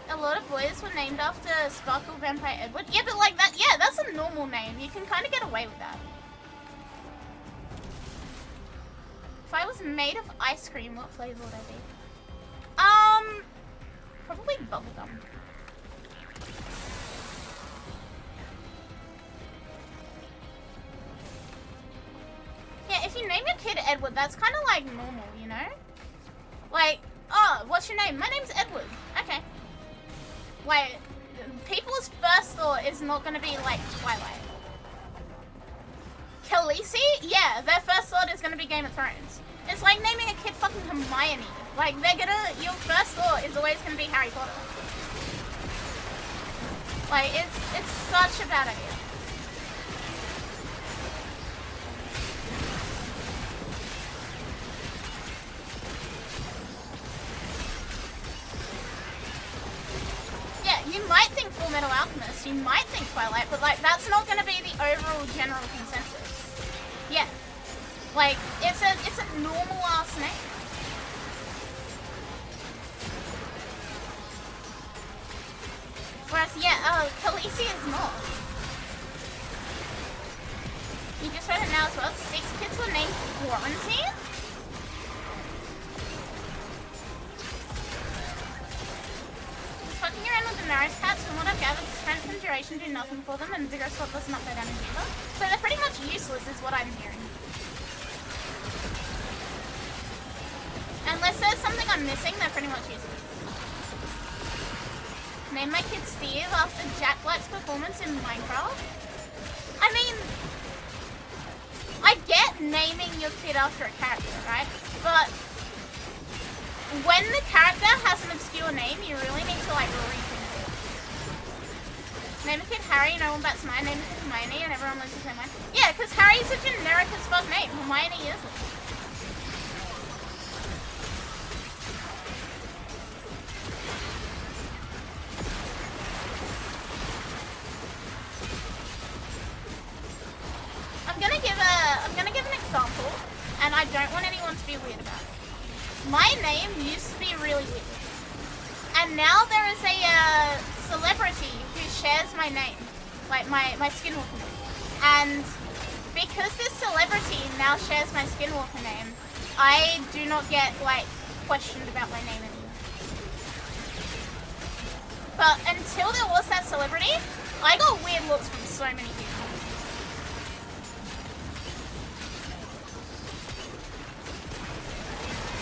A lot of boys were named after Sparkle Vampire Edward. Yeah, but like that, yeah, that's a normal name. You can kind of get away with that. If I was made of ice cream, what flavor would I be? Probably bubblegum. Yeah, if you name your kid Edward, that's kind of like normal, you know? Like, oh, what's your name? My name's Edward. Okay. Wait, people's first thought is not gonna be like Twilight. Khaleesi? Yeah, their first thought is gonna be Game of Thrones. It's like naming a kid fucking Hermione. Like, your first thought is always gonna be Harry Potter. Like, it's such a bad idea. Yeah, you might think Full Metal Alchemist, you might think Twilight, but like, that's not gonna be the overall general consensus. Yeah. Like, it's a normal ass name. Whereas, yeah, Khaleesi is not. You just read it now as well. 6 kids were named Quarantine? Fucking around with the Maris cats, from what I've gathered, strength and duration do nothing for them, and vigorous swap doesn't up their damage either. So they're pretty much useless, is what I'm hearing. Unless there's something I'm missing, they're pretty much useless. Name my kid Steve after Jack Black's performance in Minecraft? I mean, I get naming your kid after a character, right? But when the character has an obscure name, you really need to like rethink it. Name a kid Harry, no one bats mine. Name a kid Hermione, and everyone loses their mind. Yeah, because Harry's a generic as fuck name. Hermione isn't. I'm gonna give an example, and I don't want anyone to be weird about it. My name used to be really weird, and now there is a celebrity who shares my name, like my skinwalker name. And because this celebrity now shares my skinwalker name, I do not get like questioned about my name anymore. But until there was that celebrity, I got weird looks from so many people.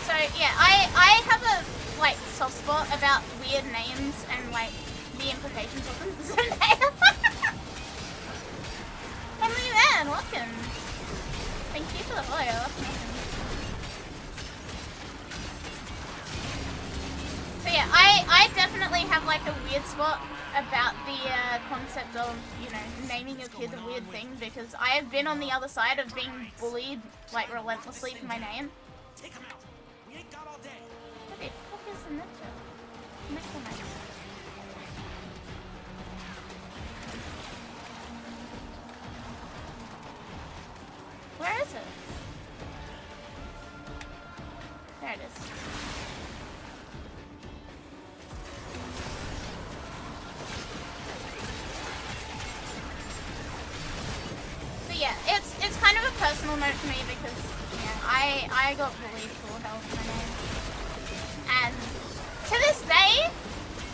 So yeah, I have a like soft spot about weird names and like the implications of them. Emily Man, welcome. Thank you for the follow. So yeah, I definitely have like a weird spot about the concept of, you know, naming your kid a weird thing, because I have been on the other side of being bullied like relentlessly for my name. Take him out. We ain't got all day. What the fuck is the ninja? Ninja. Where is it? There it is. But yeah, it's kind of a personal note to me because I got bullied for hell for my name. And to this day,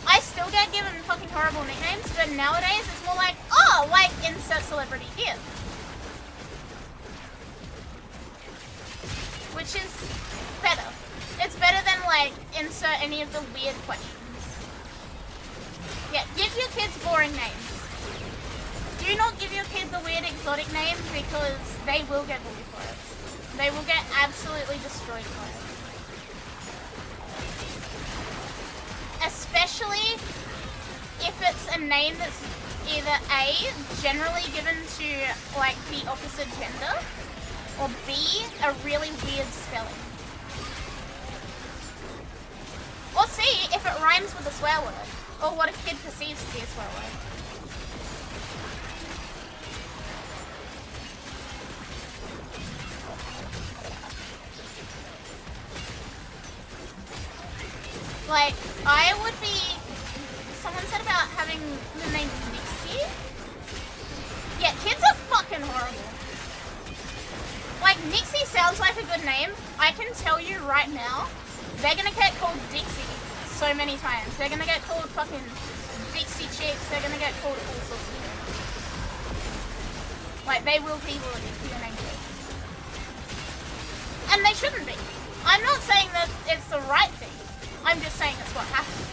I still get given fucking horrible nicknames, but nowadays it's more like, oh, like insert celebrity here. Which is better. It's better than like insert any of the weird questions. Yeah, give your kids boring names. Do not give your kid the weird exotic name because they will get bullied for it. They will get absolutely destroyed for it. Especially if it's a name that's either A, generally given to like the opposite gender, or B, a really weird spelling. Or C, if it rhymes with a swear word, or what a kid perceives to be a swear word. Like, I would be... Someone said about having the name Nixie. Yeah, kids are fucking horrible. Like, Nixie sounds like a good name. I can tell you right now, they're gonna get called Dixie so many times. They're gonna get called fucking Dixie Chicks. They're gonna get called all sorts of shit. Like, they will people if your name is. And they shouldn't be. I'm not saying that it's the right thing. I'm just saying it's what happens.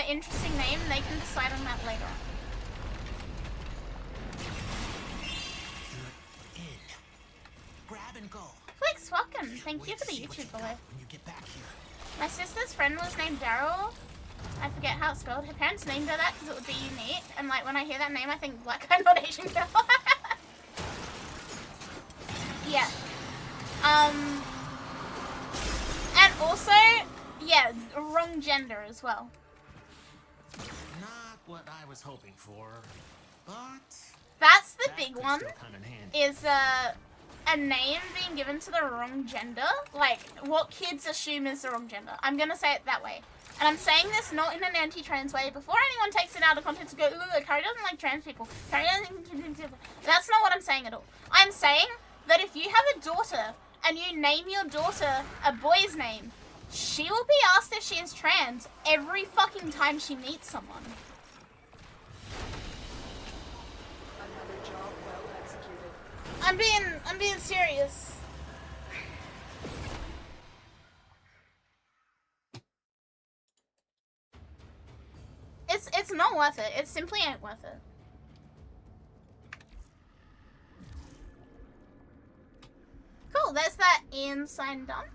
interesting name, they can decide on that later on. Grab and go. Flex, welcome. Thank you for the YouTube follow. When you get back here. My sister's friend was named Daryl. I forget how it's spelled. Her parents named her that because it would be unique. And like when I hear that name, I think black guy, not Asian girl. Yeah. And also, yeah, wrong gender as well. Not what I was hoping for, but that's the that big could one. still come in handy. Is a name being given to the wrong gender, like what kids assume is the wrong gender. I'm gonna say it that way. And I'm saying this not in an anti-trans way. Before anyone takes it out of context and go, ooh, Akari doesn't like trans people. Akari doesn't... That's not what I'm saying at all. I'm saying that if you have a daughter and you name your daughter a boy's name, she will be asked if she is trans every fucking time she meets someone. Another job well executed. I'm being serious. It's not worth it. It simply ain't worth it. Cool, there's that Ian sign done.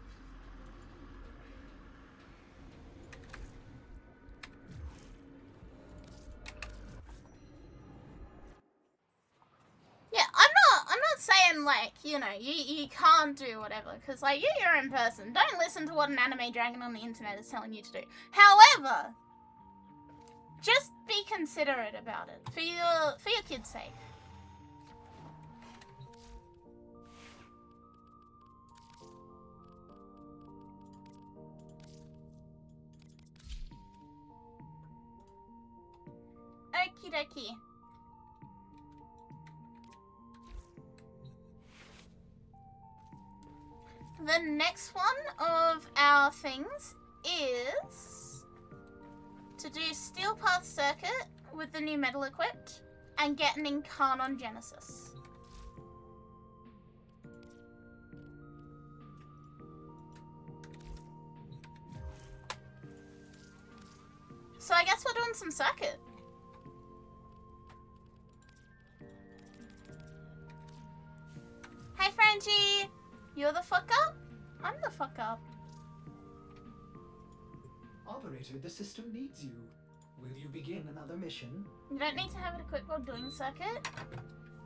Yeah, I'm not saying like, you know, you can't do whatever, because like you're your own person. Don't listen to what an anime dragon on the internet is telling you to do. However, just be considerate about it for your kids' sake. Okie dokie. The next one of our things is to do Steel Path Circuit with the new metal equipped and get an Incarnon Genesis. So I guess we're doing some circuit. Hey Frangie! You're the fuck up? I'm the fuck up. Operator, the system needs you. Will you begin another mission? You don't need to have it equipped while doing circuit.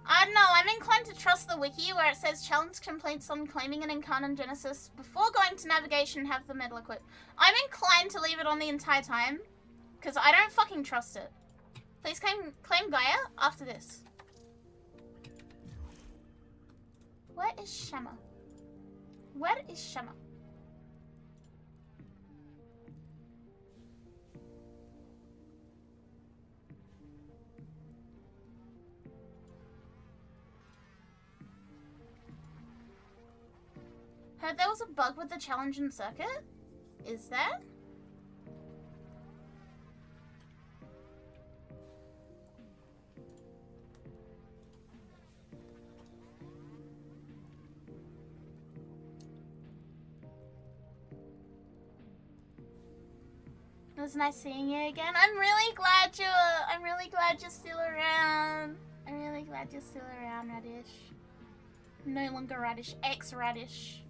I don't know, I'm inclined to trust the wiki where it says challenge completes on claiming an Incarnon Genesis before going to navigation and have the metal equipped. I'm inclined to leave it on the entire time, because I don't fucking trust it. Please claim Gaia after this. Where is Shema? Where is Shema? Heard there was a bug with the challenge in circuit? Is there? It was nice seeing you again. I'm really glad you're still around. I'm really glad you're still around, Radish. No longer Radish, ex-Radish.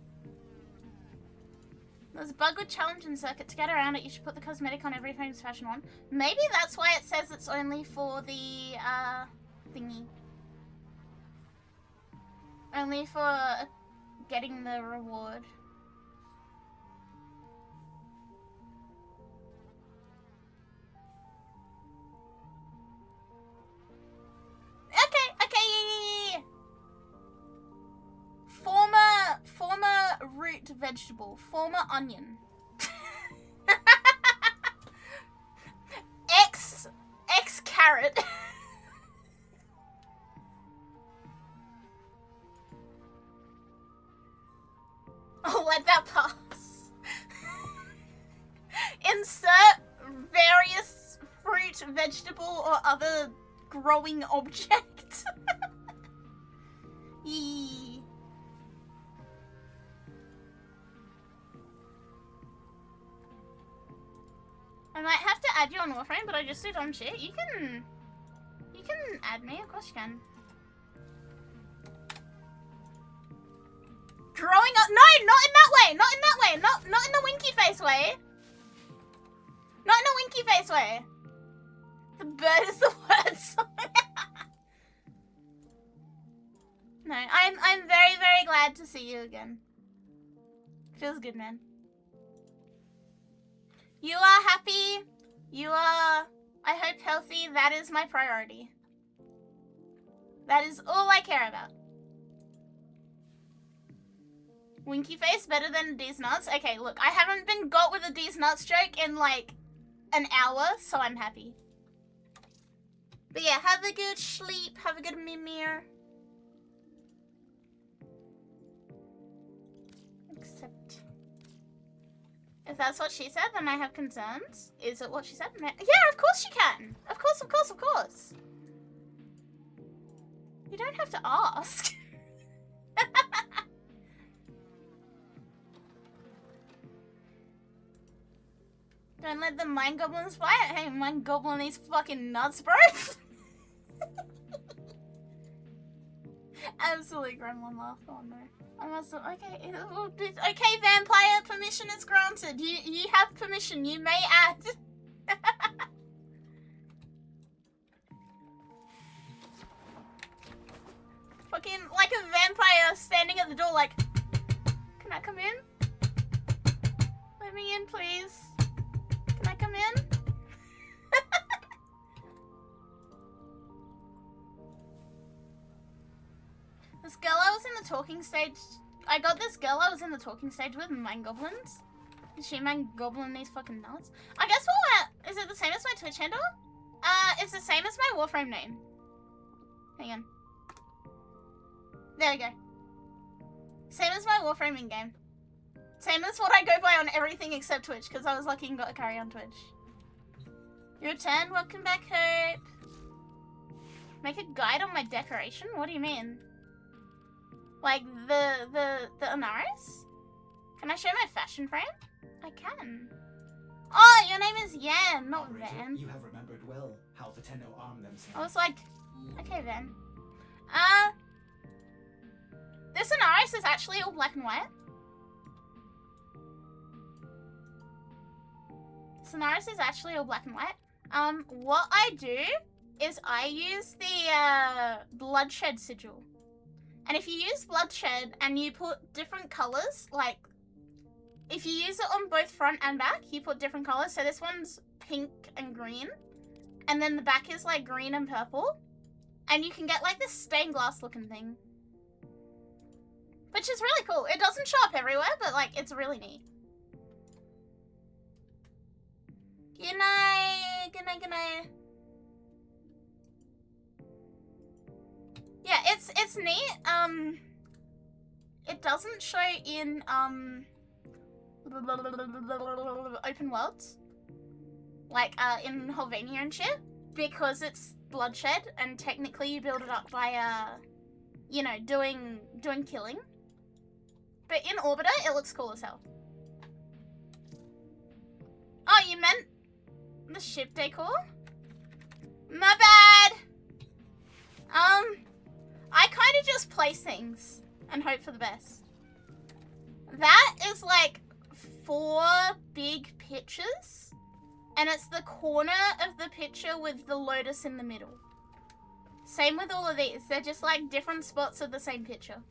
There's a bug with challenge in circuit. To get around it, you should put the cosmetic on every famous fashion one. Maybe that's why it says it's only for the, thingy. Only for getting the reward. Okay, yeah. Former root vegetable, former onion. Ex carrot. I'll let that pass. Insert various fruit, vegetable, or other growing object. Yee. I'm might have to add you on Warframe, but I just do dumb shit. You can add me, of course you can. Growing up, no, not in that way, not in that way, not in the winky face way. Not in a winky face way. The bird is the worst. No, I'm very, very glad to see you again. Feels good, man. You are happy. You are, I hope, healthy. That is my priority. That is all I care about. Winky face better than D's nuts? Okay, look, I haven't been got with a D's nuts joke in like an hour, so I'm happy. But yeah, have a good sleep, have a good mimir. Except, if that's what she said, then I have concerns. Is it what she said? Yeah, of course she can. Of course, of course, of course. You don't have to ask. Don't let the mind goblins fight. Hey, mind goblin these fucking nuts, bro. Absolute gremlin laugh. Oh no. I must have, okay, okay, vampire, permission is granted. You have permission, you may add. Fucking like a vampire standing at the door like, can I come in? Let me in, please. Can I come in? This girl I was in the talking stage. I got this girl I was in the talking stage with mind goblins. She mind goblin these fucking nuts. I guess what? Is it the same as my Twitch handle? It's the same as my Warframe name. Hang on. There we go. Same as my Warframe in game. Same as what I go by on everything except Twitch, because I was lucky and got Akari on Twitch. You returned, welcome back, Hope. Make a guide on my decoration? What do you mean? Like the Anaris? Can I show my fashion frame? I can. Oh, your name is Yan, not Van. You have remembered well how the Tenno arm themselves. I was like, okay, Van. This Anaris is actually all black and white. Anaris is actually all black and white. What I do is I use the bloodshed sigil. And if you use bloodshed and you put different colors, like if you use it on both front and back, you put different colors. So this one's pink and green, and then the back is like green and purple, and you can get like this stained glass looking thing, which is really cool. It doesn't show up everywhere, but like it's really neat. Good night, good night, good night. Yeah, it's neat. It doesn't show in open worlds, like in Helvania and shit, because it's bloodshed, and technically you build it up by you know, doing killing. But in Orbiter, it looks cool as hell. Oh, you meant the ship decor? My bad! I kind of just place things and hope for the best. That is like 4 big pictures, and it's the corner of the picture with the lotus in the middle. Same with all of these. They're just like different spots of the same picture.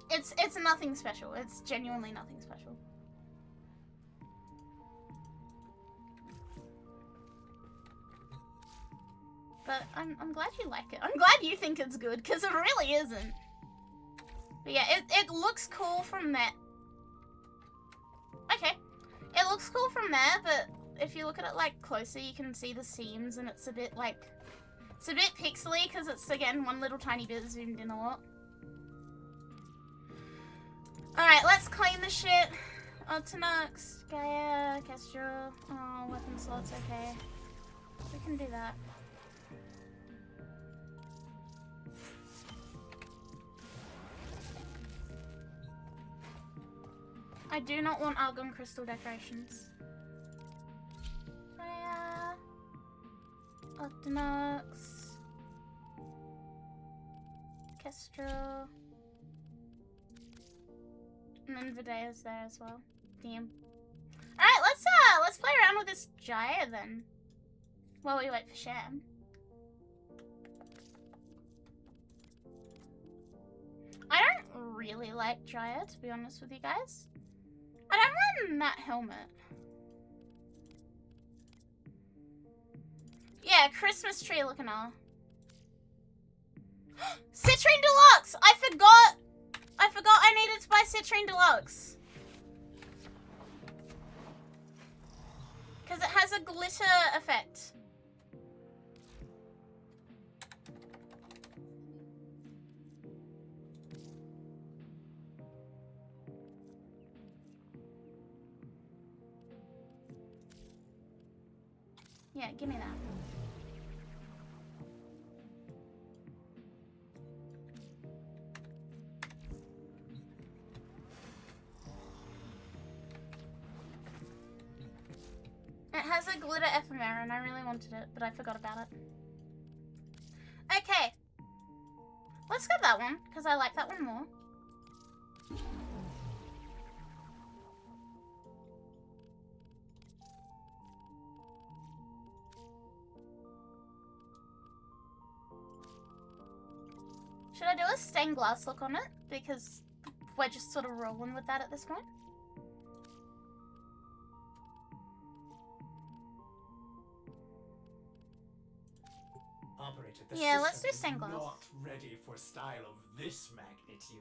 It's nothing special. It's genuinely nothing special. But I'm glad you like it. I'm glad you think it's good, because it really isn't. But yeah, it looks cool from there. Okay. It looks cool from there, but if you look at it like closer, you can see the seams, and it's a bit like, it's a bit pixely, because it's again one little tiny bit zoomed in a lot. Alright, let's claim the shit. Oh, Tanux, Gaia, Castro. Oh, weapon slots, okay. We can do that. I do not want argon crystal decorations. Freya, Octinox, Kestrel, and then Videa's there as well. Damn. Alright, let's play around with this Jaya then. While we wait for Sham. I don't really like Jaya, to be honest with you guys. I don't mind that helmet. Yeah, Christmas tree looking all. Citrine Deluxe! I forgot I needed to buy Citrine Deluxe. Because it has a glitter effect. Yeah, give me that. It has a glitter ephemera and I really wanted it, but I forgot about it. Okay. Let's get that one, because I like that one more. Should I do a stained glass look on it? Because we're just sort of rolling with that at this point. Operator, the Yeah, let's do system stained is glass. not ready for style of this magnitude.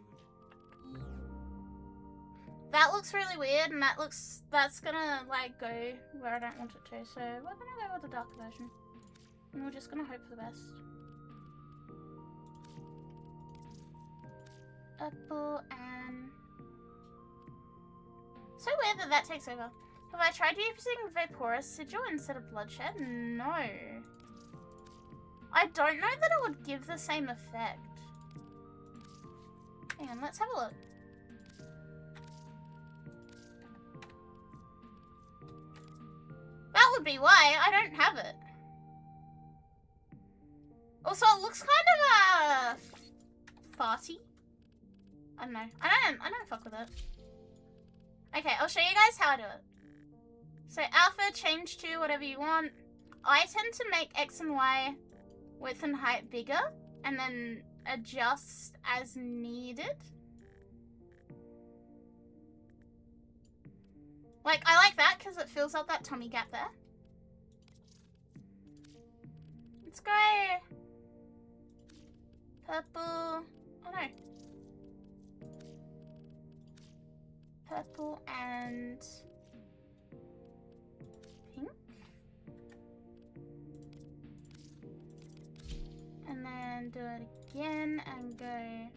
That looks really weird, and that's gonna like go where I don't want it to. So we're gonna go with the dark version, and we're just gonna hope for the best. Apple and so weird that that takes over. Have I tried using Vaporous Sigil instead of Bloodshed? No. I don't know that it would give the same effect. Hang on, let's have a look. That would be why I don't have it. Also, it looks kind of farty. I don't know. I don't fuck with it. Okay, I'll show you guys how I do it. So alpha, change to whatever you want. I tend to make X and Y width and height bigger, and then adjust as needed. Like, I like that because it fills up that tummy gap there. Let's go. Purple. Oh no. Purple and pink. And then do it again and go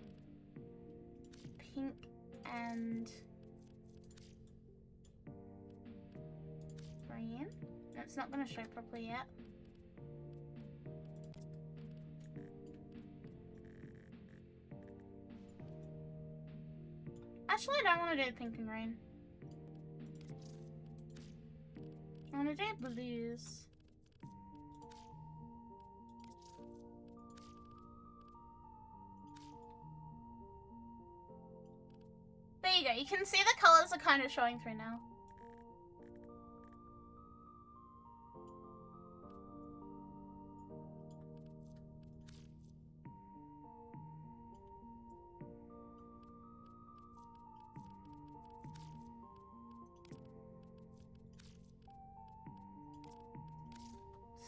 pink and green. It's not going to show properly yet. Actually, I don't want to do pink and green. I want to do blues. There you go. You can see the colors are kind of showing through now.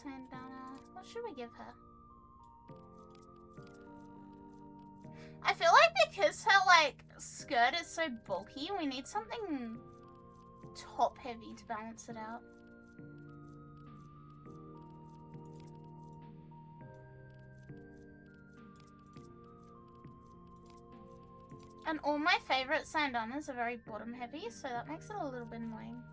Sandana. What should we give her? I feel like because her like skirt is so bulky, we need something top heavy to balance it out. And all my favorite sandanas are very bottom heavy, so that makes it a little bit annoying.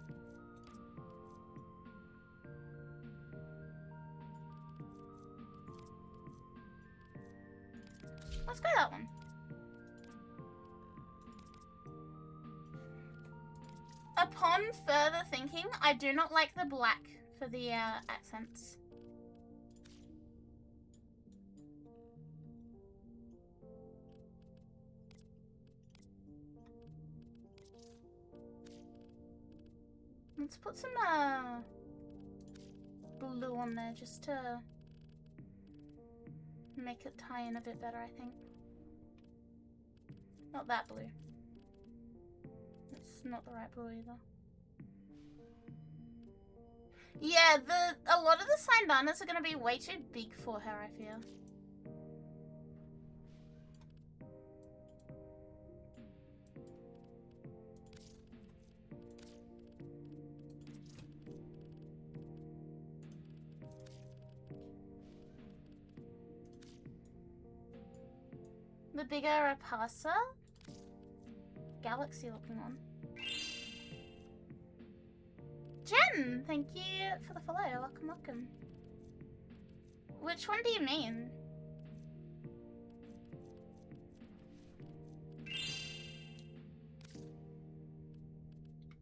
Let's go that one. upon further thinking, I do not like the black for the accents. Let's put some blue on there just to make it tie in a bit better, I think. Not that blue. It's not the right blue either. Yeah, a lot of the Sandanas are gonna be way too big for her, I feel. The bigger Rapasa? Galaxy looking one. Jen, thank you for the follow. Welcome, welcome. Which one do you mean?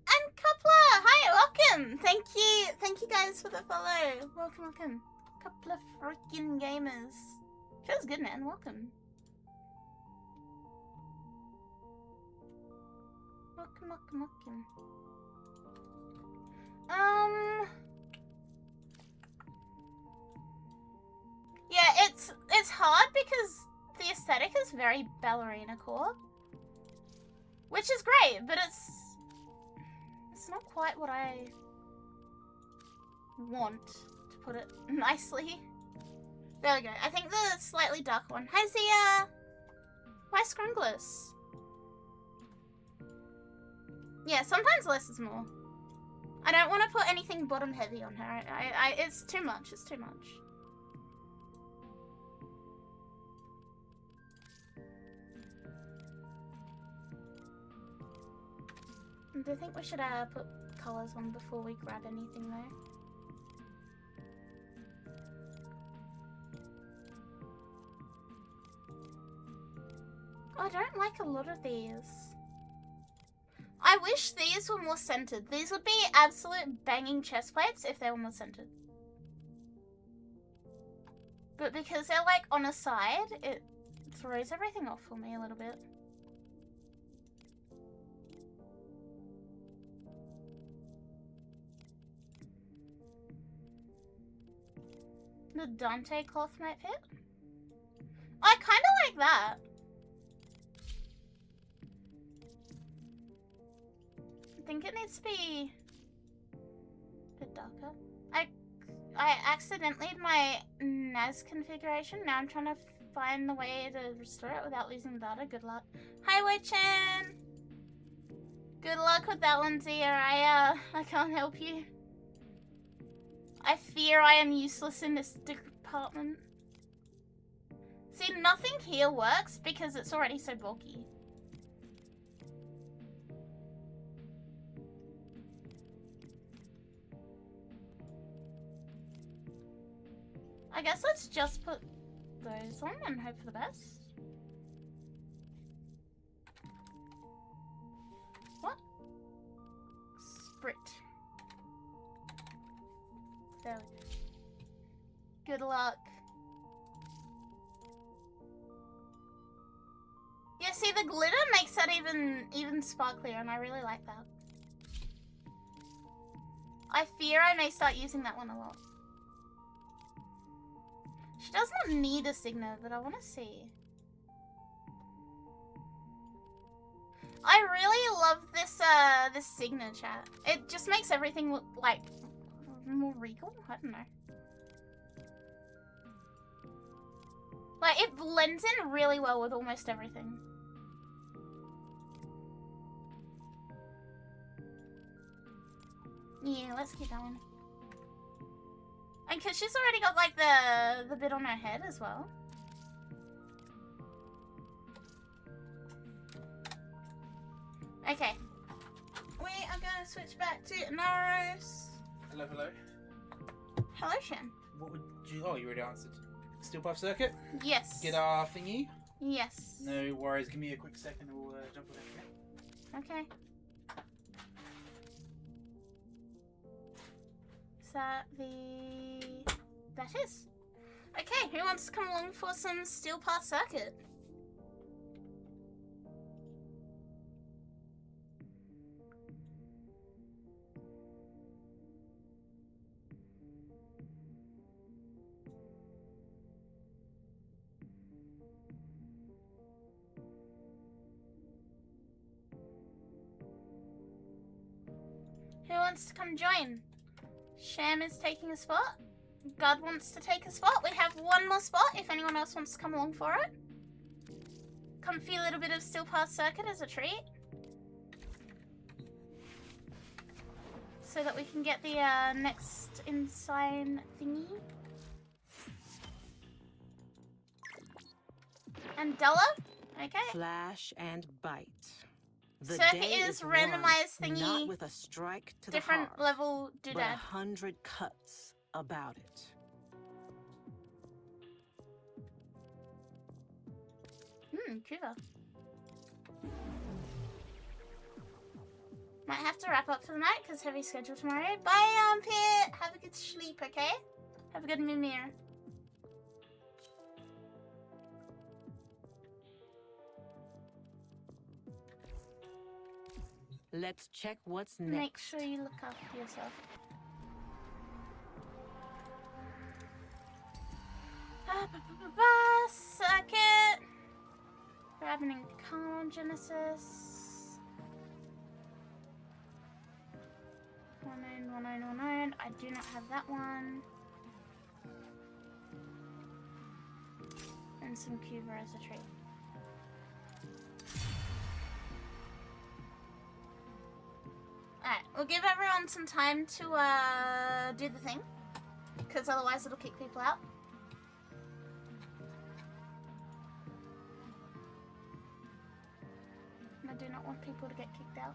And Coupler, hi, welcome. Thank you guys for the follow. Welcome, welcome. Couple of freaking gamers. Feels good, man. Welcome. Welcome, welcome, welcome. Yeah, it's hard because the aesthetic is very ballerina core, which is great, but it's not quite what I want, to put it nicely. There we go. I think the slightly dark one. Hi, Zia! Why Scrungless? Yeah, sometimes less is more. I don't want to put anything bottom heavy on her. It's too much. It's too much. Do you think we should put colors on before we grab anything though? I don't like a lot of these. I wish these were more centered. These would be absolute banging chest plates if they were more centered. But because they're like on a side, it throws everything off for me a little bit. The Dante cloth might fit. I kind of like that. I think it needs to be a bit darker. I accidentally did my NAS configuration. Now I'm trying to find the way to restore it without losing data. Good luck. Hi, Wei-chan! Good luck with that one, Zia. I can't help you. I fear I am useless in this department. See, nothing here works because it's already so bulky. I guess let's just put those on and hope for the best. What? Sprit. There we go. Good luck. Yeah, see, the glitter makes that even sparklier, and I really like that. I fear I may start using that one a lot. She does not need a signet, but I want to see. I really love this this signet chat. It just makes everything look like more regal. I don't know. Like, it blends in really well with almost everything. Yeah, let's keep going. And because she's already got, like, the bit on her head as well. Okay. We are going to switch back to Naros. Hello, hello. Hello, Shen. What would you... Oh, you already answered. Steel Puff Circuit? Yes. Get our thingy? Yes. No worries. Give me a quick second and we'll jump on it. Okay. that the... That is. Okay, who wants to come along for some Steel Path Circuit? Who wants to come join? Sham is taking a spot. God wants to take a spot. We have one more spot if anyone else wants to come along for it. Comfy little bit of Steel Path Circuit as a treat. So that we can get the next insane thingy. And Della? Okay. Flash and bite. The Circuit day is won, randomized thingy. Not with a strike to Different the heart, level but doodad. 100 cuts about it. Cuba. Might have to wrap up for the night because heavy schedule tomorrow. Bye, Armpit. Have a good sleep, okay? Have a good mimir. Let's check what's next. Make sure you look after yourself. Circuit. Grabbing in Genesis. 191919. I do not have that one. And some Cuba as a treat. Alright, we'll give everyone some time to do the thing. Because otherwise it'll kick people out. And I do not want people to get kicked out.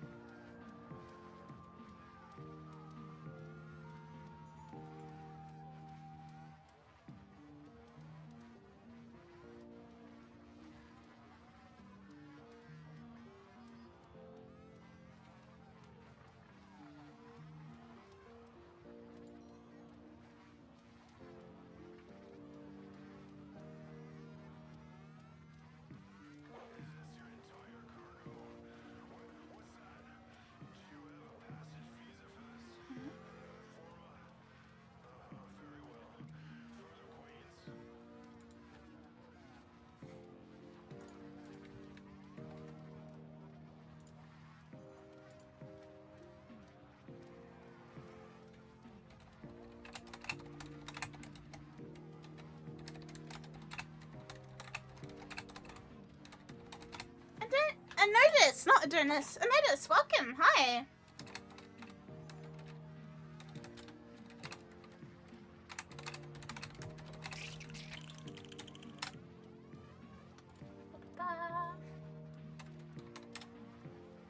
Anotis, not Adonis. Anotis, welcome. Hi.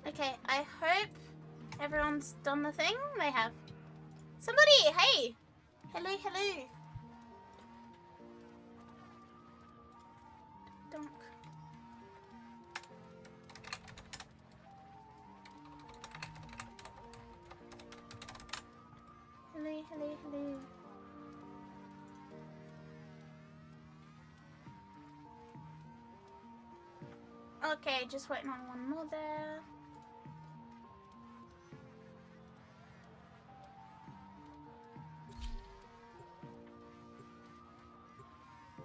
Okay, I hope everyone's done the thing. They have. Somebody, hey. Hello, hello. Donk. Hello, hello, hello. Okay, just waiting on one more there.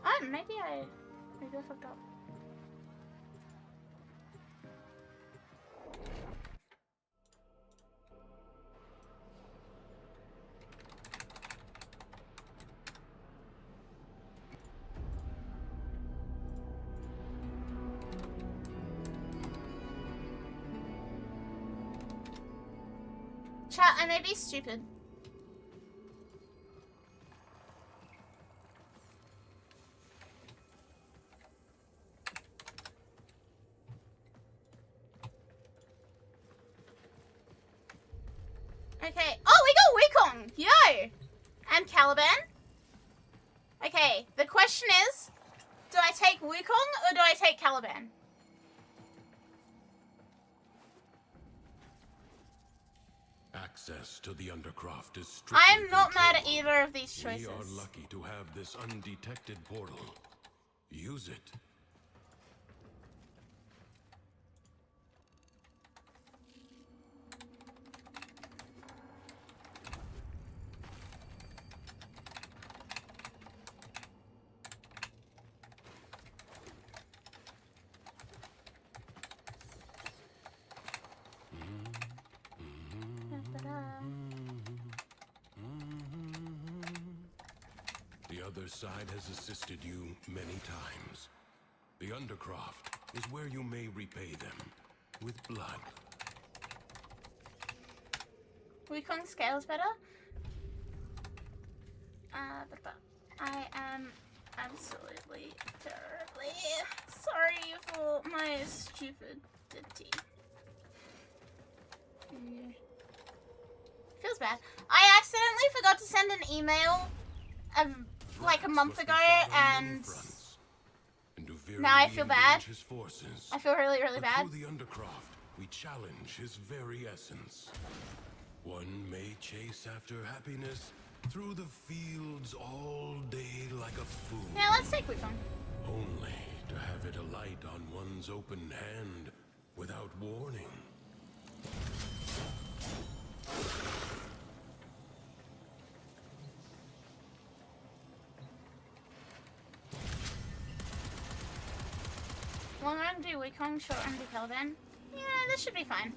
Oh, maybe I fucked up. Chat, I may be stupid. Okay. Oh, we got Wukong! Yo! And Caliban. Okay, the question is, do I take Wukong or do I take Caliban? Access to the Undercroft is strictly I'm not mad at controlled. either of these choices. We are lucky to have this undetected portal. Use it. The other side has assisted you many times. The Undercroft is where you may repay them with blood. Wukong scales better? But I am absolutely terribly sorry for my stupidity. Feels bad. I accidentally forgot to send an email like a month ago, and now I feel bad. I feel really, really bad. Through the Undercroft, we challenge his very essence. One may chase after happiness through the fields all day like a fool. Yeah, let's take Wukong. Only to have it alight on one's open hand without warning. Long run do Wukong, short run do Kelvin. Yeah, this should be fine.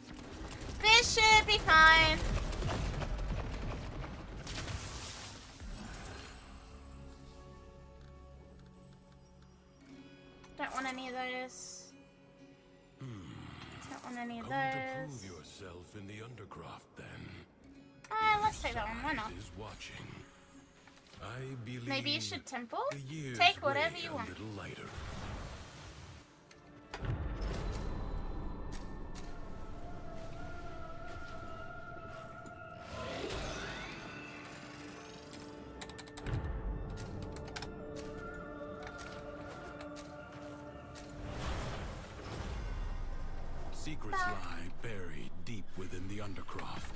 This should be fine. Don't want any of those. Don't want any of Come to those. prove yourself in the Undercroft, then. Let's take that one. Why not? Is watching. I believe Maybe you should temple? the years Take whatever weigh you a want. little lighter. Secrets lie buried deep within the Undercroft.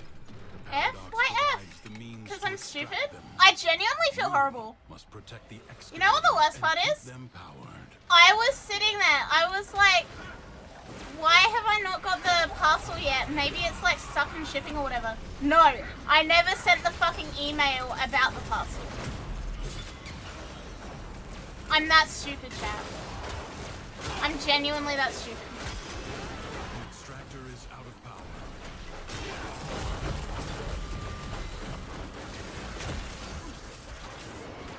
The F? paradox Why F? provides the means Because to I'm extract stupid? them. I genuinely feel horrible. Must protect the You know what the worst part and is? keep them powered. I was sitting there, I was like, why have I not got the parcel yet? Maybe it's like stuck in shipping or whatever. No, I never sent the fucking email about the parcel. I'm that stupid, chat. I'm genuinely that stupid. The extractor is out of power.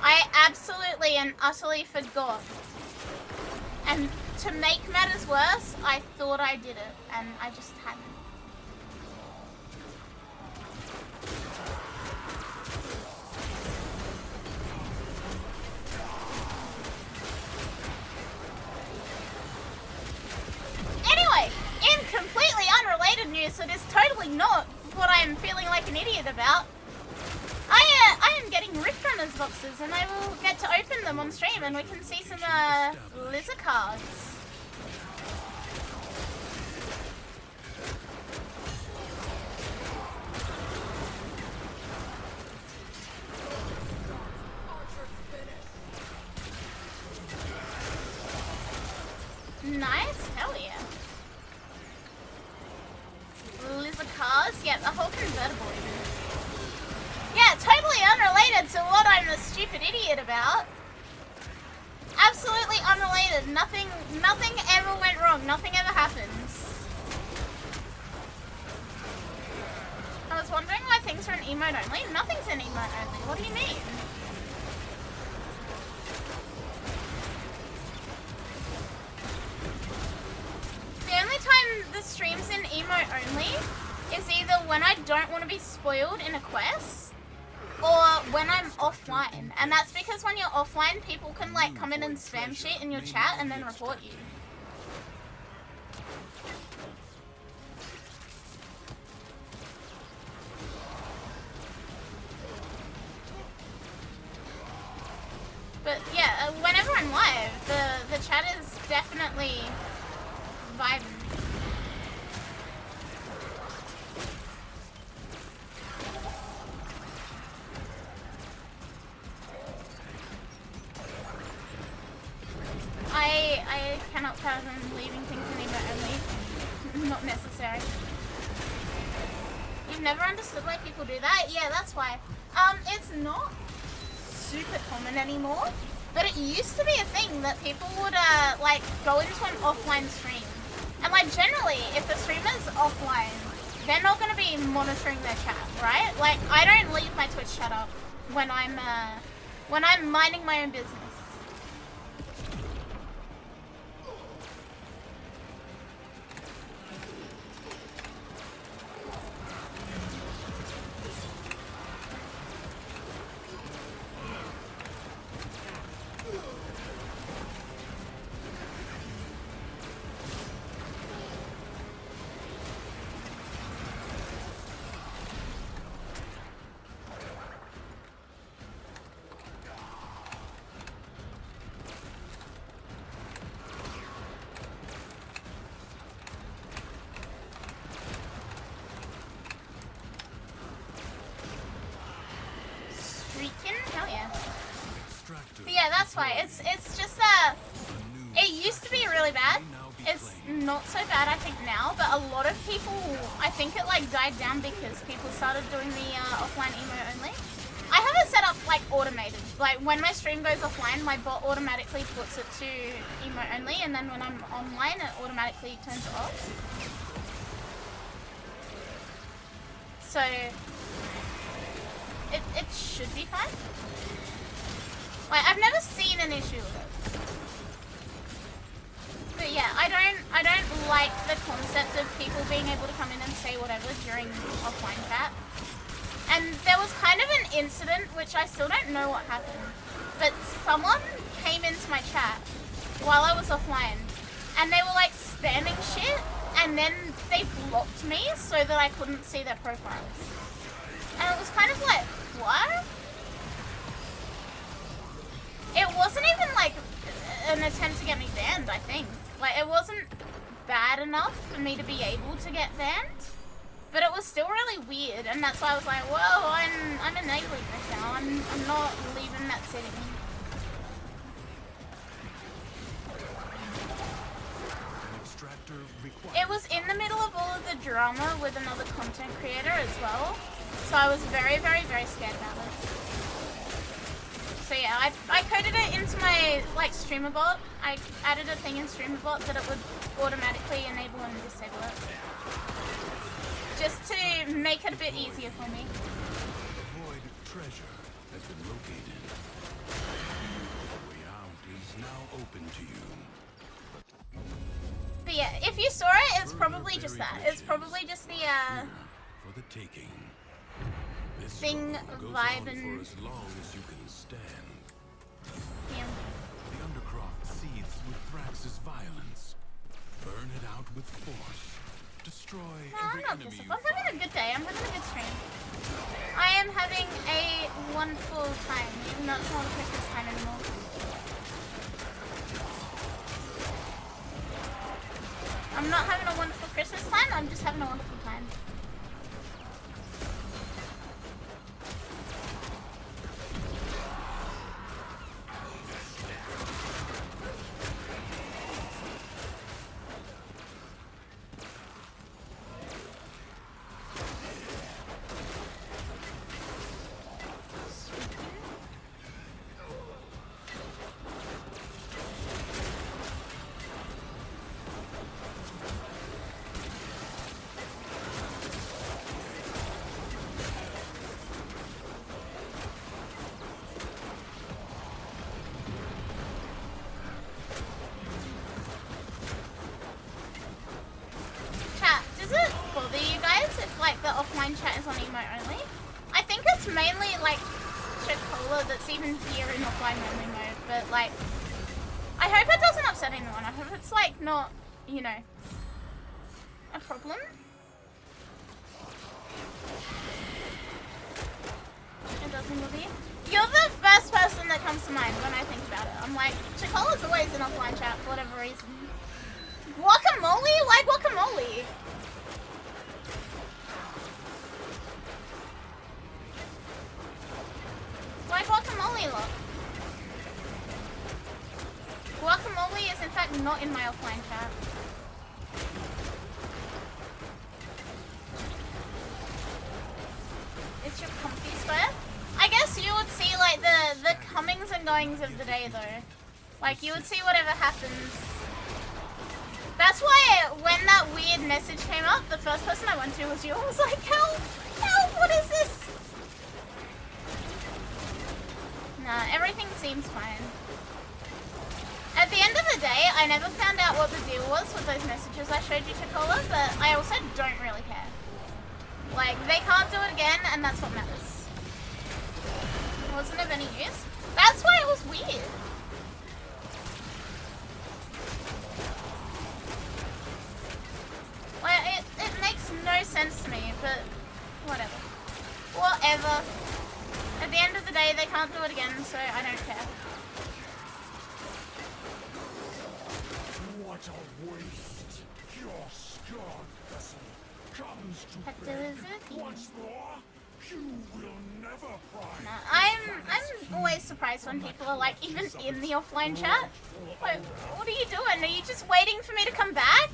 I absolutely and utterly forgot. And to make matters worse, I thought I did it, and I just hadn't. Anyway, in completely unrelated news, it is totally not what I am feeling like an idiot about. I am getting Rift Runners boxes, and I will get to open them on stream, and we can see some lizard cards. Nice, hell yeah. Lizard cars, yeah, the whole convertible even. Yeah, totally unrelated to what I'm a stupid idiot about. Absolutely unrelated. Nothing ever went wrong. Nothing ever happens. I was wondering why things are an emote only. Nothing's an emote only. What do you mean? The only time the stream's in emote only is either when I don't want to be spoiled in a quest, or when I'm offline, and that's because when you're offline, people can like come in and spam shit in your chat and then report you. But yeah, whenever I'm live, the chat is definitely vibing. I cannot fathom leaving things in emo only. Not necessary. You've never understood why people do that? Yeah, that's why. It's not super common anymore, but it used to be a thing that people would like go into an offline stream, and like generally, if the streamer's offline, they're not going to be monitoring their chat, right? Like I don't leave my Twitch chat up when I'm minding my own business. That's why it's just it used to be really bad. It's not so bad I think now, but a lot of people, I think it like died down because people started doing the offline emo only. I have it set up like automated, like when my stream goes offline my bot automatically puts it to emo only, and then when I'm online it automatically turns it off. So it should be fine. Like, I've never seen an issue with it. But yeah, I don't like the concept of people being able to come in and say whatever during offline chat. And there was kind of an incident, which I still don't know what happened, but someone came into my chat while I was offline, and they were like spamming shit, and then they blocked me so that I couldn't see their profiles. And it was kind of like, what? It wasn't even like an attempt to get me banned, I think. Like, it wasn't bad enough for me to be able to get banned, but it was still really weird, and that's why I was like, whoa, I'm enabling this now. I'm not leaving that setting. It was in the middle of all of the drama with another content creator as well, so I was very, very, very scared about it. So yeah, I coded it into my like streamer bot. I added a thing in streamer bot that it would automatically enable and disable it, just to make it a bit easier for me. The void treasure has been located. The way out is now open to you. But yeah, if you saw it, it's probably just that. It's probably just the for the taking. thing vibing. For as long as you can stand. Yeah. The undercroft seethes with Thrax's violence. Burn it out with force. Destroy every enemy you I'm having a good day. I'm having a good stream. I am having a wonderful time, even though it's not Christmas time anymore. I'm not having a wonderful Christmas time, I'm just having a wonderful time. Chat is on emote only. I think it's mainly like Chocola that's even here in offline only mode, but like I hope it doesn't upset anyone. I hope it's like not, you know, a problem. It doesn't really. You're the first person that comes to mind when I think about it. I'm like, Chocola's always in offline chat for whatever reason. Guacamole? Why guacamole? Why guacamole, look? Guacamole is in fact not in my offline chat. It's your comfy square? I guess you would see like the comings and goings of the day though. Like you would see whatever happens. That's why when that weird message came up, the first person I went to was you. I was like, help! Help! What is this? Nah, everything seems fine. At the end of the day, I never found out what the deal was with those messages I showed you, Chocola, but I also don't really care. Like, they can't do it again, and that's what matters. It wasn't of any use. That's why it was weird. Well, it makes no sense to me, but whatever. Whatever. At the end of the day, they can't do it again, so I don't care. What a waste! Your scarred vessel comes to bed once more. You will never pry. Nah, I'm always surprised when people are like even in the offline chat. Like, what are you doing? Are you just waiting for me to come back?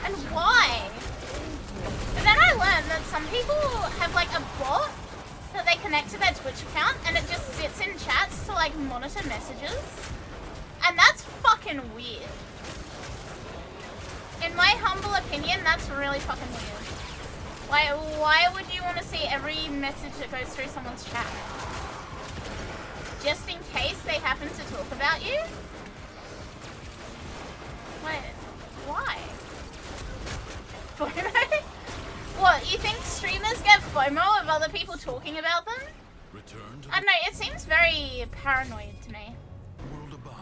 And why? But then I learned that some people have like a bot that they connect to their Twitch account and it just sits in chats to like monitor messages. And that's fucking weird. In my humble opinion, that's really fucking weird. Why would you want to see every message that goes through someone's chat? Just in case they happen to talk about you? Wait, why? FOMO? What, you think streamers get FOMO of other people talking about them? I don't know, it seems very paranoid to me. World above.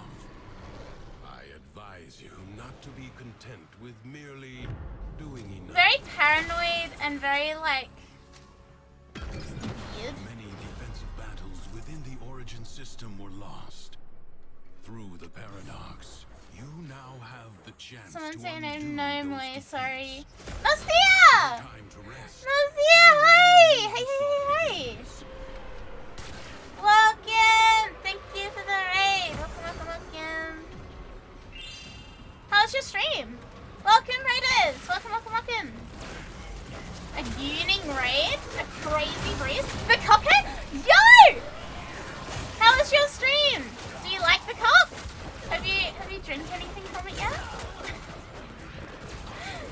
I advise you not to be content with merely doing enough. Very paranoid and very like weird. Many defensive battles within the Origin system were lost. Through the paradox, you now have the chance Someone to saying undo no those more, defeats. sorry. Nastia! Time to rest. Nastia, hey! Hey! Welcome! Thank you for the raid. Welcome. How's your stream? Welcome, raiders! Welcome. A gooning raid? A crazy breeze? The cockhead? Yo! How was your stream? Do you like the cup? Have you drank anything from it yet?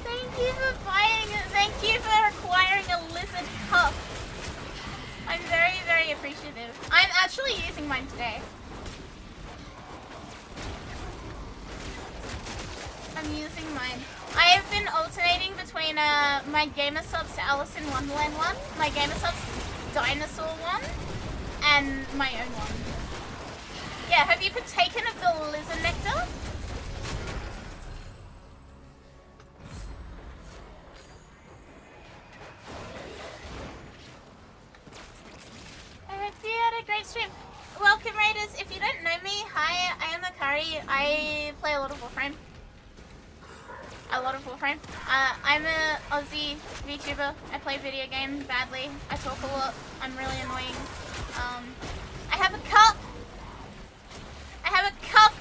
Thank you for buying it. Thank you for acquiring a lizard cup. I'm very, very appreciative. I'm actually using mine today. I'm using mine. I have been alternating between my GamerSupps Alice in Wonderland one, my GamerSupps Dinosaur one, and my own one. Yeah, have you partaken of the lizard nectar? I hope you had a great stream. Welcome, raiders. If you don't know me, hi, I am Akari. I play a lot of Warframe. I'm an Aussie VTuber. I play video games badly. I talk a lot. I'm really annoying. I have a cup.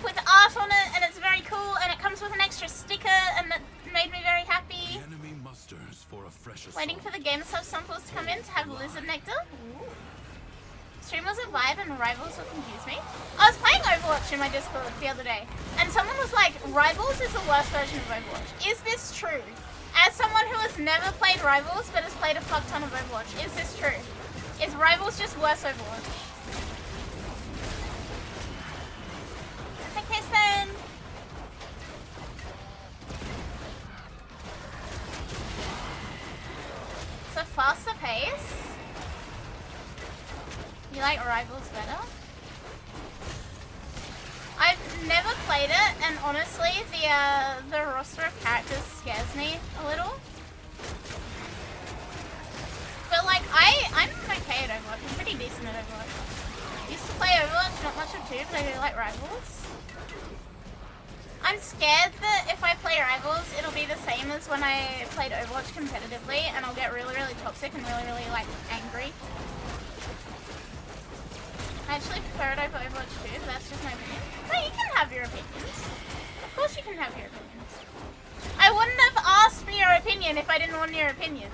With art on it, and it's very cool, and it comes with an extra sticker, and that made me very happy. The enemy musters for a fresh assault. Waiting for the GameStop samples to come in to have lizard nectar. Ooh. Stream was a vibe and rivals will confuse me. I was playing Overwatch in my Discord the other day, and someone was like, Rivals is the worst version of Overwatch. Is this true? As someone who has never played Rivals but has played a fuck ton of Overwatch, is this true? Is Rivals just worse Overwatch? Okay, then. It's a faster pace. You like Rivals better? I've never played it, and honestly, the roster of characters scares me a little. But like, I'm okay at Overwatch. I'm pretty decent at Overwatch. Used to play Overwatch, not much of two, but I really like Rivals. I'm scared that if I play Rivals, it'll be the same as when I played Overwatch competitively, and I'll get really, really toxic and really, really like angry. I actually prefer it over Overwatch 2, but that's just my opinion. No, you can have opinions. Of course you can have your opinions. I wouldn't have asked for your opinion if I didn't want your opinion.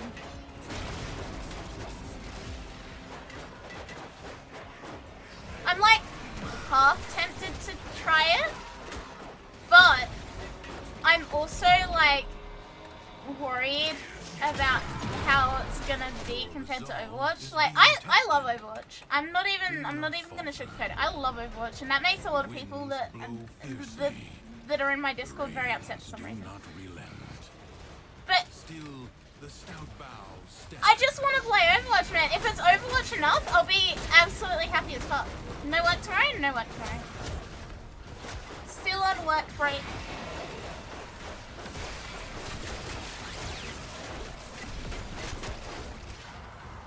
I'm like half tempted to try it, but I'm also like worried about how it's gonna be compared to Overwatch. Like I love Overwatch. I'm not even gonna sugarcoat it. I love Overwatch, and that makes a lot of people that are in my Discord very upset for some reason. But I just want to play Overwatch, man. If it's Overwatch enough, I'll be absolutely happy as fuck. No work tomorrow? No work tomorrow. Still on work break.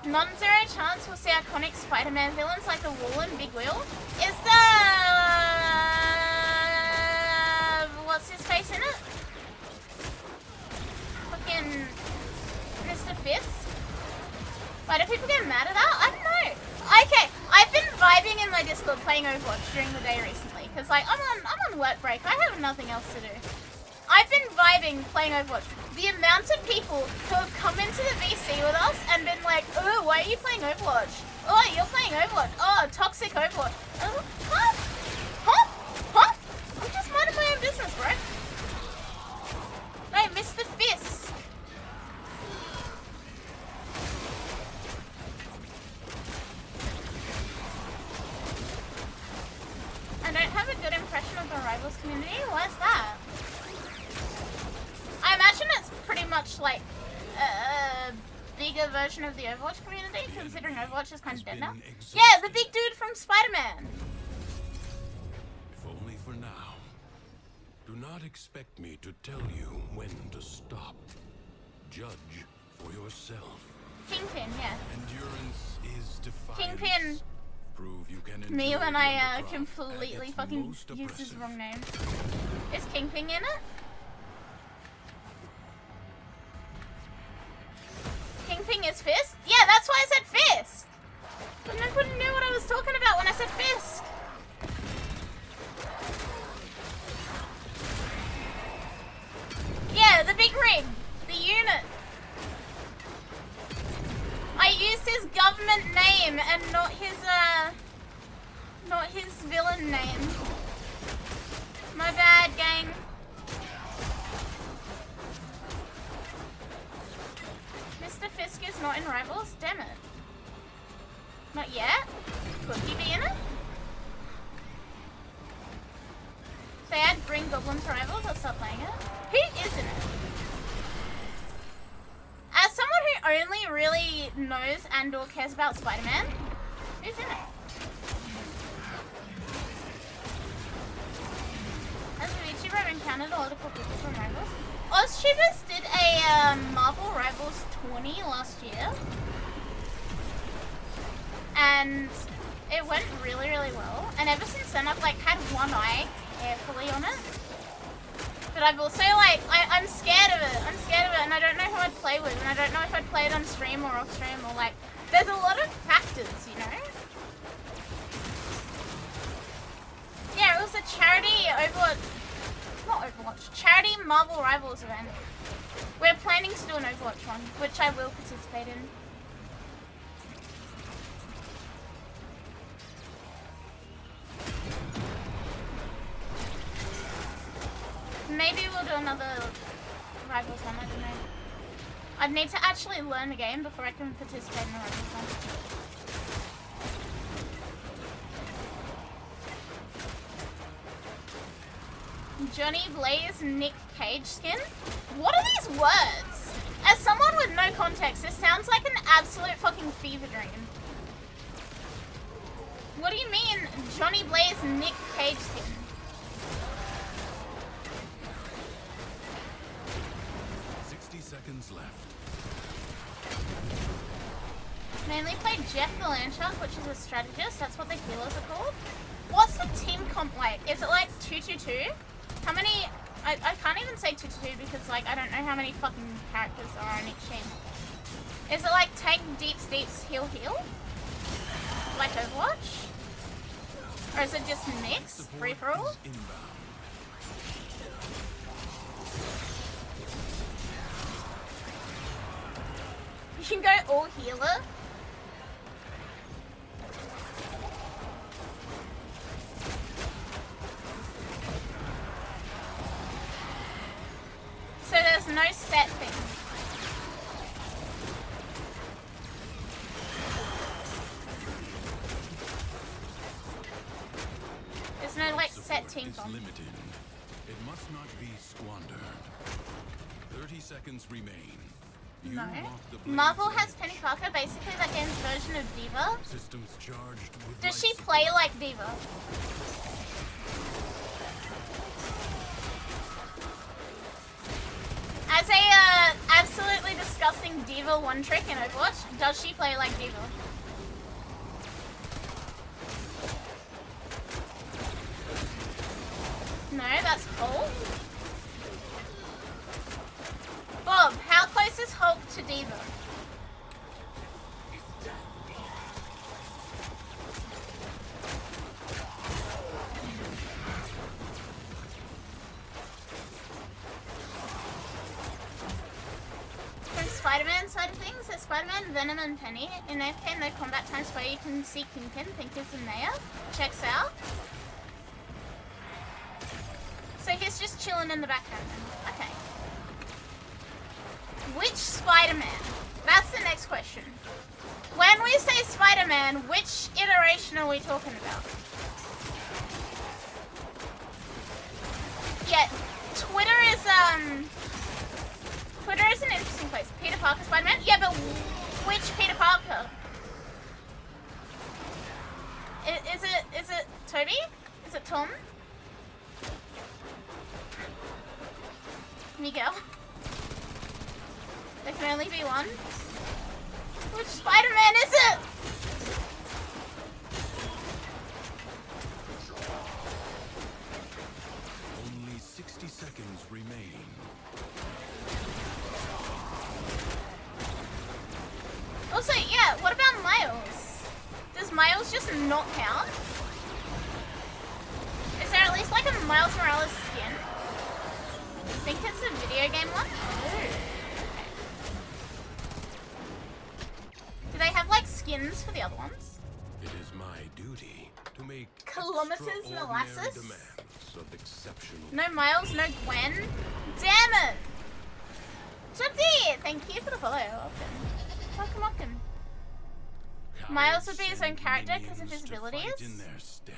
Non-zero chance we'll see iconic Spider-Man villains like the Wall and Big Wheel. Is the... what's his face in it? Fucking Mr. Fist? Why do people get mad at that? I don't know. Okay, I've been vibing in my Discord playing Overwatch during the day recently. Because like, I'm on work break. I have nothing else to do. I've been vibing playing Overwatch. The amount of people who have come into the VC with us and been like, oh, why are you playing Overwatch? Oh, you're playing Overwatch. Oh, toxic Overwatch. Huh? Huh? Huh? I'm just minding my own business, bro. No, Mr. Fist. I don't have a good impression of the Rivals community. Why is that? I imagine it's pretty much like a bigger version of the Overwatch community, considering Overwatch is kind of dead now. Yeah, the big dude from Spider-Man. If only for now. Do not expect me to tell you when to stop. Judge for yourself. Kingpin, yeah. Endurance is defiance. Kingpin. Prove you can Me when I endure completely fucking used his wrong name. Is Kingpin in it? Kingpin is Fist? Yeah, that's why I said Fist! But nobody knew what I was talking about when I said Fist. Yeah, the big rig. The unit. I used his government name and not his villain name. My bad, gang. Mr. Fisk is not in Rivals? Damn it. Not yet? Could he be in it? If they add Green Goblin to Rivals, I'll stop playing it. Who is in it? As someone who only really knows and or cares about Spider-Man, who's in it? As a VTuber, I've encountered a lot of cool people from Rivals. AusTubers did a Marvel Rivals tourney last year. And it went really, really well. And ever since then, I've like had one eye carefully on it. But I've also like, I'm scared of it. I'm scared of it and I don't know who I'd play with. And I don't know if I'd play it on stream or off stream or like, there's a lot of factors, you know? Yeah, it was a charity charity Marvel Rivals event. We're planning to do an Overwatch one, which I will participate in. Maybe we'll do another Rivals one, I don't know. I'd need to actually learn the game before I can participate in the Rivals one. Johnny Blaze Nick Cage skin? What are these words? As someone with no context, this sounds like an absolute fucking fever dream. What do you mean, Johnny Blaze Nick Cage skin? Seconds left. Mainly played Jeff the Landshark, which is a strategist. That's what the healers are called. What's the team comp like? Is it like 2-2-2? How many? I can't even say 2-2-2 because like I don't know how many fucking characters are on each team. Is it like tank, deep, steeps, heal, like Overwatch? Or is it just mix, free for all? You can go all healer. So there's no set thing. There's no like set team Is limited. It must not be squandered. 30 seconds remain. You No. walk the blades Marvel edge. has Penny Parker, basically that game's version of Diva. Systems charged with Does life she play like Diva? As a absolutely disgusting Diva one trick in Overwatch, does she play like Diva? No, that's Hulk. Bob, how close is Hulk to Diva? From Spider-Man side of things, there's Spider-Man, Venom, and Penny. In AFK, no combat times where you can see Kingpin, think is a Naya. Checks out. So he's just chilling in the background. Okay. Which Spider-Man? That's the next question. When we say Spider-Man, which iteration are we talking about? Yeah, Twitter is an interesting place. Peter Parker Spider-Man? Yeah, but which Peter Parker? Is it Toby? Is it Tom? Miguel? There can only be one. Which Spider-Man is it? Only 60 seconds remain. Also, yeah, what about Miles? Does Miles just not count? Is there at least like a Miles Morales skin? I think it's a video game one? Ooh. Do they have like skins for the other ones? It is my duty to make Kilometers extraordinary molasses? demands of exceptional. No Miles, no Gwen. Damn it! Chubby, thank you for the follow. Welcome, welcome. Miles would be his own character because of his abilities. In their stead.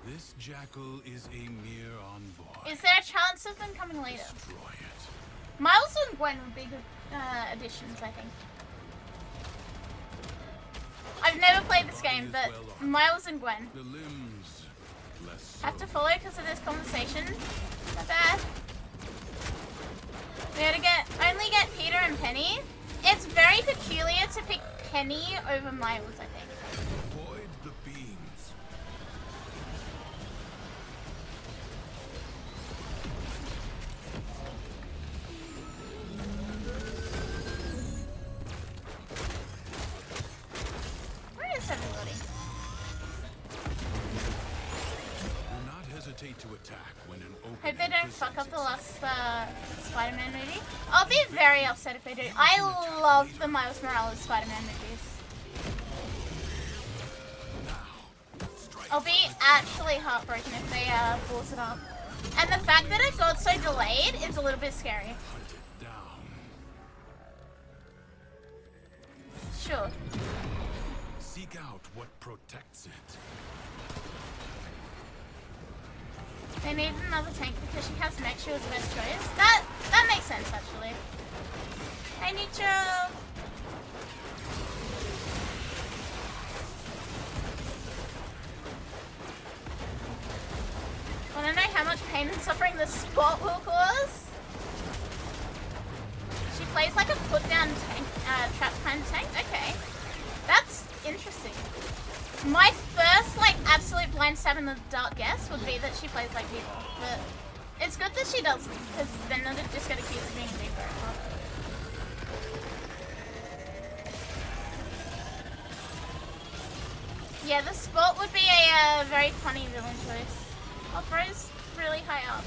This jackal is a mere envoy. Is there a chance of them coming later? Destroy it. Miles and Gwen would be good additions, I think. I've never played this game, but Miles and Gwen. The limbs less Have to follow because of this conversation. Not bad. We gotta only get Peter and Penny. It's very peculiar to pick Penny over Miles, I think. Avoid the beams. Where is everybody? Do not hesitate to attack when an opening Hope they don't presents fuck up the itself. last Spider-Man movie. I'll be very upset if they do. I love the Miles Morales Spider-Man movies. I'll be actually heartbroken if they force it up. And the fact that it got so delayed is a little bit scary. Hunt it down. Sure. Seek out what protects it. They need another tank because she has mech. She was the best choice. That makes sense actually. Hey Nicho! Wanna know how much pain and suffering the spot will cause? She plays like a put-down tank, trap kind of tank? Okay. That's interesting. My first, like, absolute blind stab in the dark guess would be that she plays like Diva. But it's good that she doesn't, because then they'll just get accused of being a Diva. Yeah, the spot would be a very funny villain choice. Opero's really high up.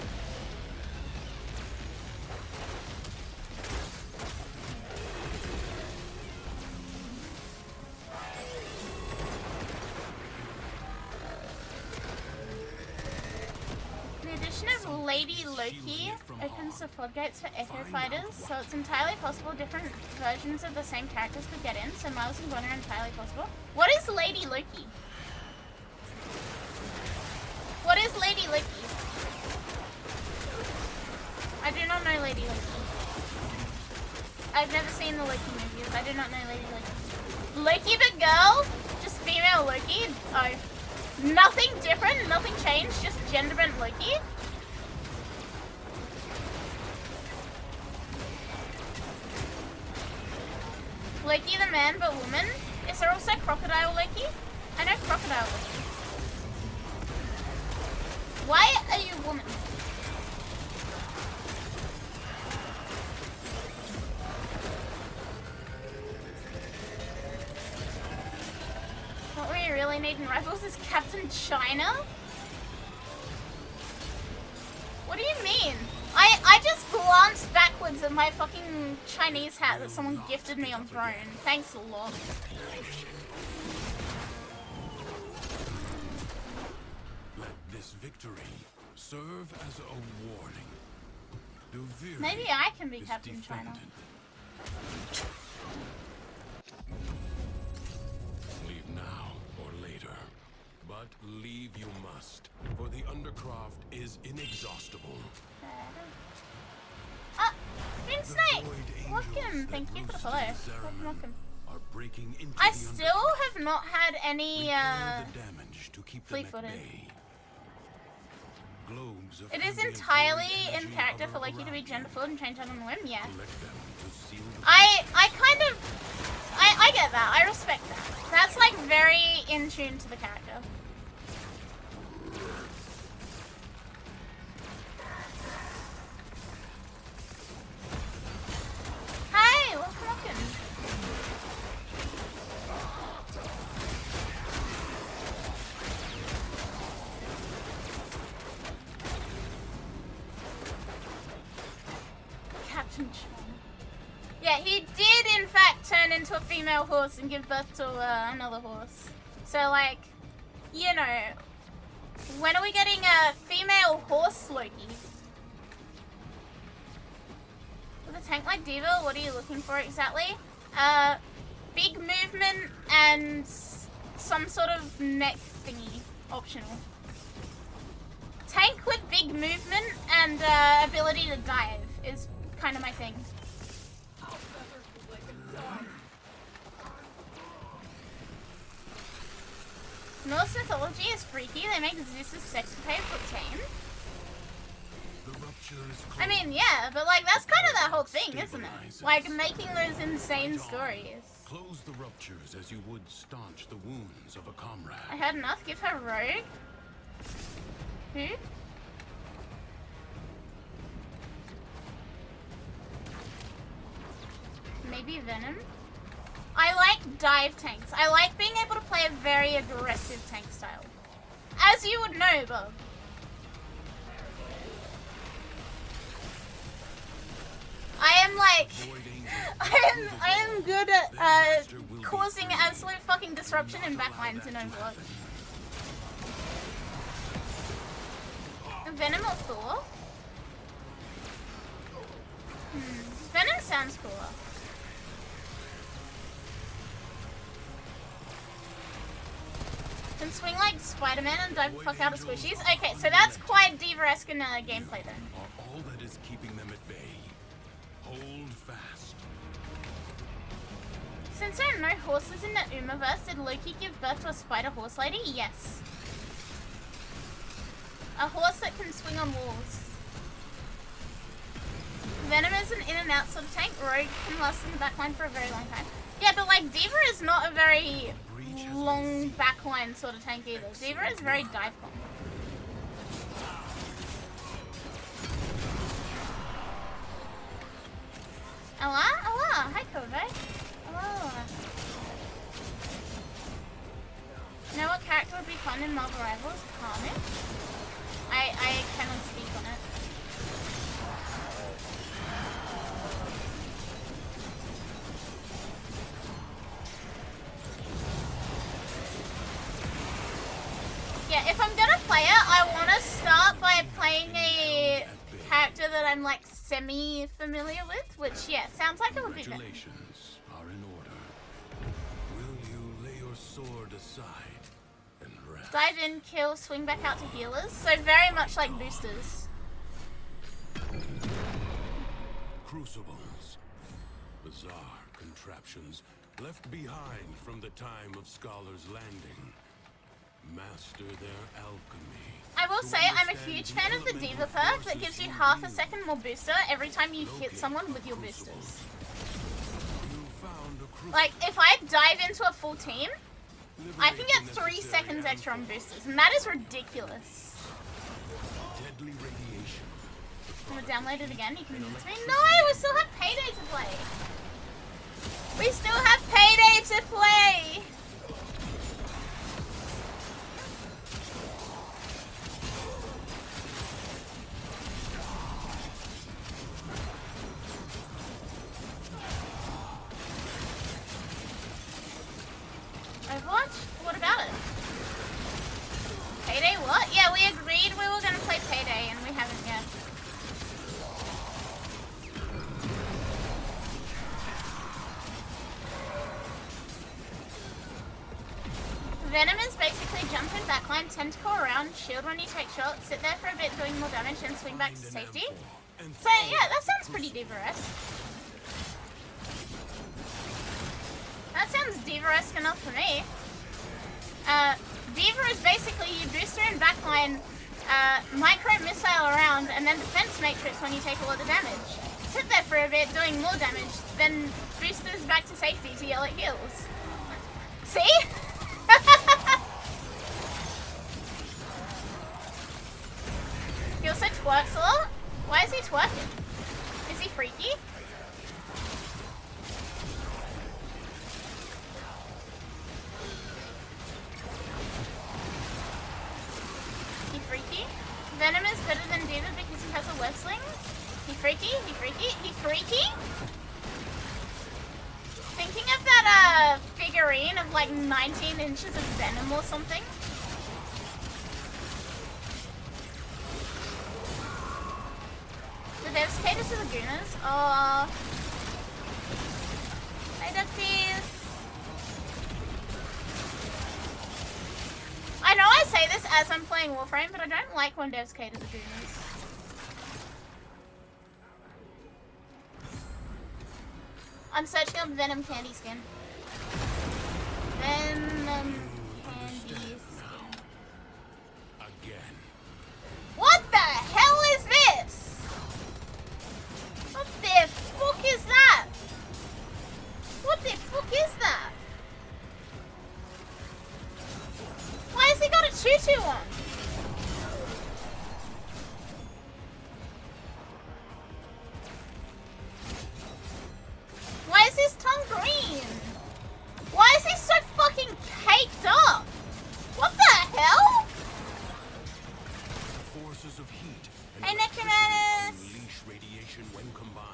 The addition of Lady Loki opens the floodgates for Echo Fighters, so it's entirely possible different versions of the same characters could get in, so Miles and Gwen are entirely possible. What is Lady Loki? What is Lady Loki? I do not know Lady Loki. I've never seen the Loki movies. I do not know Lady Loki. Loki the girl? Just female Loki? Oh. Nothing different? Nothing changed? Just gender bent Loki? Loki the man but woman? Is there also Crocodile Loki? I know Crocodile Loki. Why are you a woman? What we really need in Rivals is Captain China? What do you mean? I just glanced backwards at my fucking Chinese hat that someone gifted me on Throne. Thanks a lot. Let this victory serve as a warning. Duviri Maybe I can be is Captain China. defended. Leave now or later. But leave you must, for the Undercroft is inexhaustible. Ah! Green Snake! Welcome! Thank you for the follow. Welcome. Are breaking into I the still have not had any the damage to keep fleet them at footed. bay. Globes of It is ambient entirely void in energy character for hover Loki to be around gender fluid and change on a whim, yeah. Collect them to seal the I kind of I get that. I respect that. That's like very in tune to the character. Hi, welcome. Captain Chong. Yeah, he did in fact turn into a female horse and give birth to another horse. So like, you know, when are we getting a female horse Loki? With a tank like Diva, what are you looking for exactly? Big movement and some sort of neck thingy, optional. Tank with big movement and ability to dive is kind of my thing. Norse mythology is freaky. They make Zeus's sex tapes look tame. I mean, yeah, but like that's kind of that whole thing, isn't it? Like making those insane stories. Close the ruptures as you would staunch the wounds of a comrade. I had enough. Give her Rogue. Who? Maybe Venom. I like dive tanks. I like being able to play a very aggressive tank style. As you would know, Bob. I am like, I am good at causing absolute fucking disruption in backlines in Overwatch. Venom or Thor? Venom sounds cooler. Can swing like Spider-Man and dive the fuck out of squishies? Okay, so that's quite Diva-esque in gameplay then. Are all that is keeping them at bay. Hold fast. Since there are no horses in the Umaverse, did Loki give birth to a spider horse lady? Yes. A horse that can swing on walls. Venom is an in and out sort of tank. Rogue can last in the backline for a very long time. Yeah, but like Diva is not a very long backline sort of tank either. Diva is very dive bomb. Ella? Ella! Hi, Kobe. Hello. You know what character would be fun in Marvel Rivals? Carnage? I cannot speak on it. if I'm gonna play it, I want to start by playing a character that I'm like semi-familiar with, which yeah, sounds like it would be good. Congratulations are in order. Will you lay your sword aside and rest? Dive in, kill, swing back out to healers. So very much like boosters. Crucibles, bizarre contraptions left behind from the time of Scholar's Landing. Master their alchemy. I will say I'm a huge fan of the Diva perk that gives you half a second more booster every time you hit someone with your boosters. Like, if I dive into a full team, I can get 3 seconds extra on boosters, and that is ridiculous. Deadly radiation. I'm gonna download it again, you can use me. No, we still have Payday to play. We still have Payday to play. Overwatch? What about it? Payday what? Yeah, we agreed we were gonna play Payday and we haven't yet. Venom is basically jump in backline, tentacle around, shield when you take shots, sit there for a bit doing more damage, and swing back to safety. So yeah, that sounds pretty Diva-esque. That sounds Diva-esque enough for me. Diva is basically you booster in backline, micro missile around, and then defense matrix when you take a lot of damage. Sit there for a bit doing more damage, then boosters back to safety to yell at heals. See? He also twerks a lot? Why is he twerking? Is he freaky? He freaky? Venom is better than Diva because he has a web sling? He freaky? He freaky? He freaky? Thinking of that figurine of like 19 inches of Venom or something. The devs cater to the gooners. Oh. Hi, Duxies. I know I say this as I'm playing Warframe, but I don't like when devs cater to the gooners. I'm searching up Venom candy skin. Venom candy skin. Again. What the hell is this? What the fuck is that? What the fuck is that? Why has he got a tutu on? Why is his tongue green? Why is he so fucking caked up? What the hell? Forces of heat and Hey, Necromanus! unleash radiation when combined.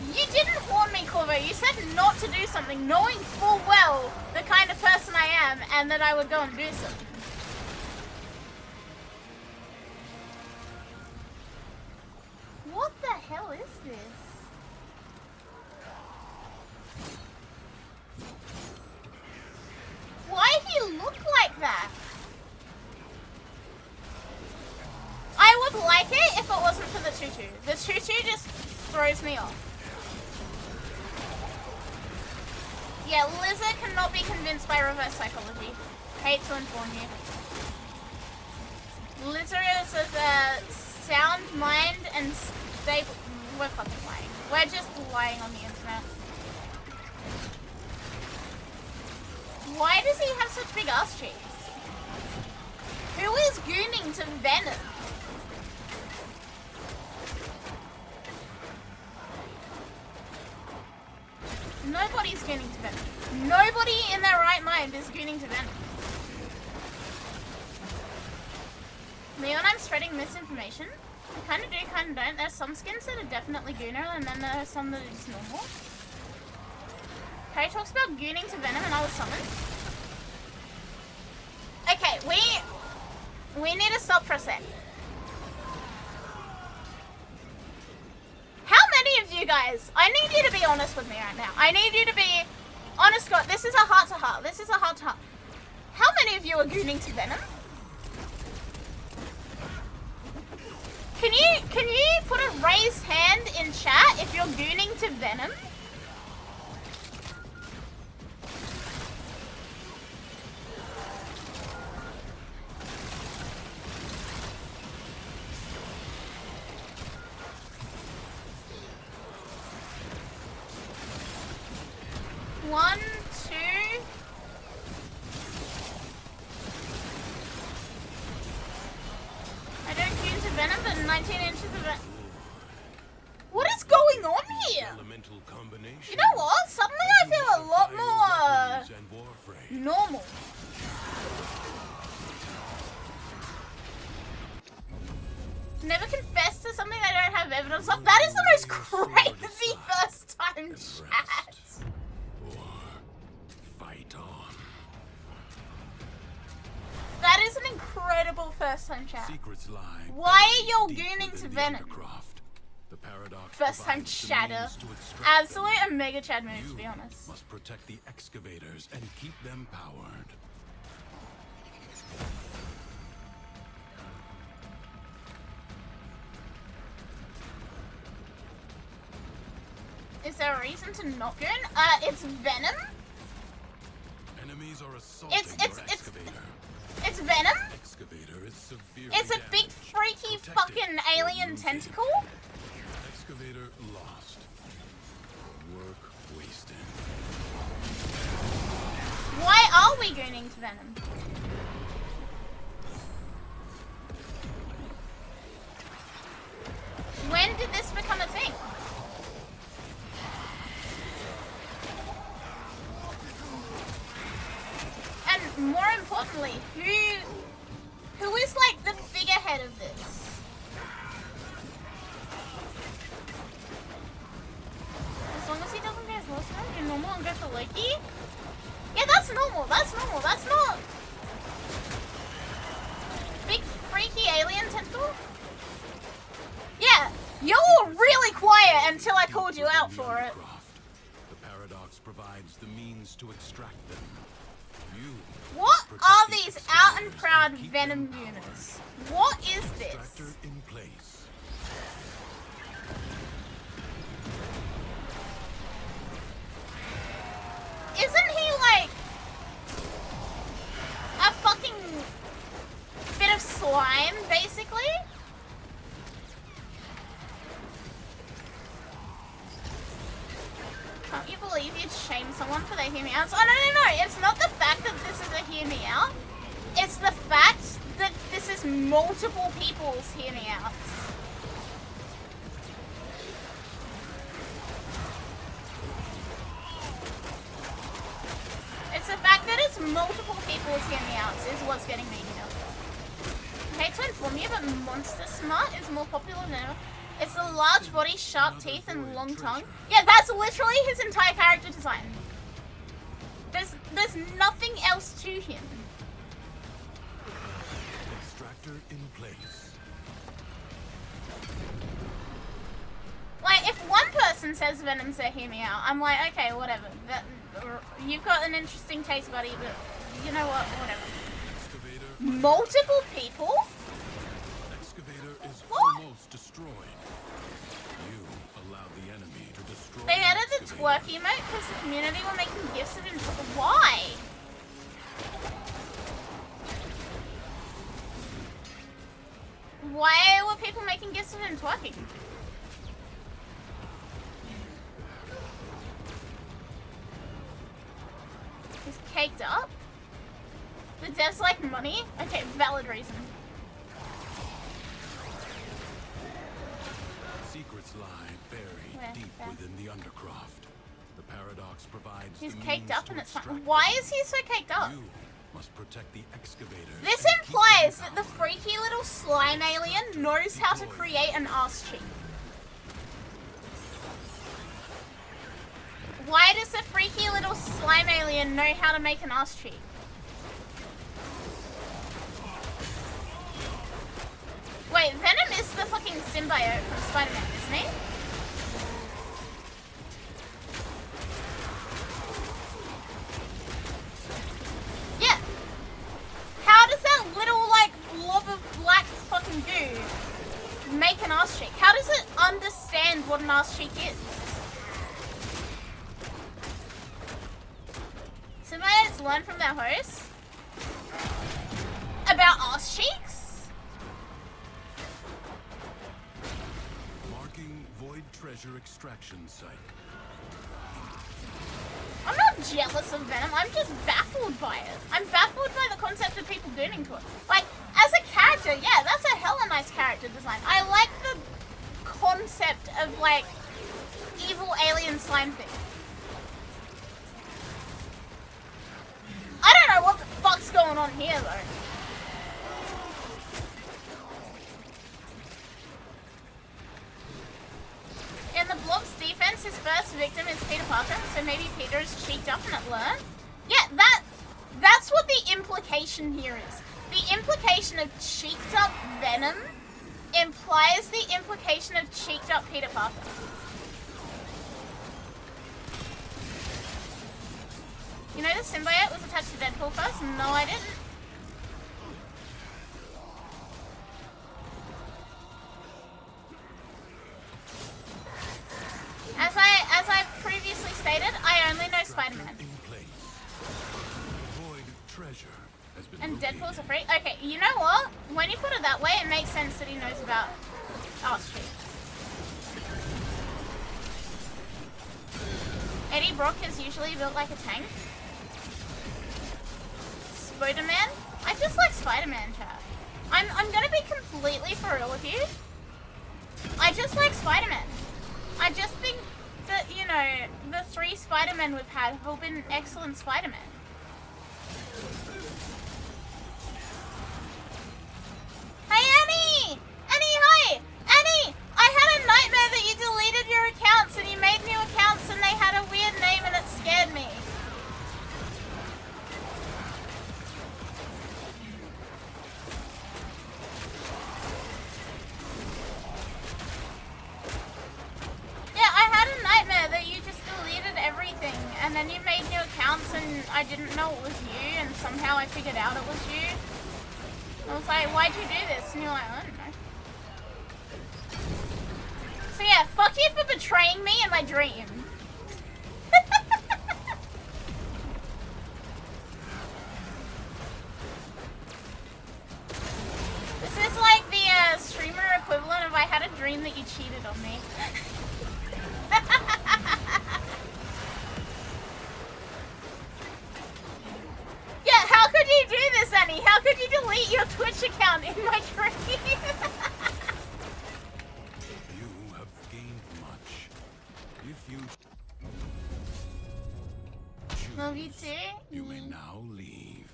You didn't warn me, Corvo. You said not to do something, knowing full well the kind of person I am and that I would go and do something. What the hell is this? Why do you look like that? I would like it if it wasn't for the tutu. The tutu just throws me off. Yeah, Lizard cannot be convinced by reverse psychology. Hate to inform you. Lizard is a sound mind and stable. We're fucking lying. We're just lying on the internet. Why does he have such big ass cheeks? Who is gooning to Venom? Nobody's gooning to Venom. Nobody in their right mind is gooning to Venom. Leon, I'm spreading misinformation. I kind of do, kind of don't. There's some skins that are definitely gooner, and then there are some that are just normal. Harry talks about gooning to Venom, and I was summoned. Okay, we need to stop for a sec. How many of you guys, I need you to be honest with me right now. I need you to be honest. God, this is a heart to heart. This is a heart to heart. How many of you are gooning to Venom? Can you put a raised hand in chat if you're gooning to Venom? One, two. I don't goon to Venom, but 19 inches of it. What is going on here? You know what? Suddenly I feel a lot more normal. Never confess to something I don't have evidence of. That is the most crazy first time chat. That is an incredible first time chat. Why are you gooning to Venom? First time chatter. Absolute a mega chat move, to be honest. Must protect the excavators and keep them powered. Is there a reason to not goon? It's Venom. Enemies are assaulting It's Venom. Excavator is severely It's a big freaky fucking alien tentacle. Excavator lost. Work wasted. Why are we gooning to Venom? When did this become a thing? And more importantly, who is like the figurehead of this? As long as he doesn't go for Losman, you're normal and go for Loki? Yeah, that's normal, that's normal, that's not... Big freaky alien tentacle? Yeah, you were really quiet until I called you out for it. The paradox provides the means to extract them. What are these out and proud Venom units? What is this? In place. Isn't he like a fucking bit of slime, basically? Can't you believe you'd shame someone for their hear me outs? Oh, no. It's not the fact that this is a hear me out. It's the fact that this is multiple people's hear me outs. It's the fact that it's multiple people's hear me outs is what's getting me here. I hate to inform you, but Monster Smart is more popular than ever. It's the large body, sharp teeth, and long tongue. Yeah, that's literally his entire character design. There's nothing else to him. Extractor in place. Like, if one person says Venom's a hear me out, I'm like, okay, whatever. You've got an interesting taste, buddy, but you know what? Whatever. Multiple people? Excavator is what? Almost destroyed. You allowed the enemy to destroy. They added the twerk emote because the community were making gifts of him. Why? Why were people making gifts of him twerking? He's caked up? The devs like money? Okay, valid reason. Secrets lie buried deep within the undercroft. The paradox provides. He's caked up and it's fine. Why is he so caked up? You must protect the excavator. This implies that the freaky little slime alien knows how to create an ass cheek. Why does the freaky little slime alien know how to make an ass cheek? fucking symbiote from Spider-Man, isn't he? Yeah. How does that little, like, blob of black fucking goo make an ass cheek? How does it understand what an ass cheek is? Symbiotes learn from their hosts about ass cheeks? Marking void treasure extraction site. I'm not jealous of Venom, I'm just baffled by it. I'm baffled by the concept of people doing to it. Like, as a character, yeah, that's a hella nice character design. I like the concept of, like, evil alien slime thing. I don't know what the fuck's going on here, though. In the Blob's defense, his first victim is Peter Parker, so maybe Peter is cheeked up and it learned. Yeah, that's what the implication here is. The implication of cheeked up Venom implies the implication of cheeked up Peter Parker. You know the symbiote was attached to Deadpool first? No, I didn't. As I previously stated, I only know Spider-Man. And Deadpool's a freak? Okay, you know what? When you put it that way, it makes sense that he knows about ass cheeks. Eddie Brock is usually built like a tank. Spider-Man? I just like Spider-Man, chat. I'm gonna be completely for real with you. I just like Spider-Man. I just think that, you know, the 3 Spider-Men we've had have all been excellent Spider-Men. Hey, Annie! Annie, hi! Annie! I had a nightmare that you deleted your accounts and you made new accounts and they had a weird name and it scared me. Yeah, I had a nightmare that you just deleted everything and then you made new accounts and I didn't know it was you and somehow I figured out it was you. I was like, why'd you do this? And you're like, I don't know. So yeah, fuck you for betraying me in my dream. This is like the streamer equivalent of I had a dream that you cheated on me. Yeah, how could you do this, Annie? How could you delete your Twitch account in my dream? You have gained much. If you Love you too. You may now leave.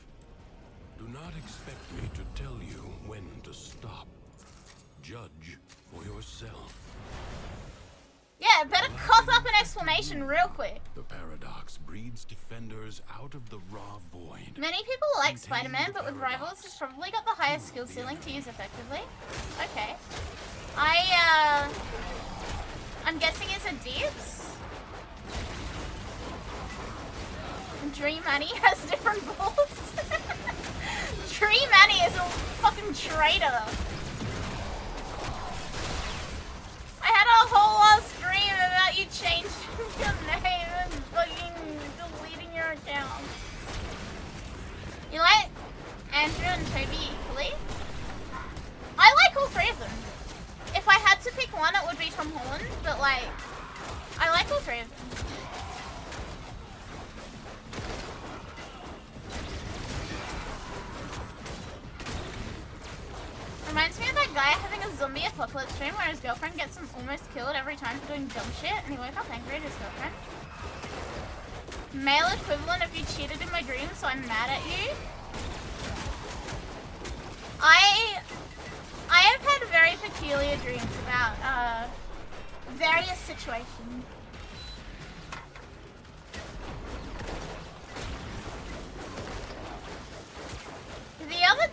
Do not expect me to tell you when to stop. Judge for yourself. Yeah, better cough up an explanation real quick. The paradox breeds defenders out of the raw void. Many people like Spider-Man, but with rivals, he's probably got the highest skill ceiling to use effectively. Okay. I'm guessing it's a Dibs? Dream Annie has different balls. Dream Annie is a fucking traitor. I had a whole ass dream about you changing your name and fucking deleting your account. You like Andrew and Toby equally? I like all 3 of them. If I had to pick one, it would be Tom Holland, but like, I like all 3 of them. Reminds me of that guy having a zombie apocalypse stream where his girlfriend gets him almost killed every time for doing dumb shit and he woke up angry at his girlfriend. Male equivalent of you cheated in my dreams, so I'm mad at you. I have had very peculiar dreams about various situations. The other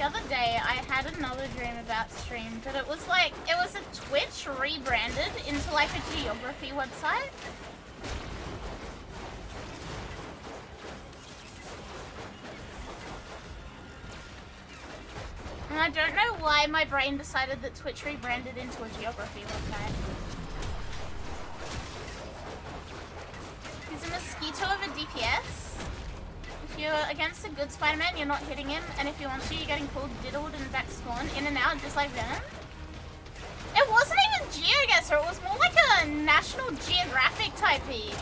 other day I had another dream about stream, but it was like, it was a Twitch rebranded into like a geography website. And I don't know why my brain decided that Twitch rebranded into a geography website. He's a mosquito of a DPS. If you're against a good Spider-Man, you're not hitting him, and if you want to, you're getting pulled, diddled, and back spawn, in and out, just like Venom. It wasn't even GeoGuessr, it was more like a National Geographic type beat.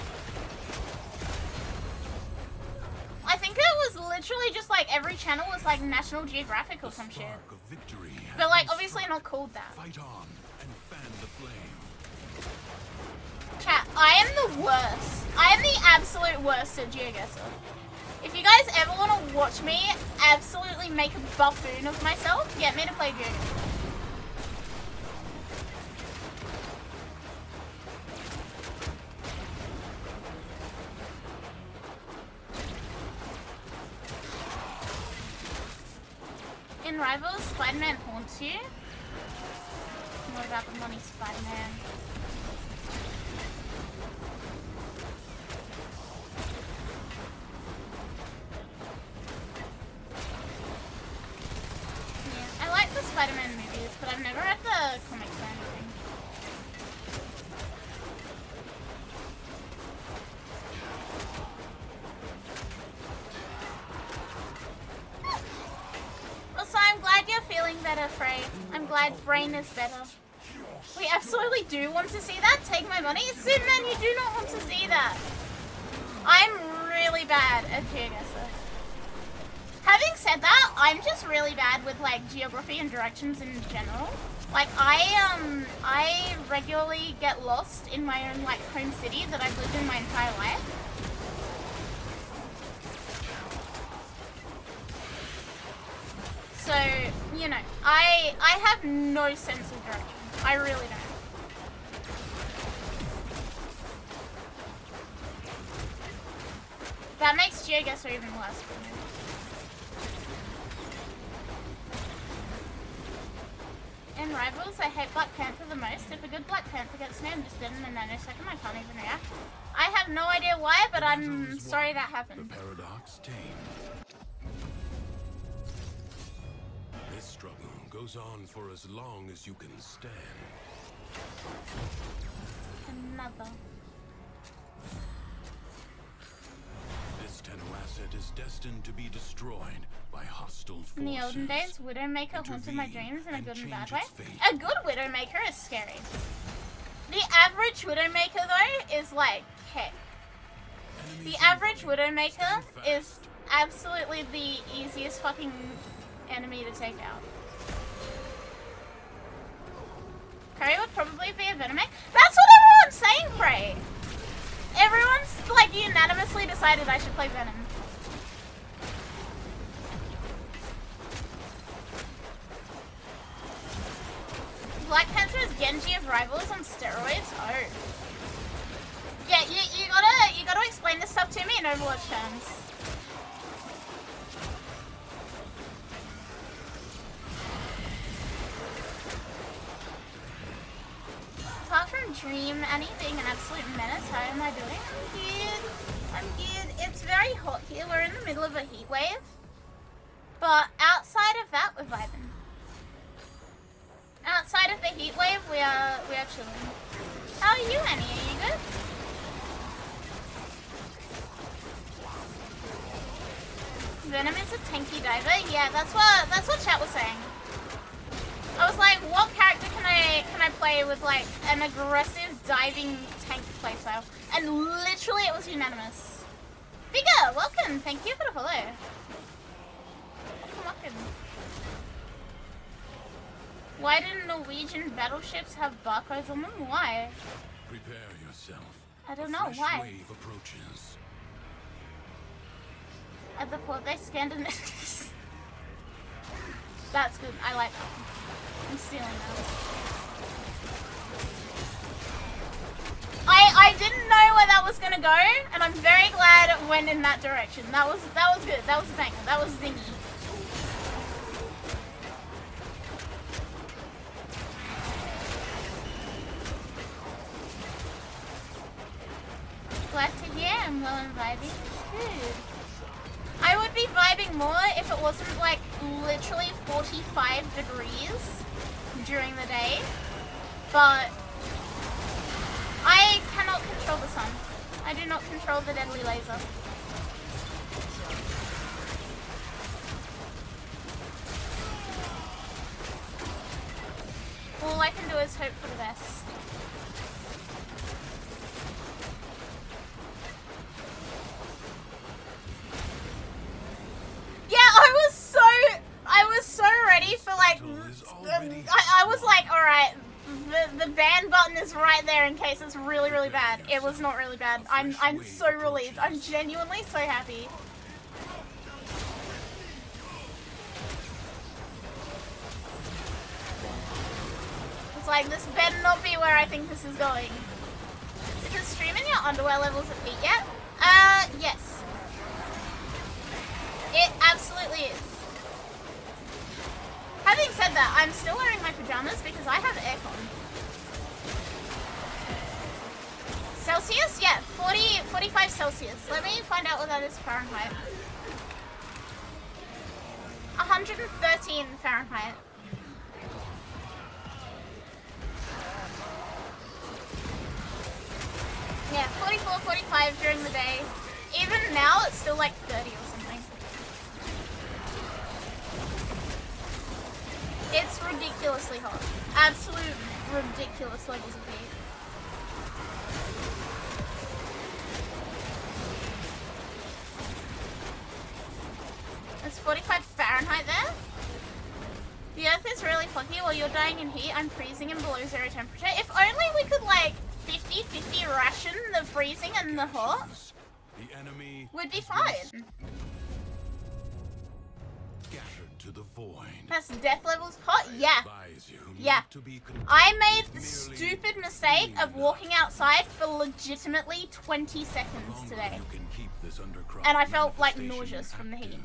I think it was literally just like every channel was like National Geographic or some shit. But like obviously not called that. Fight on and fan the flame. Chat, I am the worst. I am the absolute worst at GeoGuessr. If you guys ever want to watch me absolutely make a buffoon of myself, get me to play GeoGuessr. In Rivals, Spider-Man haunts you. What about the money, Spider-Man? Yeah, I like the Spider-Man movies, but I've never read the comics or anything. Also, I'm glad you're feeling better, Frey. I'm glad Brain is better. We absolutely do want to see that. Take my money. Superman, you do not want to see that. I'm really bad at GeoGuessr. Having said that, I'm just really bad with like geography and directions in general. Like I regularly get lost in my own like home city that I've lived in my entire life. So, you know, I have no sense of direction. I really don't. That makes GeoGuessr even worse for me. In Rivals, I hate Black Panther the most. If a good Black Panther gets me, I'm just dead in a nanosecond. I can't even react. I have no idea why, but I'm sorry that happened. The paradox tamed. This struggle goes on for as long as you can stand. Another. This Tenno asset is destined to be destroyed by hostile forces. In the olden days, Widowmaker haunted my dreams in a good and bad way. A good Widowmaker is scary. The average Widowmaker, though, is like, hey. The average Widowmaker is absolutely the easiest fucking enemy to take out. Akari would probably be a Venomaker. That's what everyone's saying, Frey! Everyone's, like, unanimously decided I should play Venom. Black Panther is Genji of Rivals on steroids? Oh. Yeah, you gotta explain this stuff to me in Overwatch terms. Apart from Dream Annie being an absolute menace, how am I doing? I'm good. I'm good. It's very hot here. We're in the middle of a heat wave. But outside of that, we're vibing. Outside of the heat wave, we are chilling. How are you, Annie? Are you good? Venom is a tanky diver. Yeah, that's what chat was saying. I was like, what character can I play with like an aggressive diving tank playstyle? And literally it was unanimous. Bigger, welcome. Thank you for the follow. Welcome. Why do Norwegian battleships have barcodes on them? Why? Prepare yourself. I don't know why. Wave approaches. At the port they scanned and that's good. I like that. I'm stealing that. I didn't know where that was gonna go, and I'm very glad it went in that direction. That was good. That was a banger. That was zingy. well and vibing. Good. I would be vibing more if it wasn't like literally 45 degrees during the day, but I cannot control the sun. I do not control the deadly laser. All I can do is hope for the best. Yeah, I was so ready for like, I was like, alright, the ban button is right there in case it's really, really bad. It was not really bad. I'm so relieved. I'm genuinely so happy. It's like, this better not be where I think this is going. Is it streaming your underwear levels at peak yet? Yes. It absolutely is. Having said that, I'm still wearing my pajamas because I have aircon. Celsius? Yeah, 45 Celsius. Let me find out what that is Fahrenheit. 113 Fahrenheit. Yeah, 44, 45 during the day. Even now, it's still like 30 or something. It's ridiculously hot. Absolute ridiculous levels of heat. It's 45 Fahrenheit there. The earth is really foggy while you're dying in heat. I'm freezing in below zero temperature. If only we could like 50-50 ration the freezing and the hot, would be fine. To the void. That's death levels hot? Yeah. Yeah. I made the stupid mistake of walking outside for legitimately 20 seconds today. And I felt like nauseous from the heat.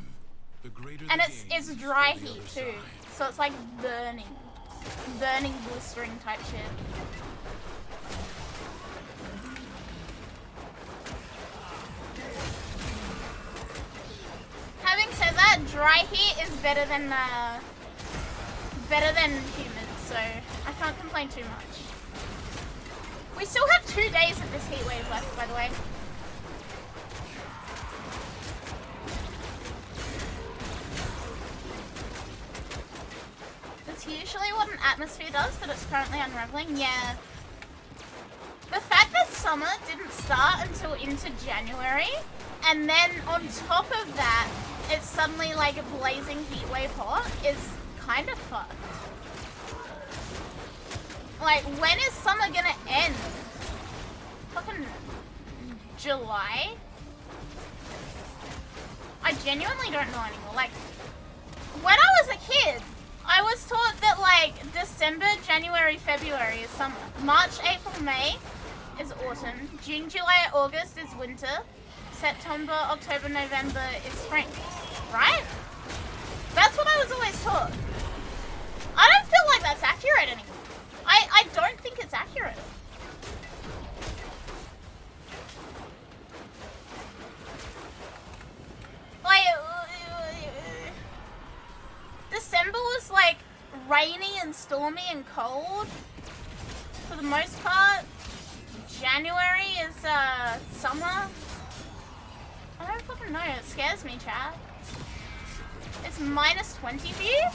And it's dry heat too. So it's like burning, blistering type shit. Having said that, dry heat is better than humid, so I can't complain too much. We still have 2 days of this heat wave left, by the way. That's usually what an atmosphere does, but it's currently unraveling. Yeah. The fact that summer didn't start until into January, and then on top of that, it's suddenly like a blazing heat wave hot, is kind of fucked. Like, when is summer gonna end? Fucking July? I genuinely don't know anymore. Like, when I was a kid, I was taught that like December, January, February is summer. March, April, May is autumn. June, July, August is winter. September, October, November is spring. Right? That's what I was always taught. I don't feel like that's accurate anymore. I don't think it's accurate. Like, December was like rainy and stormy and cold for the most part. January is summer. I don't fucking know, it scares me, chat. It's minus 20 for you?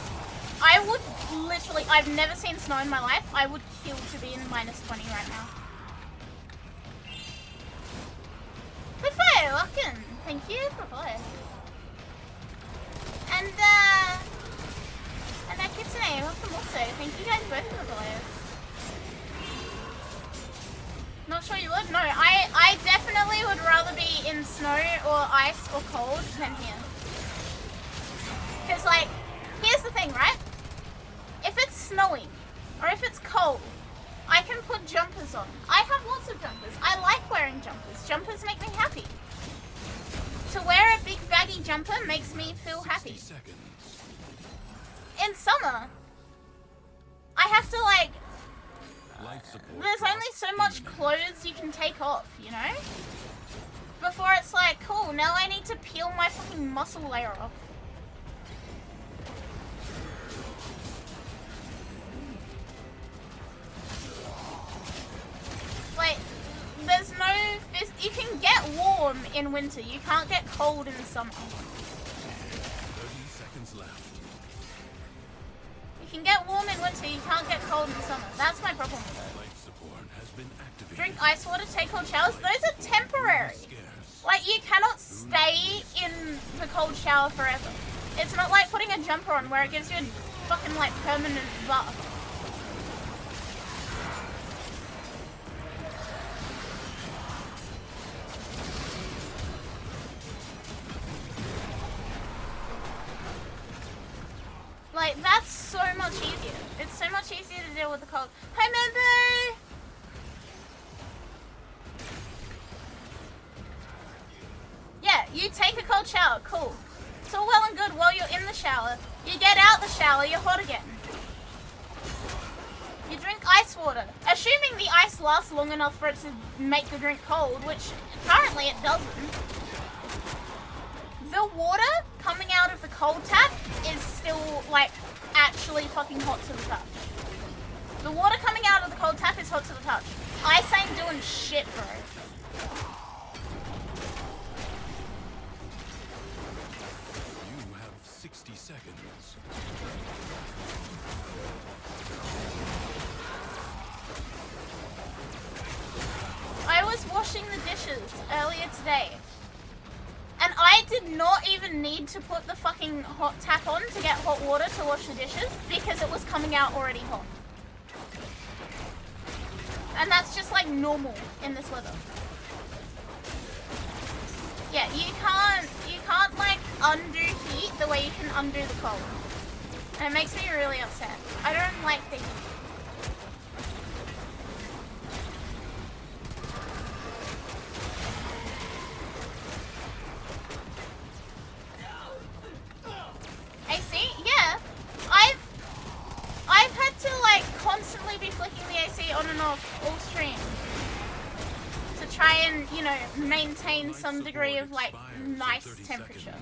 I would literally, I've never seen snow in my life. I would kill to be in minus 20 right now. Buffet, welcome. Thank you for following. And Kitsune, welcome also. Thank you guys both for the follows. Not sure you would? No, I definitely would rather be in snow or ice or cold than here. Because, like, here's the thing, right? If it's snowing or if it's cold, I can put jumpers on. I have lots of jumpers. I like wearing jumpers. Jumpers make me happy. To wear a big baggy jumper makes me feel happy. In summer, I have to, like, there's only so much clothes you can take off, you know? before it's like, cool, now I need to peel my fucking muscle layer off. Like, there's no... You can get warm in winter, you can't get cold in the summer. 30 seconds left. You can get warm in winter, you can't get cold in the summer. That's my problem with it. Life support has been activated. Drink ice water, take cold showers, those are temporary. Like, you cannot stay in the cold shower forever. It's not like putting a jumper on where it gives you a fucking, like, permanent bath. Like, that's so much easier. It's so much easier to deal with the cold. Hi, Member! Yeah, you take a cold shower, cool. It's all well and good while you're in the shower. You get out the shower, you're hot again. You drink ice water. Assuming the ice lasts long enough for it to make the drink cold, which currently it doesn't. The water coming out of the cold tap is still, like, actually fucking hot to the touch. The water coming out of the cold tap is hot to the touch. Ice ain't doing shit, bro. You have 60 seconds. I was washing the dishes earlier today. And I did not even need to put the fucking hot tap on to get hot water to wash the dishes because it was coming out already hot. And that's just like normal in this weather. Yeah, you can't like undo heat the way you can undo the cold. And it makes me really upset. I don't like the heat. AC? Yeah. I've had to like constantly be flicking the AC on and off all stream to try and, you know, maintain some degree of like nice temperature.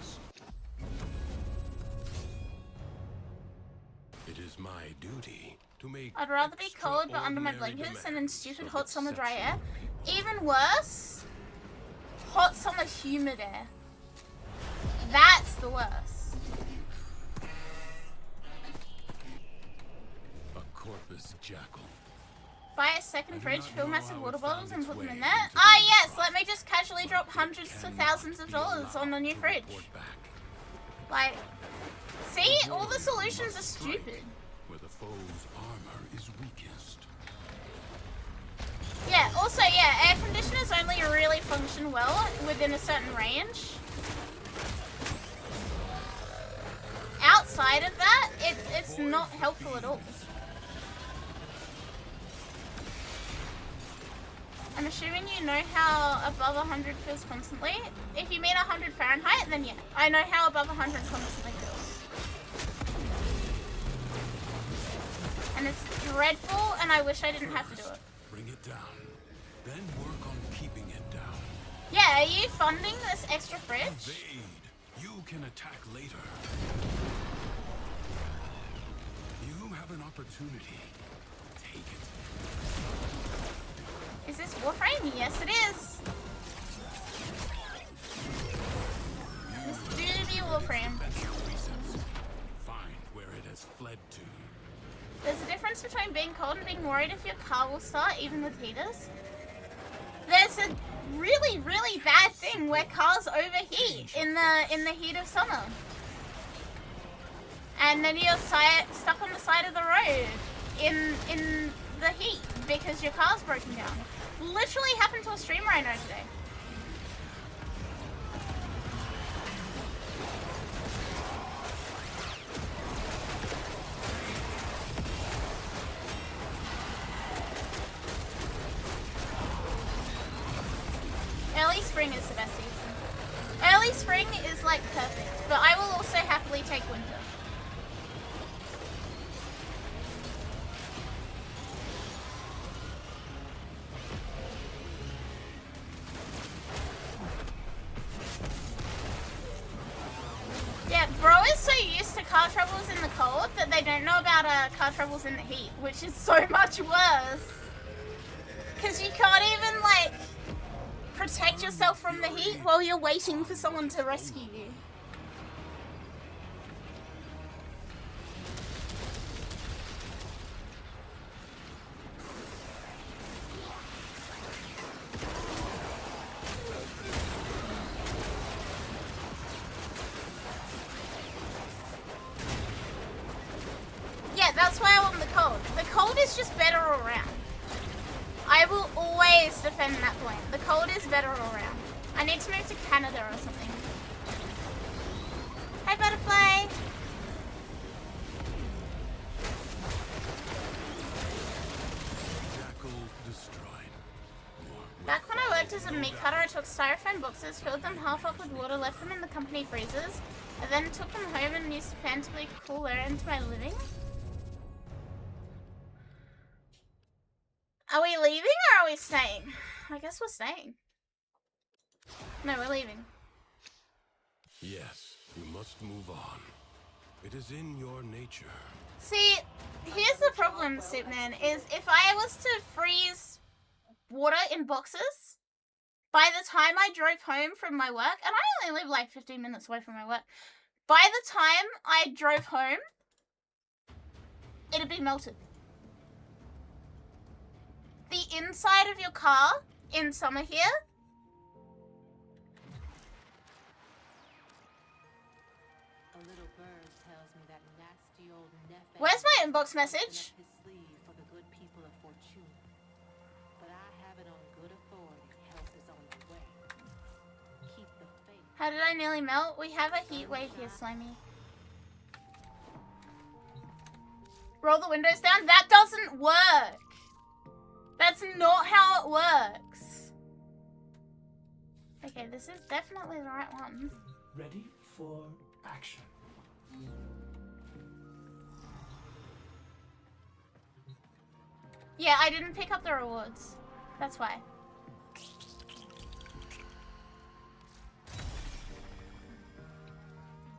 It is my duty to make I'd rather be cold but under my blankets than in stupid hot summer dry air. Even worse, hot summer humid air. That's the worst. corpus jackal. Buy a second fridge, fill massive water bottles and put them in there. Ah yes, let me just casually drop hundreds to thousands of dollars on the new fridge. Like, see, all the solutions are stupid. Where the foe's armor is weakest. Yeah, also, yeah, air conditioners only really function well within a certain range. Outside of that, it's not helpful at all. I'm assuming you know how above 100 feels constantly. If you mean 100 Fahrenheit, then yeah, I know how above 100 constantly feels. And it's dreadful, and I wish I didn't have to do it. Bring it down, then work on keeping it down. Yeah, are you funding this extra fridge? Evade. You can attack later. You have an opportunity. Take it. Is this Warframe? Yes, it is. This do be Warframe. Find where it has fled to. There's a difference between being cold and being worried if your car will start, even with heaters. There's a really, really bad thing where cars overheat in the heat of summer. And then you're stuck on the side of the road in the heat because your car's broken down. Literally happened to a streamer I know today. Early spring is the best season. Early spring is like perfect, but I will also happily take winter. car troubles in the cold that they don't know about car troubles in the heat, which is so much worse. Because you can't even, like, protect yourself from the heat while you're waiting for someone to rescue you. Yeah, that's why I want the cold. The cold is just better all around. I will always defend that point. The cold is better all around. I need to move to Canada or something. Hey, butterfly. Back when I worked as a meat cutter, I took styrofoam boxes, filled them half up with water, left them in the company freezers, and then took them home and used the fan to leak cool air into my living. Are we leaving or are we staying? I guess we're staying. No, we're leaving. Yes, you must move on. It is in your nature. See, here's the problem, Superman, is if I was to freeze water in boxes, by the time I drove home from my work, and I only live like 15 minutes away from my work, by the time I drove home, it'd be melted. The inside of your car in summer here. A little bird tells me that nasty old Nefe Where's my inbox message? his sleeve for the good people of Fortune. But I have it on good authority. Help is on the way. Keep the faith. How did I nearly melt? We have a heat wave here, Slimy. Roll the windows down? That doesn't work! That's not how it works. Okay, this is definitely the right one. Ready for action. Yeah, I didn't pick up the rewards. That's why.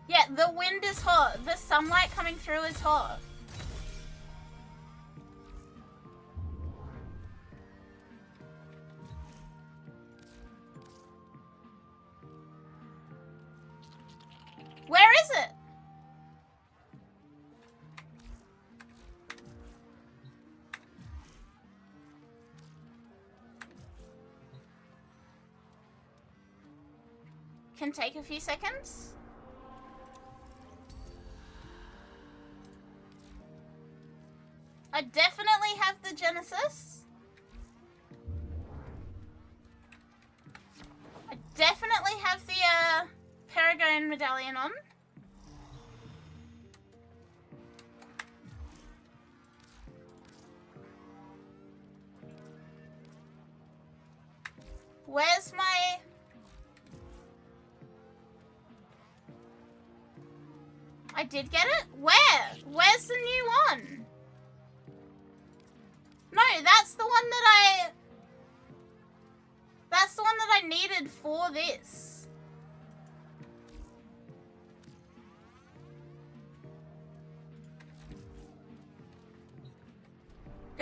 Yeah, the wind is hot. The sunlight coming through is hot. Where is it? Can take a few seconds. I definitely have the Genesis. I definitely have the Paragon medallion on. Where's my... I did get it? Where? Where's the new one? No, that's the one that That's the one that I needed for this.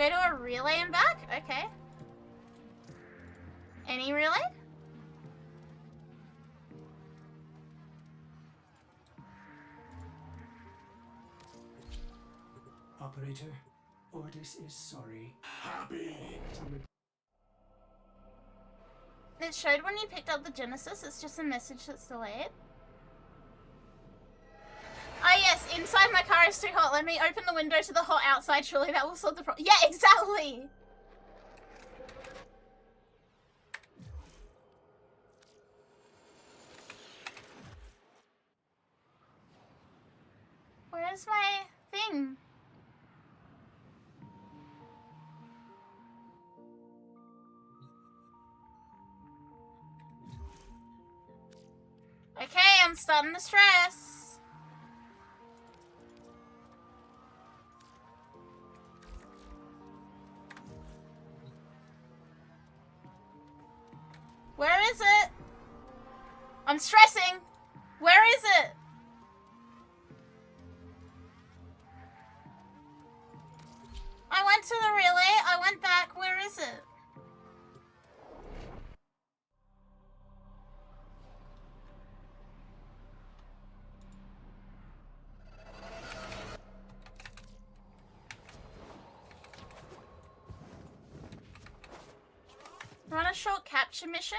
Go to a relay and back? Okay. Any relay? Operator, Ordis is sorry. Happy! It showed when you picked up the Genesis, it's just a message that's delayed. Ah yes, inside my car is too hot. Let me open the window to the hot outside. Surely that will solve the problem. Yeah, exactly! Where's my thing? Okay, I'm starting to stress. Where is it? I'm stressing. Where is it? went to the relay. I went back. Where is it? Run a short capture mission?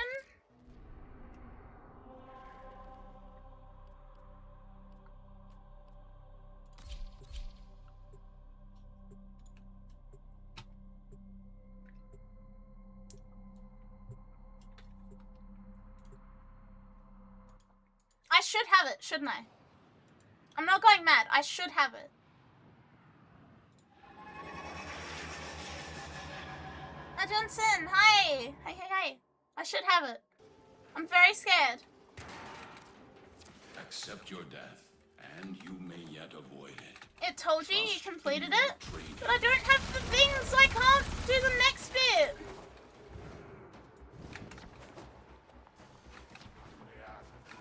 I should have it, shouldn't I? I'm not going mad. I should have it. Hi, Johnson. Hi. Hey. I should have it. I'm very scared. Accept your death, and you may yet avoid it. It told you you completed it, but I don't have the things, so I can't do the next bit.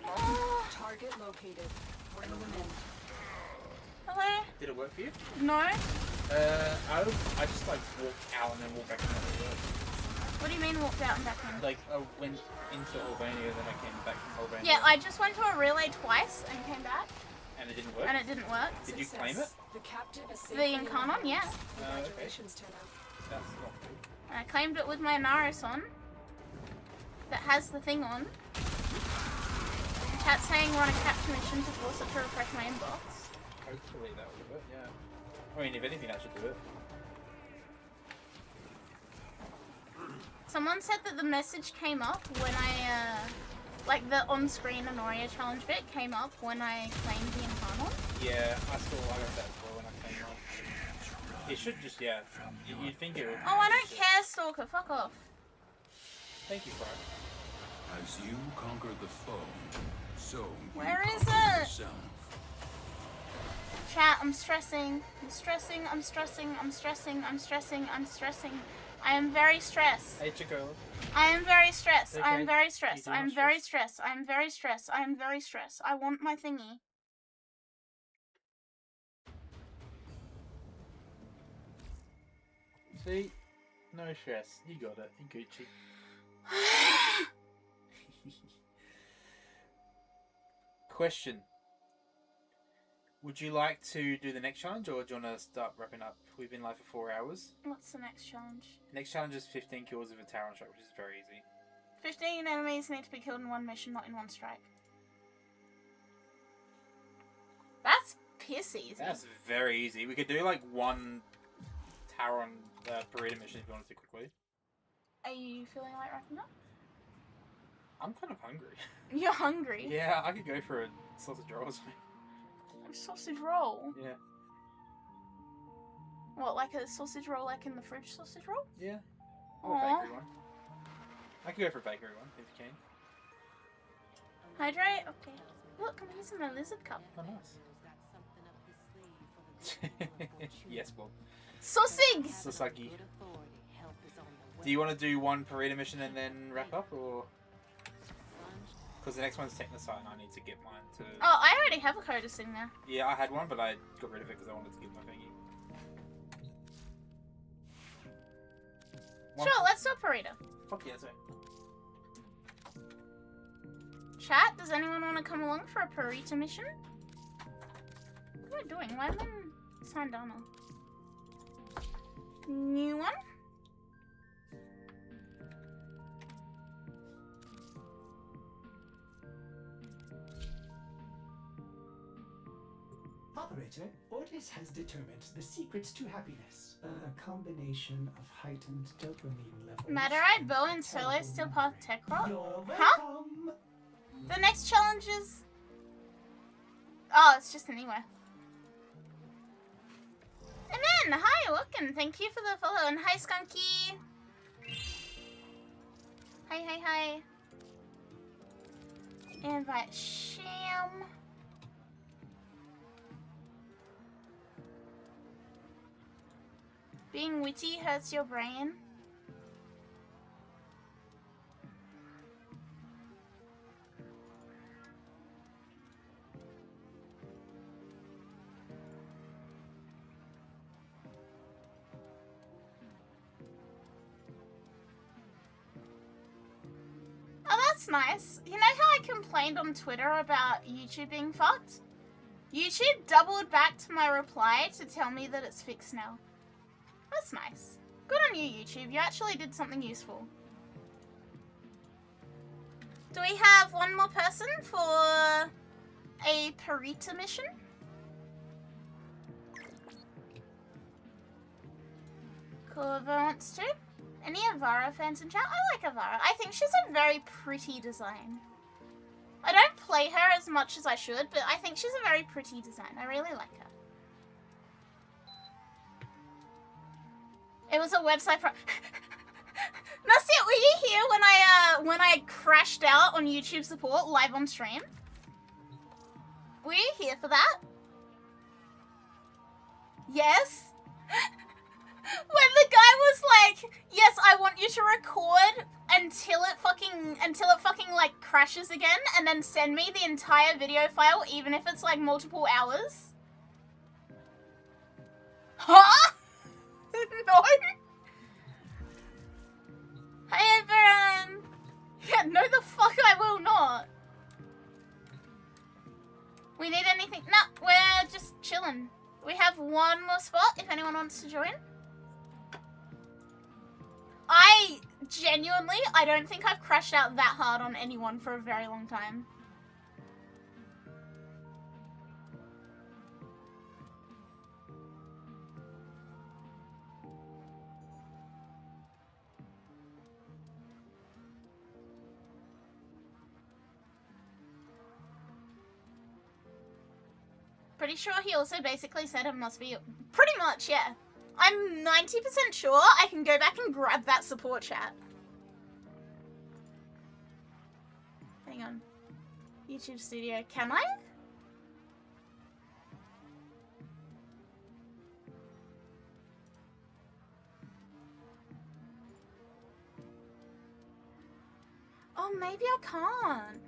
Oh. Target located. Bring them in. Hello? Did it work for you? No. I just like walked out and then walked back into What do you mean walked out and back in? Like I went into Albania, then I came back from Albania. Yeah, I just went to a relay twice and came back. And it didn't work? And it didn't work. Did you claim it? The captive is The Incarnon, yeah. Congratulations, Turner. That's not good. And I claimed it with my Naros on. That has the thing on. Chat saying run a capture mission to force it to refresh my inbox. Hopefully that will do it, yeah. I mean, if anything, that should do it. Someone said that the message came up when I, like the on-screen Honoria challenge bit came up when I claimed the Incarnon. Yeah, I got that as well when I came on. It should just, yeah. You'd think it would. Oh, I don't care, Stalker. Fuck off. Thank you, bro. As you conquer the foe, so Where you is conquer it? yourself. Chat, I'm stressing. I'm stressing. I'm stressing. I'm stressing. I'm stressing. I'm stressing. I am very stressed. Hey, Chico. I am very stressed. Okay. I am very stressed. You I do am not very stressed. I am very stressed. I am very stressed. I want my thingy. See? No stress. You got it. You Gucci. Question. Would you like to do the next challenge, or do you want to start wrapping up? We've been live for 4 hours. What's the next challenge? Next challenge is 15 kills with a Taron strike, which is very easy. 15 enemies need to be killed in one mission, not in one strike. That's piss easy. That's very easy. We could do like one Taron Parita mission if you wanted to quickly. Are you feeling like wrapping up? I'm kind of hungry. You're hungry? Yeah, I could go for a sausage roll or something. A sausage roll? Yeah. What, like a sausage roll like in the fridge sausage roll? Yeah. Or a Aw. bakery one. I could go for a bakery one if you Hydrate? Okay. Look, I'm using my lizard cup. can. Oh, nice. Yes, Bob. Sausage! Sasaki. Do you want to do one Parita mission and then wrap up, or...? Because the next one's Technosite and I need to get mine to... Oh, I already have a Coda in there. Yeah, I had one, but I got rid of it because I wanted to get my thingy. Sure, let's do a Parita. Fuck yeah, sorry. Chat, does anyone want to come along for a Parita mission? What am I doing? Why am I in Sandana? New one? Operator, Ortis has determined the secrets to happiness. A combination of heightened dopamine levels. Matterite, Bow, and Solo still part of Tech Rock? You're Huh? welcome. The next challenge is... Oh, it's just anywhere. Amen! Hi, welcome. Thank you for the follow. And hi, Skunky. Hi. Invite Sham. Being witty hurts your brain. That's nice. You know how I complained on Twitter about YouTube being fucked? YouTube doubled back to my reply to tell me that it's fixed now. That's nice. Good on you, YouTube. You actually did something useful. Do we have one more person for a Akariteru mission? Whoever wants to. Any Avara fans in chat? I like Avara. I think she's a very pretty design. I don't play her as much as I should, but I think she's a very pretty design. I really like her. It was a website pro- Nastia, were you here when I crashed out on YouTube support live on stream? Were you here for that? Yes? When the guy was like, yes, I want you to record until it fucking like crashes again and then send me the entire video file even if it's like multiple hours. Huh? No. Hey everyone. Yeah, no the fuck I will not. We need anything? No, we're just chilling. We have one more spot if anyone wants to join. I don't think I've crashed out that hard on anyone for a very long time. Pretty sure he also basically said it must be... Pretty much, yeah. I'm 90% sure I can go back and grab that support chat. Hang on. YouTube Studio, can I? Oh, maybe I can't.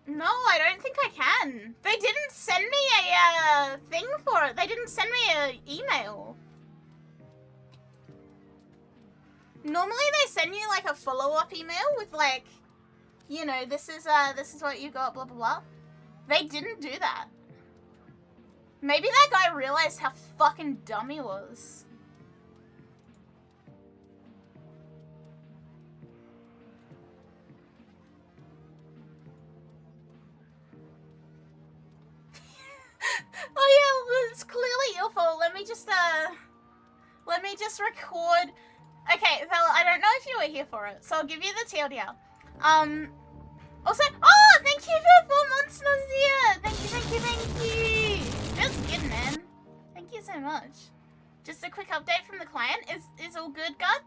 No, I don't think I can. They didn't send me a thing for it. They didn't send me an email. Normally they send you like a follow-up email with like, you know, this is what you got, blah blah blah. They didn't do that. Maybe that guy realized how fucking dumb he was. Oh yeah, it's clearly your fault. Let me just record. Okay, Fella, I don't know if you were here for it, so I'll give you the TLDR. Also, oh, thank you for 4 months, Nazia. Thank you. Feels good, man. Thank you so much. Just a quick update from the client. Is all good, God?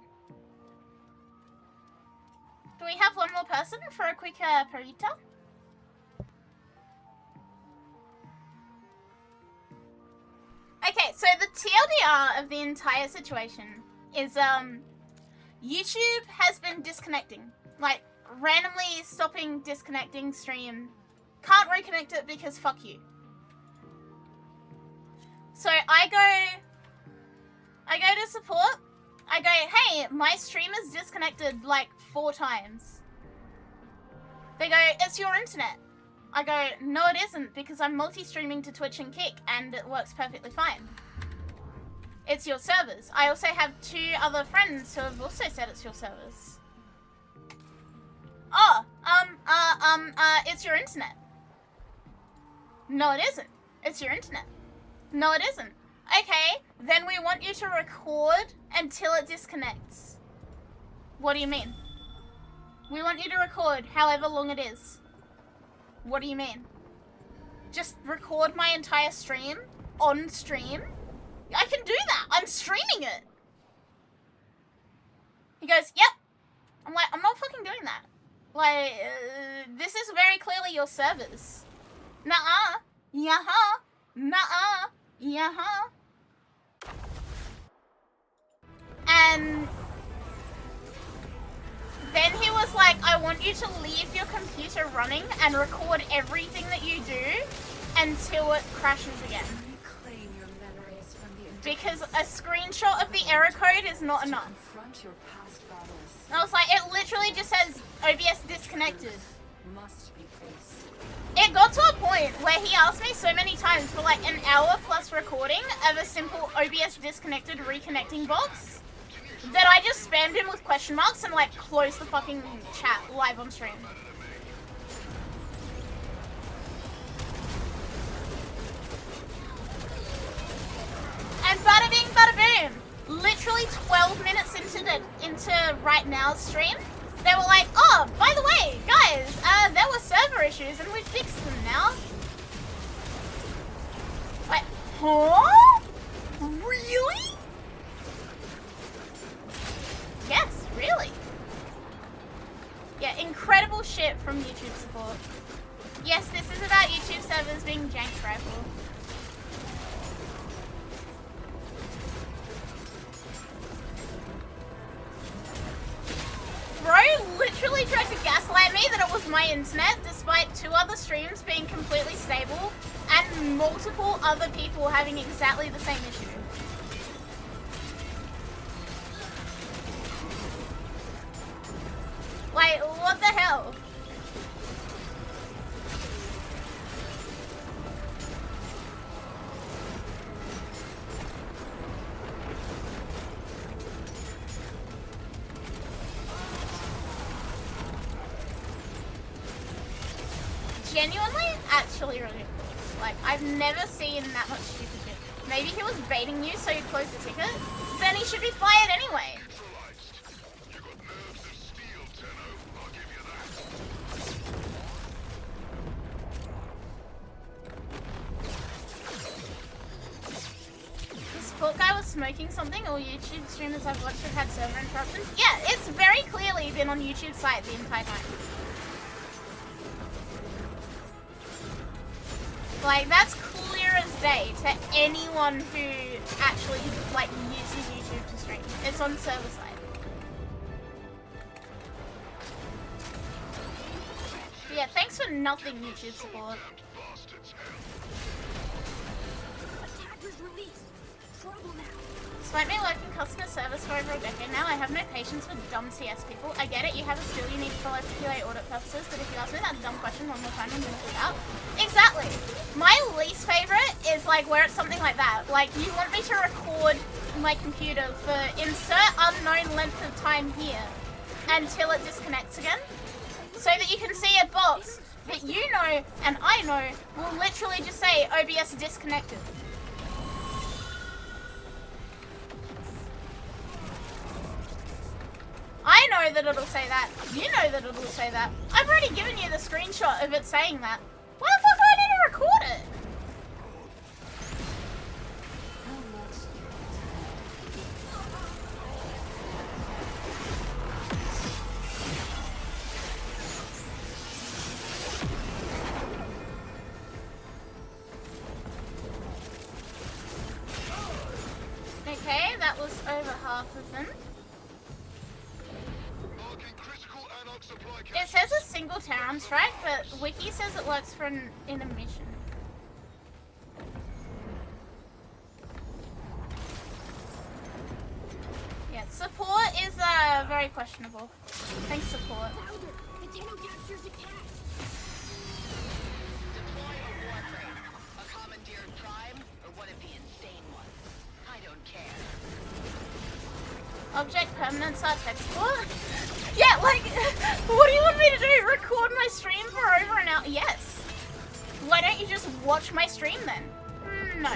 Do we have one more person for a quick Akariteru? Okay, so the TLDR of the entire situation is, YouTube has been disconnecting. Like, randomly stopping, disconnecting stream. Can't reconnect it because fuck you. So I go to support. I go, hey, my stream is disconnected like 4 times. They go, it's your internet. I go, no it isn't, because I'm multi-streaming to Twitch and Kick, and it works perfectly fine. It's your servers. I also have 2 other friends who have also said it's your servers. Oh, it's your internet. No it isn't. It's your internet. No it isn't. Okay, then we want you to record until it disconnects. What do you mean? We want you to record however long it is. What do you mean? Just record my entire stream on stream? I can do that. I'm streaming it. He goes, yep. I'm like, I'm not fucking doing that. Like, this is very clearly your servers. Nuh-uh. Yeah-huh. Nuh-uh. Yeah-huh. And then he was like, I want you to leave your computer running and record everything that you do until it crashes again. because a screenshot of the error code is not enough. Confront your past battles. And I was like, it literally just says OBS disconnected. Must be faced. It got to a point where he asked me so many times for like an hour plus recording of a simple OBS disconnected reconnecting box that I just spammed him with question marks and like closed the fucking chat live on stream. And bada bing, bada boom. Literally 12 minutes into right now's stream, they were like, oh, by the way, guys, there were server issues and we fixed them now. Like, huh? Really? Yes, really. Yeah, incredible shit from YouTube support. Yes, this is about YouTube servers being jank rifle. Bro literally tried to gaslight me that it was my internet despite 2 other streams being completely stable and multiple other people having exactly the same issue. Like, what the hell? Genuinely, actually ridiculous. Like, I've never seen that much stupid shit. Maybe he was baiting you so you closed the ticket? Then he should be fired anyway. The support guy was smoking something. All YouTube streamers I've watched have had server interruptions. Yeah, it's very clearly been on YouTube's site the entire time. Like, that's clear as day to anyone who actually, like, uses YouTube to stream. It's on server side. But yeah, thanks for nothing, YouTube support. Despite me working customer service for over a decade now, I have no patience with dumb CS people. I get it, you have a skill you need for like QA audit purposes, but if you ask me that dumb question one more time, I'm gonna flip out. Exactly! My least favorite is like where it's something like that. Like, you want me to record my computer for insert unknown length of time here until it disconnects again, so that you can see a box that you know and I know will literally just say OBS disconnected. I know that it'll say that. You know that it'll say that. I've already given you the screenshot of it saying that. Why the fuck do I need to record it? Okay, that was over half of them. It says a single town strike, but Wiki says it works for in a mission. Yeah, support is very questionable. Thanks, support. Deploy a Warframe, a commandeered prime, or one of the insane ones. I don't care. Object permanence are export? Yeah, like, what do you want me to do? Record my stream for over an hour? Yes. Why don't you just watch my stream then? No.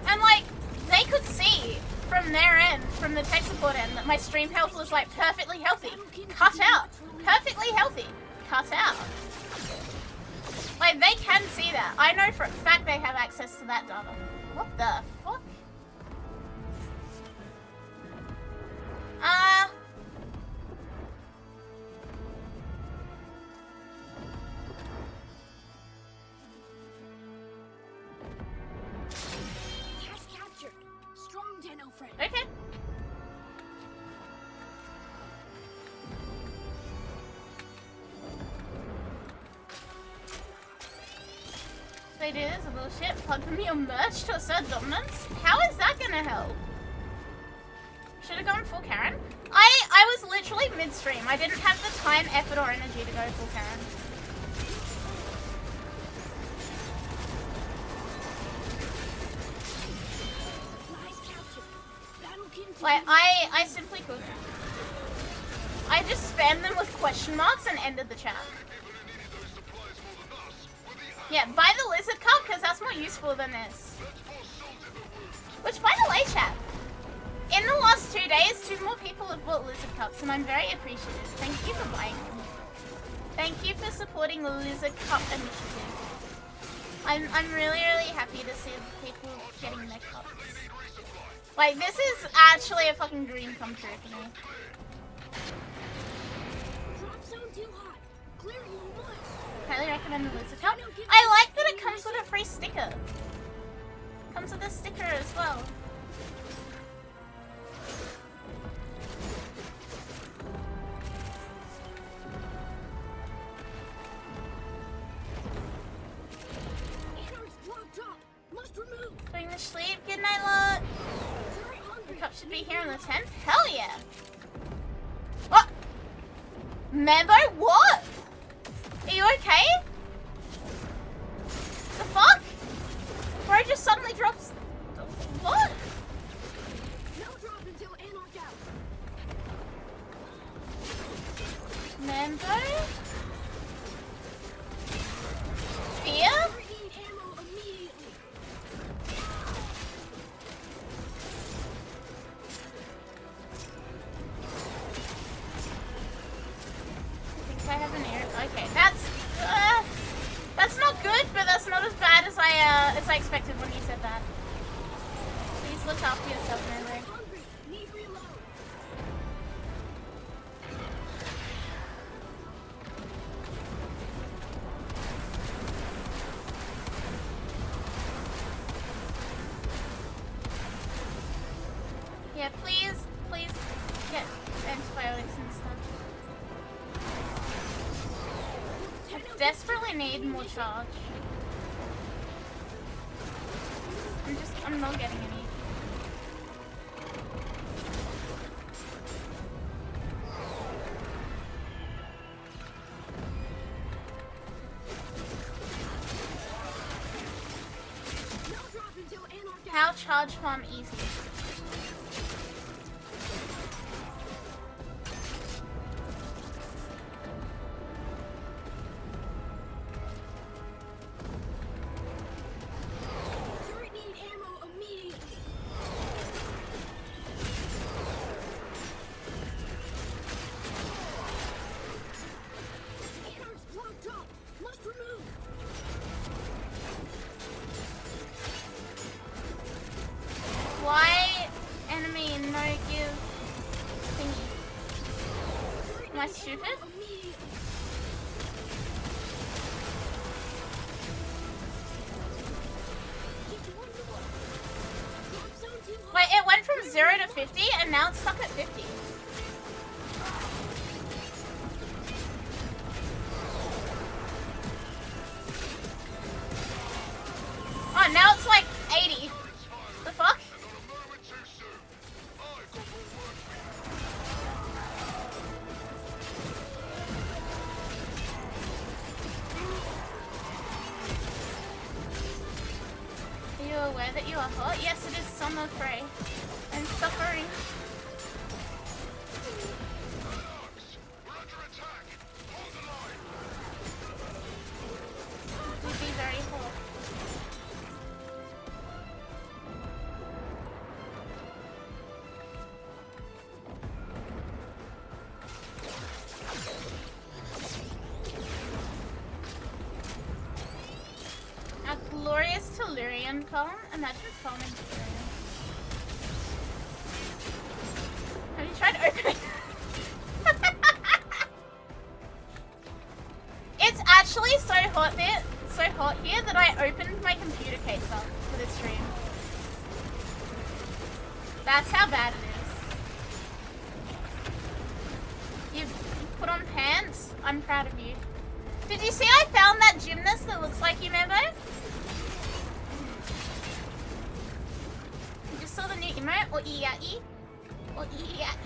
And like, they could see from their end, from the tech support end, that my stream health was like perfectly healthy. Cut out. Perfectly healthy. Cut out. Like, they can see that. I know for a fact they have access to that data. What the fuck? Cash captured. Strong Deno friend. Okay. They do this bullshit. Plug from your merch to assert dominance? How is that gonna help? Should have gone full Karen? I was literally midstream. I didn't have the time, effort, or energy to go full Karen. Like, I simply couldn't. I just spammed them with question marks and ended the chat. Yeah, buy the lizard cup because that's more useful than this. Which, by the way, chat, in the last 2 days, 2 more people have bought lizard cups, and I'm very appreciative. Thank you for buying them. Thank you for supporting the lizard cup initiative. I'm really, really happy to see people getting their cups. Like, this is actually a fucking dream come true for me. Highly recommend the lizard cup. I like that it comes with a free sticker. Comes with a sticker as well. Going to sleep. Good night, lot. The cup should be here on the 10th. Hell yeah. What? Mambo, what? Are you okay? The fuck? Bro just suddenly drops. What? No drop until Anarch out. Mambo? Fear? I have an ear. Okay, that's not good, but that's not as bad as I expected when you said that. Please look after yourself, Mary. Yeah, please get antibiotics and stuff. I desperately need more charge. I'm not getting any. How charge farm easy? Why enemy no give thingy? Am I stupid? Wait, it went from 0 to 50 and now it's stuck at 50. Oh, now it's like 80. The fuck? Are you aware that you are hot? Yes, it is summer prey. I'm suffering. It would be very hot. A glorious Tellurian column? Imagine calling Tellurian. Have you tried opening? It's actually so hot here that I opened my computer case up for this stream. That's how bad it is. You've put on pants? I'm proud of you. Did you see I found that gymnast that looks like you, Membo? saw the new emote? Or iai? Or iai?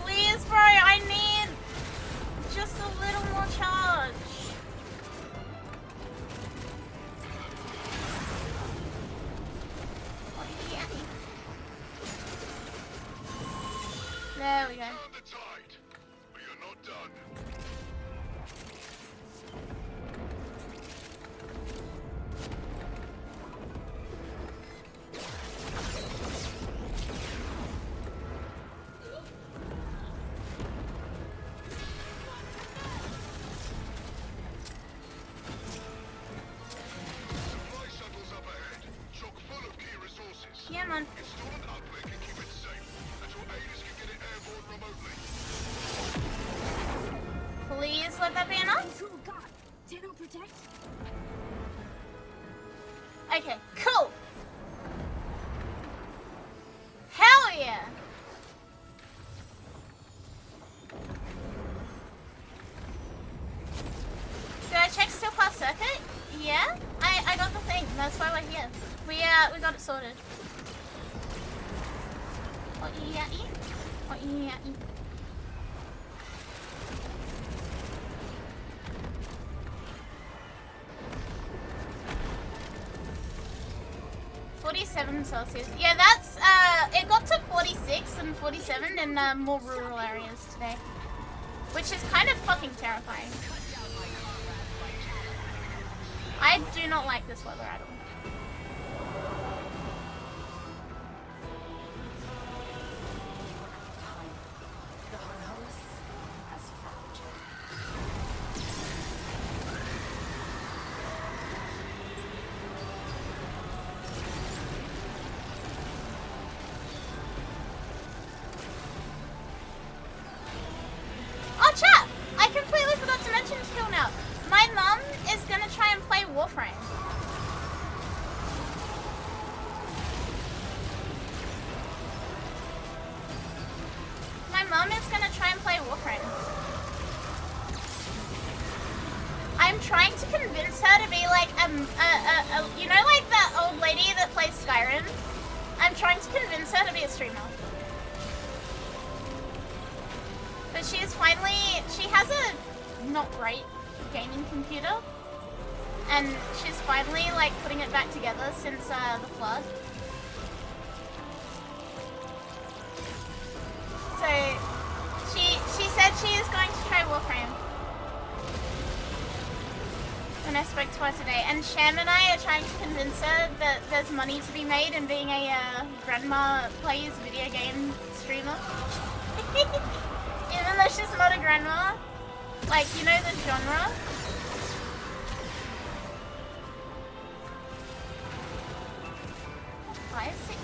Please, bro, I need just a little more charge. There we go. Yeah, man. Please let that be enough. Okay, cool. Hell yeah. Did I check still past circuit? Yeah, I got the thing. That's why we're here. We got it sorted. Oh yeah. Oh yeah. 47 Celsius. Yeah, that's, it got to 46 and 47 in more rural areas today. Which is kind of fucking terrifying. I do not like this weather at all. Oh, chat! I completely forgot to mention till now. My mum is gonna try and play Warframe. My mum is gonna try and play Warframe. I'm trying to convince her to be like you know, like that old lady that plays Skyrim? I'm trying to convince her to be a streamer. But she has a not great gaming computer, and she's finally like putting it back together since the flood. So she said she is going to try Warframe when I spoke to her today, and Sham and I are trying to convince her that there's money to be made in being a grandma plays video game streamer. Even though she's not a grandma. Like, you know the genre? Five, six.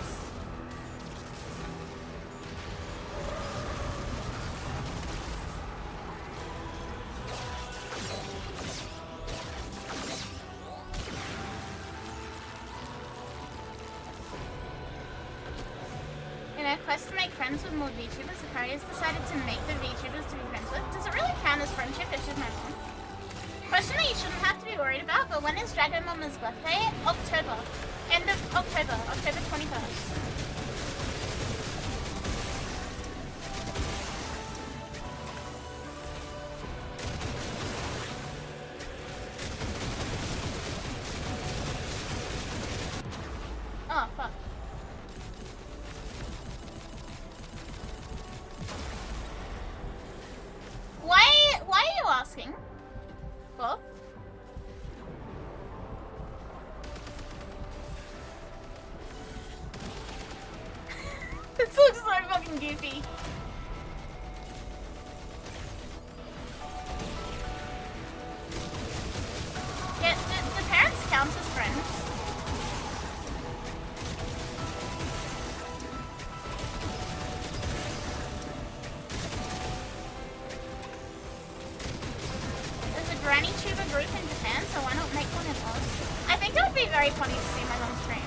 In a quest to make friends with more VTubers, Akari has decided to make the VTubers to be friends with. Does it really count as friendship if she's my mom? Question that you shouldn't have to be worried about, but when is Dragon Mama's birthday? October. End of October. October 21st. Oh, fuck. Why are you asking? Bob? This looks so fucking goofy. Yeah, do parents count as friends? Granny tuber group in Japan, so why not make one in Oz? I think it would be very funny to see my mom stream.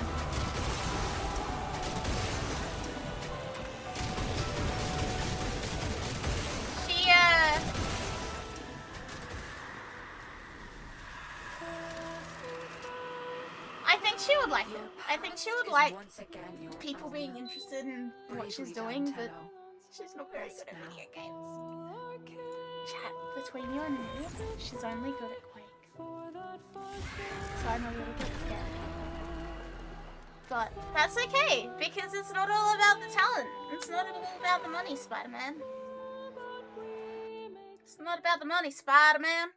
I think she would like it. I think she would like people being interested in what she's doing, but she's not very good at video games. Chat, between you and me, she's only good at Quake. So I'm a little bit scared. But that's okay, because it's not all about the talent. It's not all about the money, Spider-Man. It's not about the money, Spider-Man.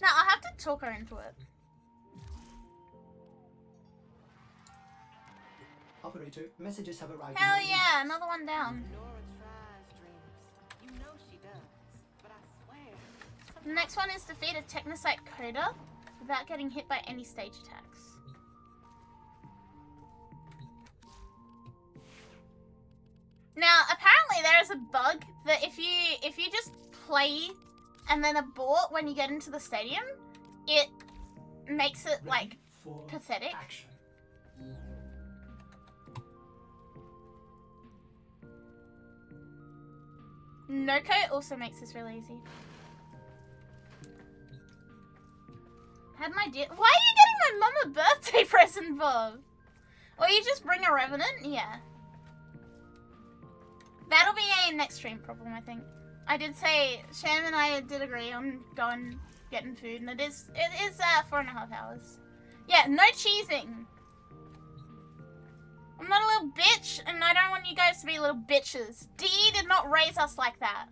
No, I'll have to talk her into it. Operator, messages have arrived. Hell yeah, another one down. The next one is defeat a Technosite coder without getting hit by any stage attacks. Now, apparently there is a bug that if you just play and then abort when you get into the stadium, it makes it like pathetic. Action. Noko also makes this really easy. Had my dear. Why are you getting my mum a birthday present, Bob? Or you just bring a Revenant? Yeah. That'll be a next stream problem, I think. I did say, Sham and I did agree on going getting food, and it is 4.5 hours. Yeah, no cheesing. I'm not a little bitch, and I don't want you guys to be little bitches. Dee did not raise us like that.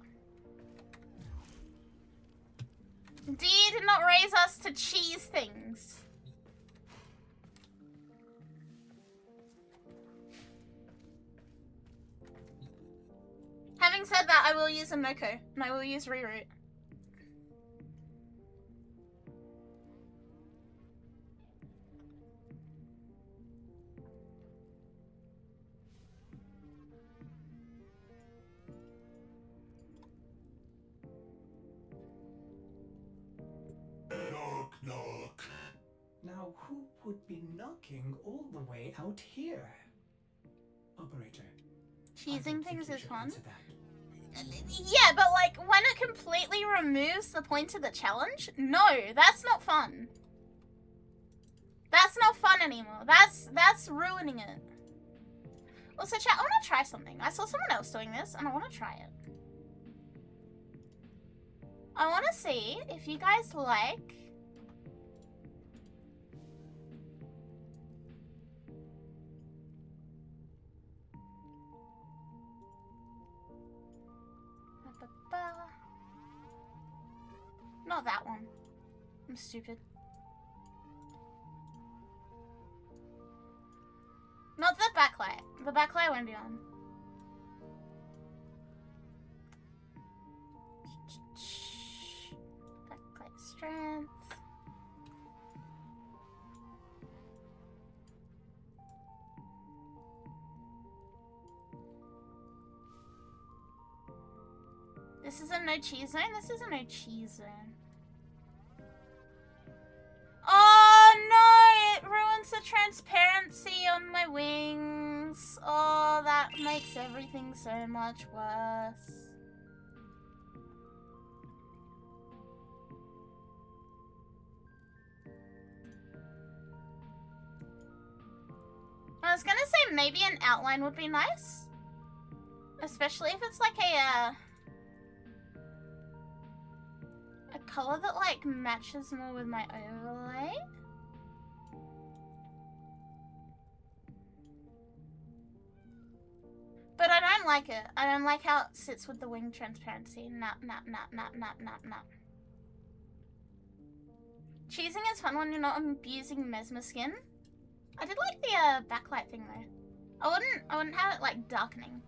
Dee did not raise us to cheese things. Having said that, I will use a Noko, and I will use reroute. Knock, knock. Now, who would be knocking all the way out here? Operator. Cheesing things is fun. Yeah, but like when it completely removes the point of the challenge, no, that's not fun. That's not fun anymore. That's ruining it. Also, chat, I want to try something. I saw someone else doing this, and I want to try it. I want to see if you guys like... Not that one. I'm stupid. Not the backlight. The backlight won't be on. Backlight strength. This is a no cheese zone? This is a no cheese zone. Oh no! It ruins the transparency on my wings. Oh, that makes everything so much worse. I was gonna say maybe an outline would be nice. Especially if it's like a color that like matches more with my overlay. But I don't like it. I don't like how it sits with the wing transparency. Nah. Cheesing is fun when you're not abusing Mesmer skin. I did like the backlight thing though. I wouldn't have it like darkening.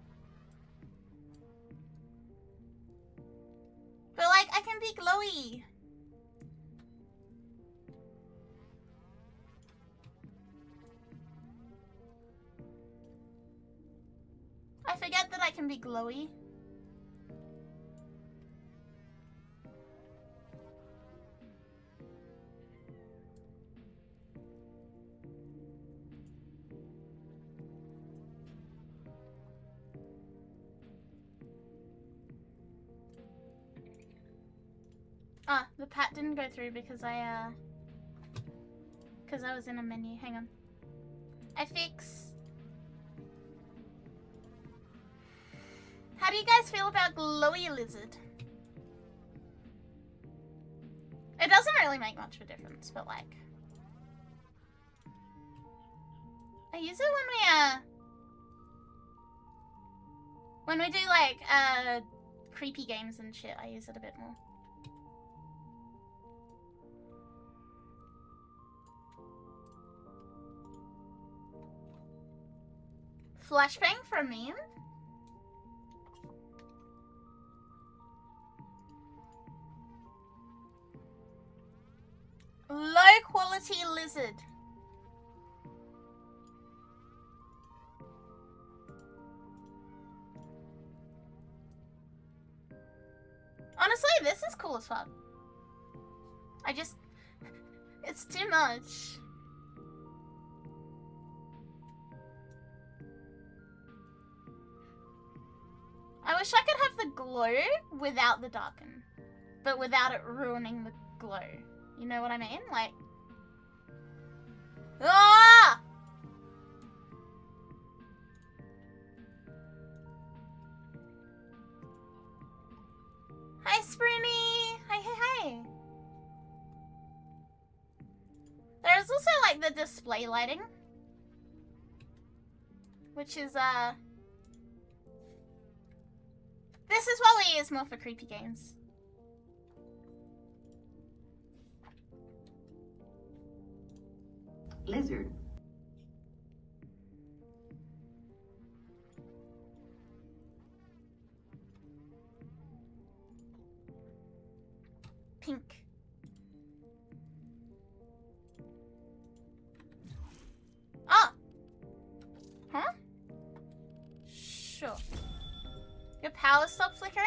But like, I can be glowy. I forget that I can be glowy. Ah, the pat didn't go through because I was in a menu. Hang on. I fix. How do you guys feel about glowy lizard? It doesn't really make much of a difference, but like, I use it when we do like creepy games and shit. I use it a bit more. Flashbang for a meme? Low quality lizard. Honestly, this is cool as fuck. It's too much. I wish I could have the glow without the darken, but without it ruining the glow. You know what I mean? Like, ah! Hi, Sprinny! Hey. There's also, like, the display lighting. Which is, this is what we use more for creepy games. Lizard. Pink. Ah! Huh? Sure. Your power stopped flickering?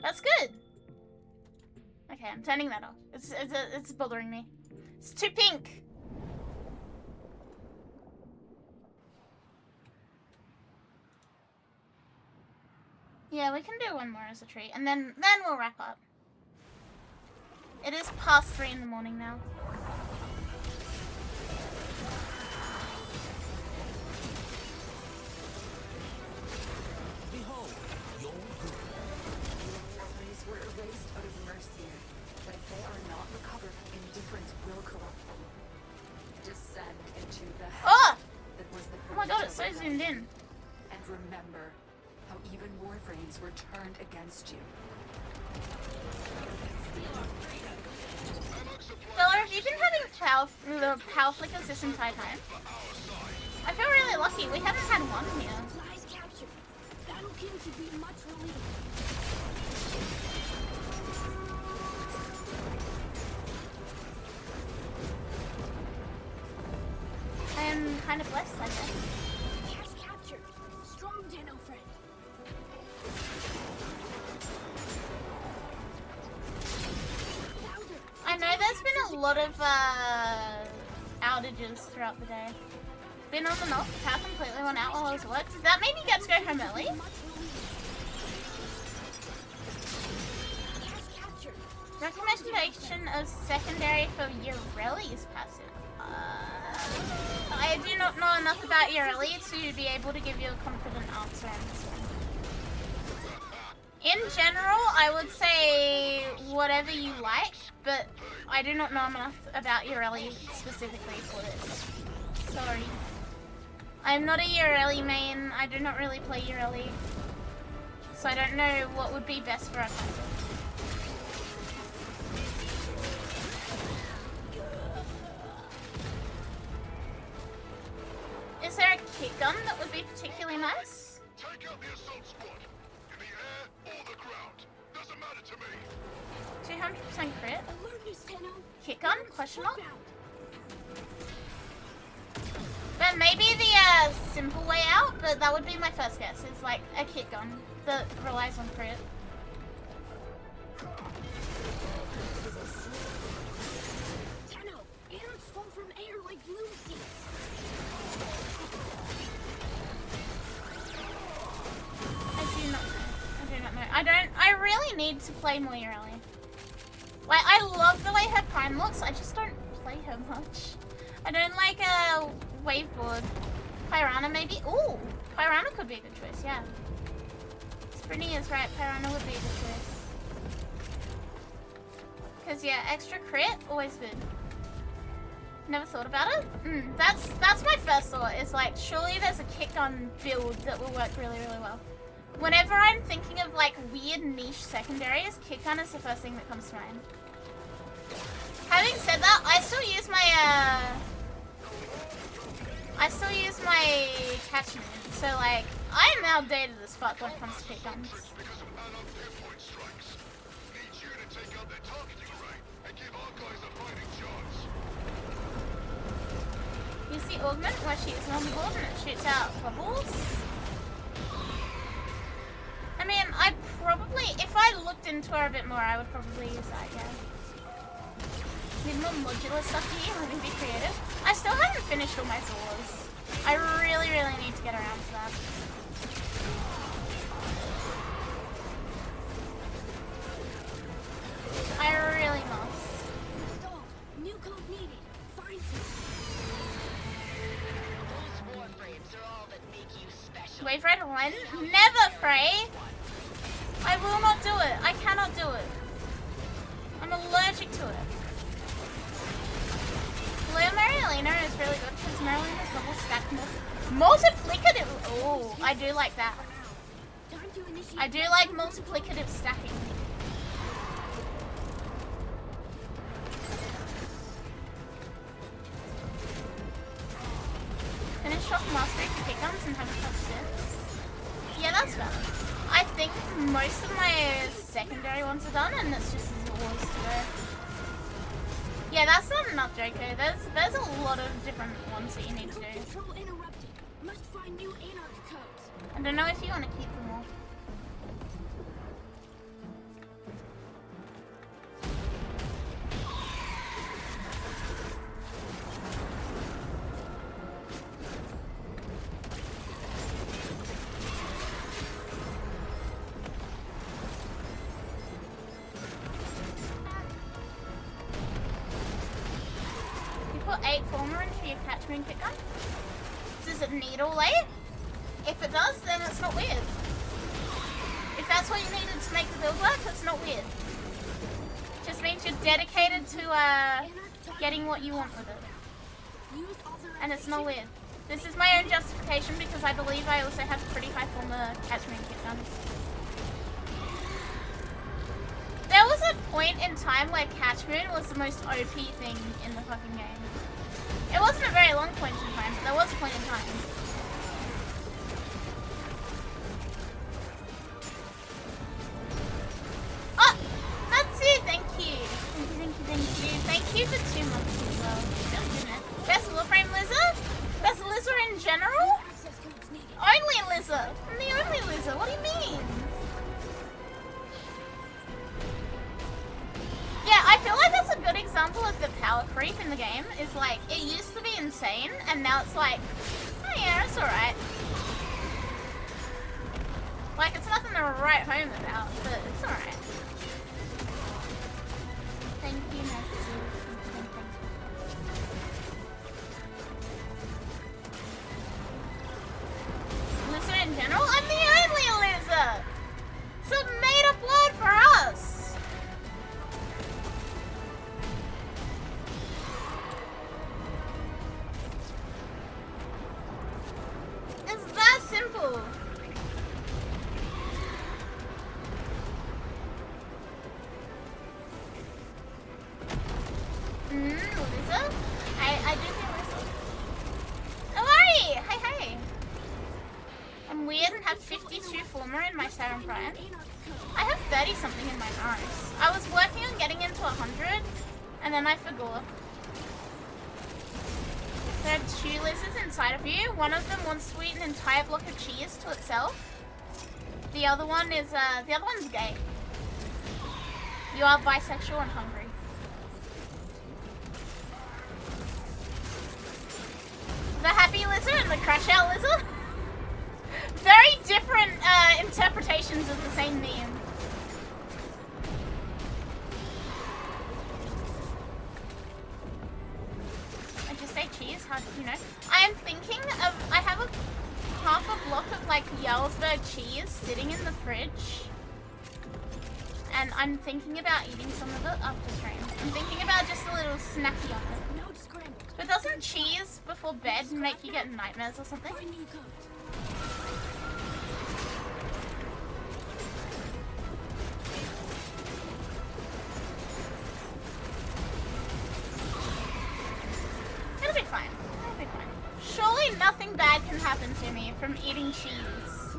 That's good. Okay, I'm turning that off. It's bothering me. It's too pink. Yeah, we can do one more as a treat, and then we'll wrap up. It is past 3 in the morning now. Behold, your good. Memories were erased out of mercy, but if they are not recovered, indifference will corrupt them. Descend into the hell that was the Oh my god, it's so zoomed in. And remember how even Warframes were turned against you. Fella, have you been having power flickers this entire time? I feel really lucky. We haven't had one here. Supplies captured. Battle King should be much relieved. I am kind of blessed, I guess. Cash captured. Strong Dano friend. I know there's been a lot of outages throughout the day. Been on and off. Power completely went out while I was at work. Does that mean you get to go home early? Recommendation of secondary for Ureli's passive. I do not know enough about Ureli to be able to give you a confident answer on this one. In general, I would say whatever you like, but I do not know enough about Ureli specifically for this. Sorry. I'm not a Ureli main. I do not really play Ureli. So I don't know what would be best for our passive. Is there a kick gun that would be particularly nice? Take out the assault squad. In the air or the ground. Doesn't matter to me. 200% crit. Kick gun? Question mark? But maybe the simple way out, but that would be my first guess. It's like a kick gun that relies on crit. Tenno, arrows fall from air like Lucy. I do not know. I really need to play more Ureli. Like, I love the way her prime looks, I just don't play her much. I don't like a waveboard. Piranha maybe? Ooh! Piranha could be a good choice, yeah. Sprinty is right, Piranha would be a good choice. Because, yeah, extra crit, always good. Never thought about it? That's my first thought, is like, surely there's a kick gun build that will work really, really well. Whenever I'm thinking of like weird niche secondaries, kick gun is the first thing that comes to mind. Having said that, I still use my catchment, so like, I am outdated as fuck when it comes to kick guns. You see Augment where she is on the board and it shoots out bubbles? I mean, I probably, if I looked into her a bit more, I would probably use that, yeah. Need more modular stuff here, let me be creative. I still haven't finished all my Zors. I really, really need to get around to that. I really must. Installed. New code needed. Find Those warframes are all that make you special. Wave Red 1? Never, Frey! I will not do it. I cannot do it. I'm allergic to it. Blue Marilena is really good because Marilena has double stack multiplicative. Oh, I do like that. I do like multiplicative stacking. Finish off mastery for kick guns and haven't touched since. Yeah, that's better. I think most of my secondary ones are done, and it's just Zors to go. Yeah, that's not enough, Joko. There's a lot of different ones that you need to do. control interrupted. Must find new anarch codes. I don't know if you want to keep them all. You put 8 former into your catchment kick gun? Does it need all 8? If it does, then it's not weird. If that's what you needed to make the build work, it's not weird. It just means you're dedicated to getting what you want with it. And it's not weird. This is my own justification because I believe I also have pretty high former catchment kick guns. There was a point in time where catchment was the most OP thing in the fucking game. It wasn't a very long point in time, but there was a point in time. Oh! That's it! Thank you! Thank you for 2 months as well. Best Warframe Lizard? Best Lizard in general? Only Lizard! I'm the only Lizard, what do you mean? Yeah, I feel like that's a good example of the power creep in the game. Is like, it used to be insane, and now it's like, oh yeah, it's alright. Like, it's nothing to write home about, but it's alright. Thank you, Nancy. Lizard in general? I'm the only lizard! It's a made-up word for us! It's that simple. Lisa? I do think Lisa. How are you? Hey. I'm weird and have 52 former in my Siren Prime. I have 30 something in my Mars. I was working on getting into 100 and then I forgot. There are 2 lizards inside of you. One of them wants to eat an entire block of cheese to itself. The other one is, the other one's gay. You are bisexual and hungry. The happy lizard and the crash out lizard? Very different, interpretations of the same meme. hard, you know. I am thinking of, I have half a block of like Jarlsberg cheese sitting in the fridge. And I'm thinking about eating some of it after stream. I'm thinking about just a little snacky on it. But doesn't cheese before bed make you get nightmares or something? It'll be fine. It'll be fine. Surely nothing bad can happen to me from eating cheese.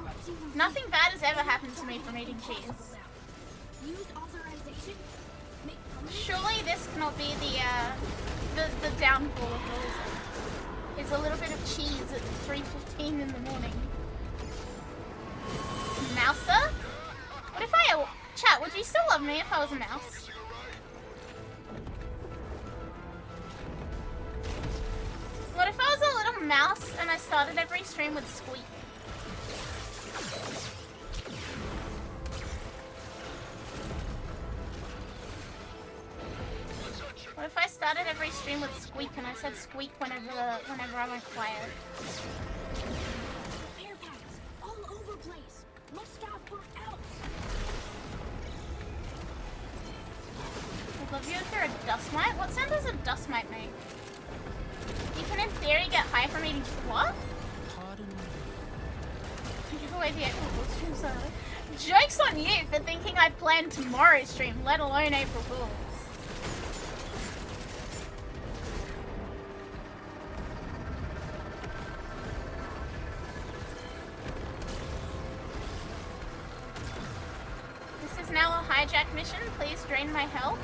Nothing bad has ever happened to me from eating cheese. Surely this cannot be the downfall of tourism. It's a little bit of cheese at 3:15 in the morning. Mouser? What if I... Chat, would you still love me if I was a mouse? What if I was a little mouse and I started every stream with squeak? What if I started every stream with squeak and I said squeak whenever I went quiet? Repair pads all over place. Must have work out. I'd love you if you're a dust mite. What sound does a dust mite make? You can in theory get high from eating what? Give away the April Fool's stream, sorry. Joke's on you for thinking I've planned tomorrow's stream, let alone April Fool's. This is now a hijack mission. Please drain my health.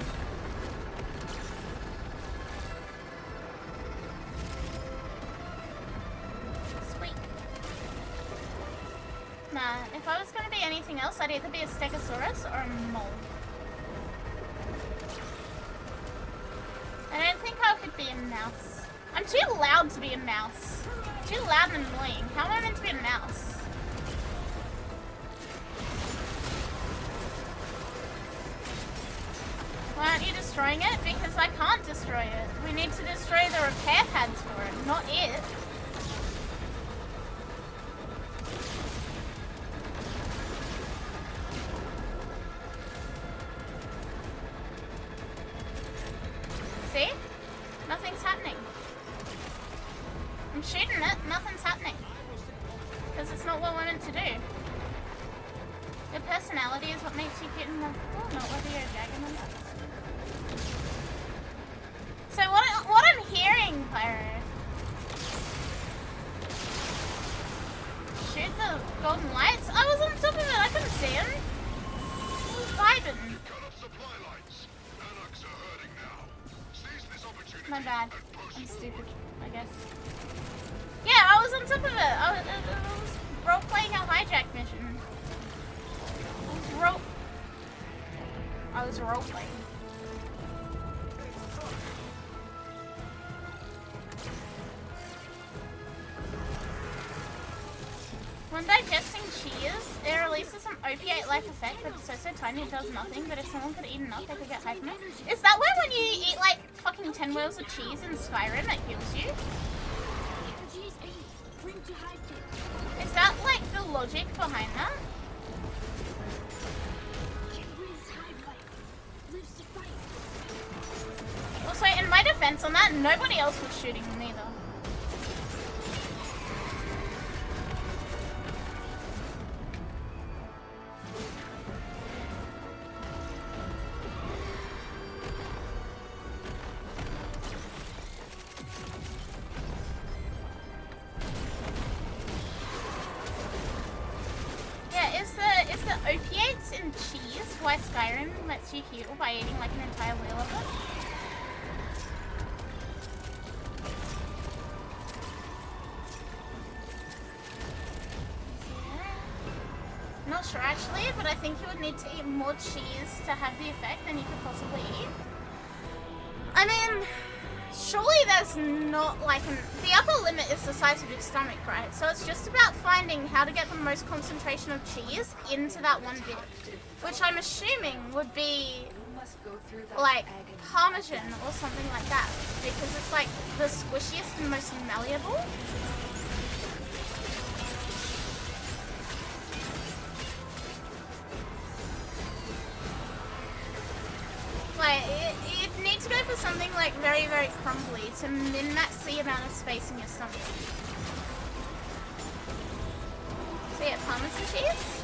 Sweet. Nah, if I was gonna be anything else, I'd either be a Stegosaurus or a mole. I don't think I could be a mouse. I'm too loud to be a mouse. Too loud and annoying. How am I meant to be a mouse? Why aren't you destroying it? Because I can't destroy it. We need to destroy the repair pads for it, not it. See? Nothing's happening. I'm shooting it, nothing's happening. Because it's not what we're meant to do. Your personality is what makes you cute and lovable, not whether you're a dragon or not. So what I'm hearing, Pyro? Shoot the golden lights? I was on top of it, I couldn't see him. He was vibing. My bad. I'm stupid, I guess. Yeah, I was on top of it. I was role-playing a hijack mission. I was role-playing. When digesting cheese, it releases an opiate-like effect, but it's so tiny it does nothing, but if someone could eat enough, they could get hype from it. Is that why when you eat, like, fucking 10 wheels of cheese in Skyrim, it heals you? Is that, like, the logic behind that? Also, in my defense on that, nobody else was shooting them either. Yeah, is the opiates in cheese why Skyrim lets you heal by eating like an entire wheel of it? Not sure actually, but I think you would need to eat more cheese to have the effect than you could possibly eat. I mean, surely there's not like the upper limit is the size of your stomach, right? So it's just about finding how to get the most concentration of cheese into that one bit, which I'm assuming would be must go through that like agony Parmesan again. or something like that, because it's like the squishiest and most malleable. Like, it needs to go for something like very, very crumbly to min-max the amount of space in your stomach. So yeah, Parmesan cheese.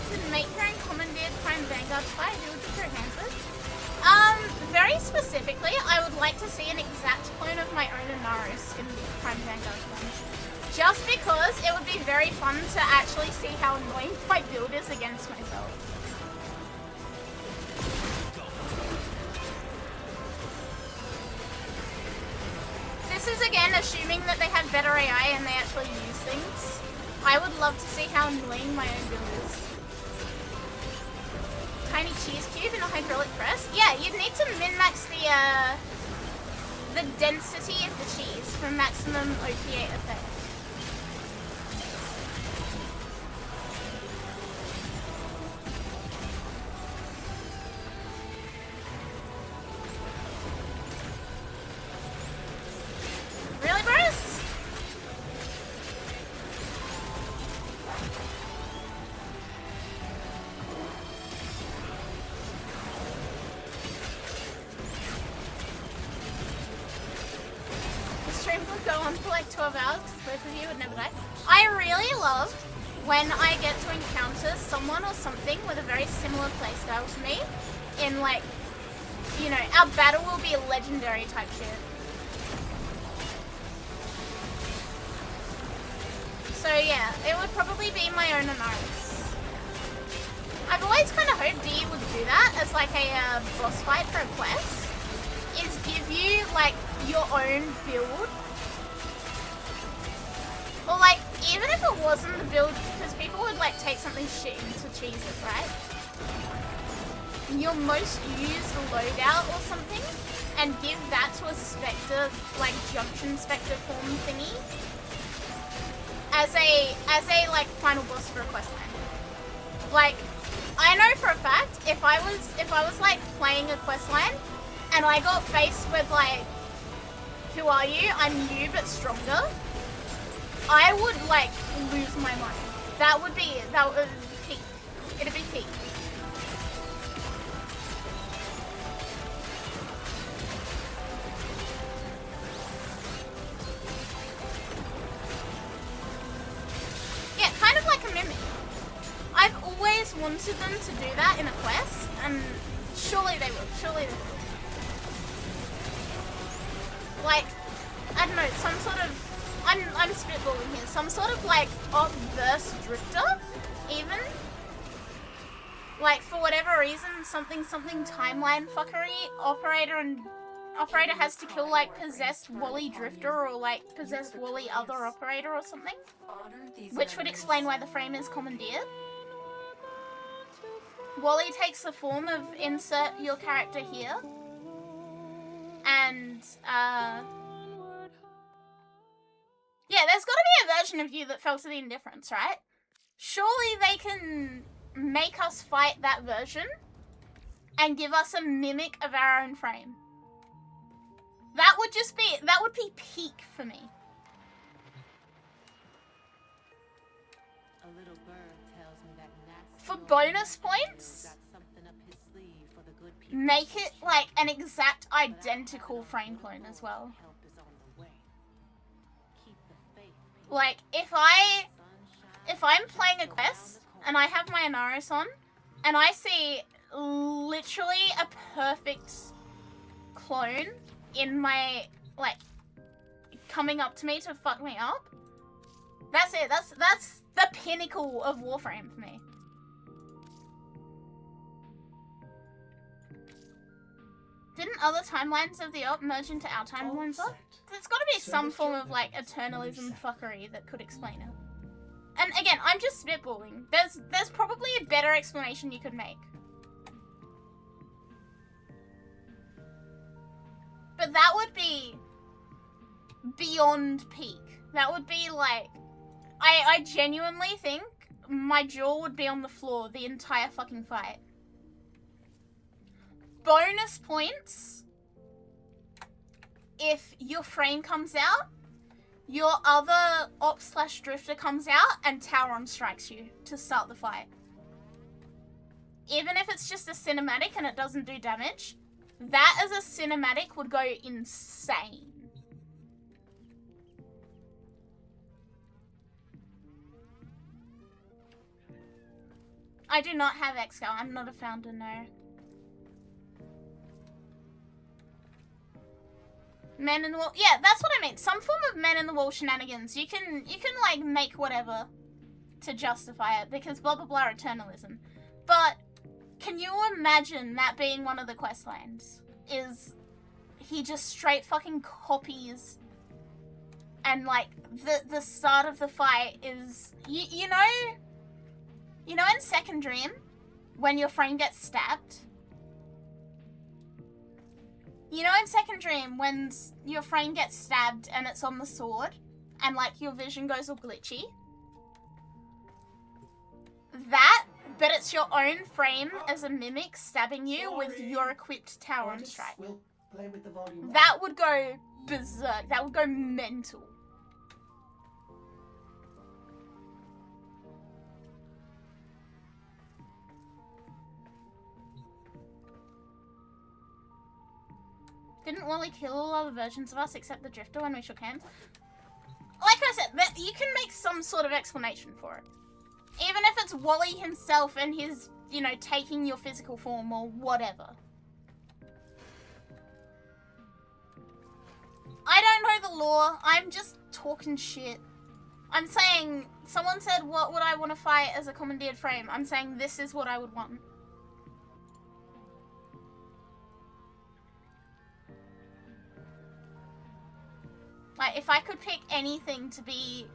Did make your own commandeered Prime Vanguard spy? Who would you throw hands with? Very specifically, I would like to see an exact clone of my own Inaros in Prime Vanguard form. Just because it would be very fun to actually see how annoying my build is against myself. This is again assuming that they have better AI and they actually use things. I would love to see how annoying my own build is. Tiny cheese cube in a hydraulic press? Yeah, you'd need to min-max the density of the cheese for maximum opiate effect. Really, Bruce? The stream would go on for like 12 hours, both of you would never die. I really love when I get to encounter someone or something with a very similar playstyle to me in like, you know, our battle will be a legendary type shit. So yeah, it would probably be my own Inaros. I've always kind of hoped D would do that as like a boss fight for a quest. Is give you like your own build. Or like, even if it wasn't the build, because people would like take something shit into cheeses, right? Your most used loadout or something, and give that to a Spectre, like Junction Spectre form thingy. As a like final boss for a questline. Like, I know for a fact if I was like playing a questline and I got faced with like, who are you? I'm new but stronger. I would like lose my mind. That would be peak. It'd be peak. Yeah, kind of like a mimic. I've always wanted them to do that in a quest, and surely they will. Surely they will. Like, I don't know, some sort of, I'm spitballing here, some sort of like obverse drifter, even. Like, for whatever reason, something timeline fuckery, operator has to kill like possessed Wally Drifter or like possessed Wally other operator or something. Which would explain why the frame is commandeered. Wally takes the form of insert your character here. And, yeah, there's gotta be a version of you that felt the indifference, right? Surely they can make us fight that version and give us a mimic of our own frame. That would be peak for me. A little bird tells me that nasty For bonus points, got something up his sleeve for the good people. make it like an exact identical frame clone as well. Help is on the way. Keep the faith. Like, if I'm playing a quest and I have my Inaros on and I see literally a perfect clone in my, like, coming up to me to fuck me up, that's it. That's the pinnacle of Warframe for me. Didn't other timelines of the op merge into our timelines op? There's got to be some form of like eternalism fuckery that could explain it. And again, I'm just spitballing. There's probably a better explanation you could make. that would be beyond peak. That would be like, I genuinely think my jaw would be on the floor the entire fucking fight. Bonus points if your frame comes out, your other op/drifter comes out, and Tauron strikes you to start the fight. Even if it's just a cinematic and it doesn't do damage, that as a cinematic would go insane. I do not have Excel. I'm not a founder, no. Men in the wall. Yeah, that's what I mean. Some form of men in the wall shenanigans. You can like make whatever to justify it because blah blah blah eternalism. But can you imagine that being one of the quest lines? Is he just straight fucking copies and like the start of the fight is you know in Second Dream when your frame gets stabbed? You know in Second Dream when your frame gets stabbed and it's on the sword and like your vision goes all glitchy? That, but it's your own frame as a mimic stabbing you with your equipped Tauron strike. We'll play with the volume. That would go berserk. That would go mental. Didn't Wally kill all other versions of us except the Drifter when we shook hands? Like I said, you can make some sort of explanation for it. Even if it's Wally himself and his, you know, taking your physical form or whatever. I don't know the lore. I'm just talking shit. I'm saying, someone said, what would I want to fight as a commandeered frame? I'm saying this is what I would want. Like, if I could pick anything to be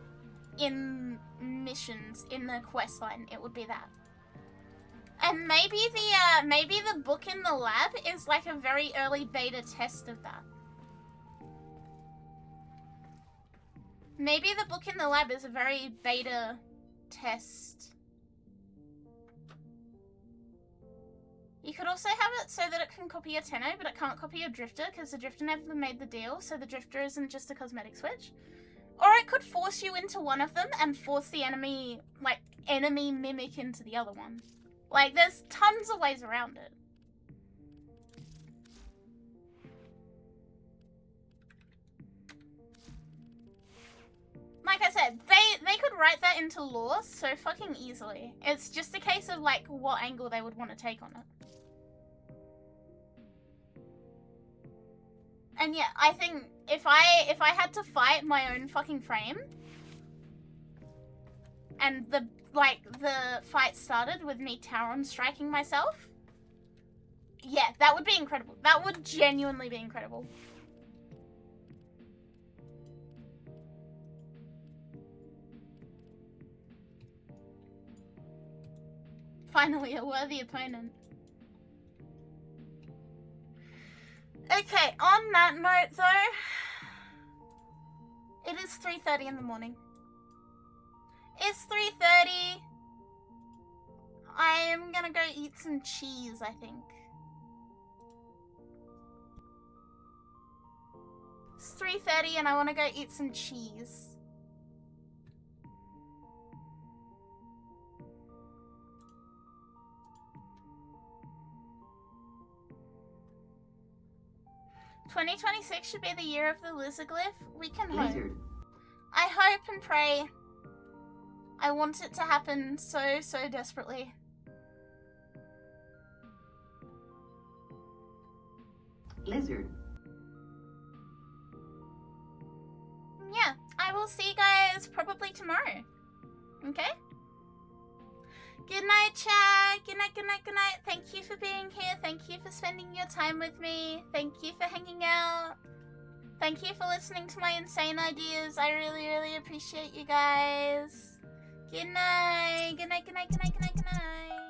in missions, in the quest line, it would be that. And maybe the book in the lab is like a very early beta test of that. Maybe the book in the lab is a very beta test. You could also have it so that it can copy a Tenno, but it can't copy a Drifter, because the Drifter never made the deal, so the Drifter isn't just a cosmetic switch. Or it could force you into one of them and force the enemy, like, enemy mimic into the other one. Like, there's tons of ways around it. Like I said, they could write that into lore so fucking easily. It's just a case of, like, what angle they would want to take on it. And yeah, I think if I had to fight my own fucking frame, and the fight started with me Tauron striking myself, yeah, that would be incredible. That would genuinely be incredible. Finally, a worthy opponent. Okay, on that note though, it is 3:30 in the morning. It's 3:30. I am gonna go eat some cheese, I think. It's 3:30 and I wanna go eat some cheese. "2026 should be the year of the lizardglyph. We can hope. I hope and pray. I want it to happen so, so desperately. Lizard. Yeah, I will see you guys probably tomorrow. Okay? Good night, chat. Good night, good night, good night. Thank you for being here. Thank you for spending your time with me. Thank you for hanging out. Thank you for listening to my insane ideas. I really, really appreciate you guys. Good night. Good night, good night, good night, good night, good night.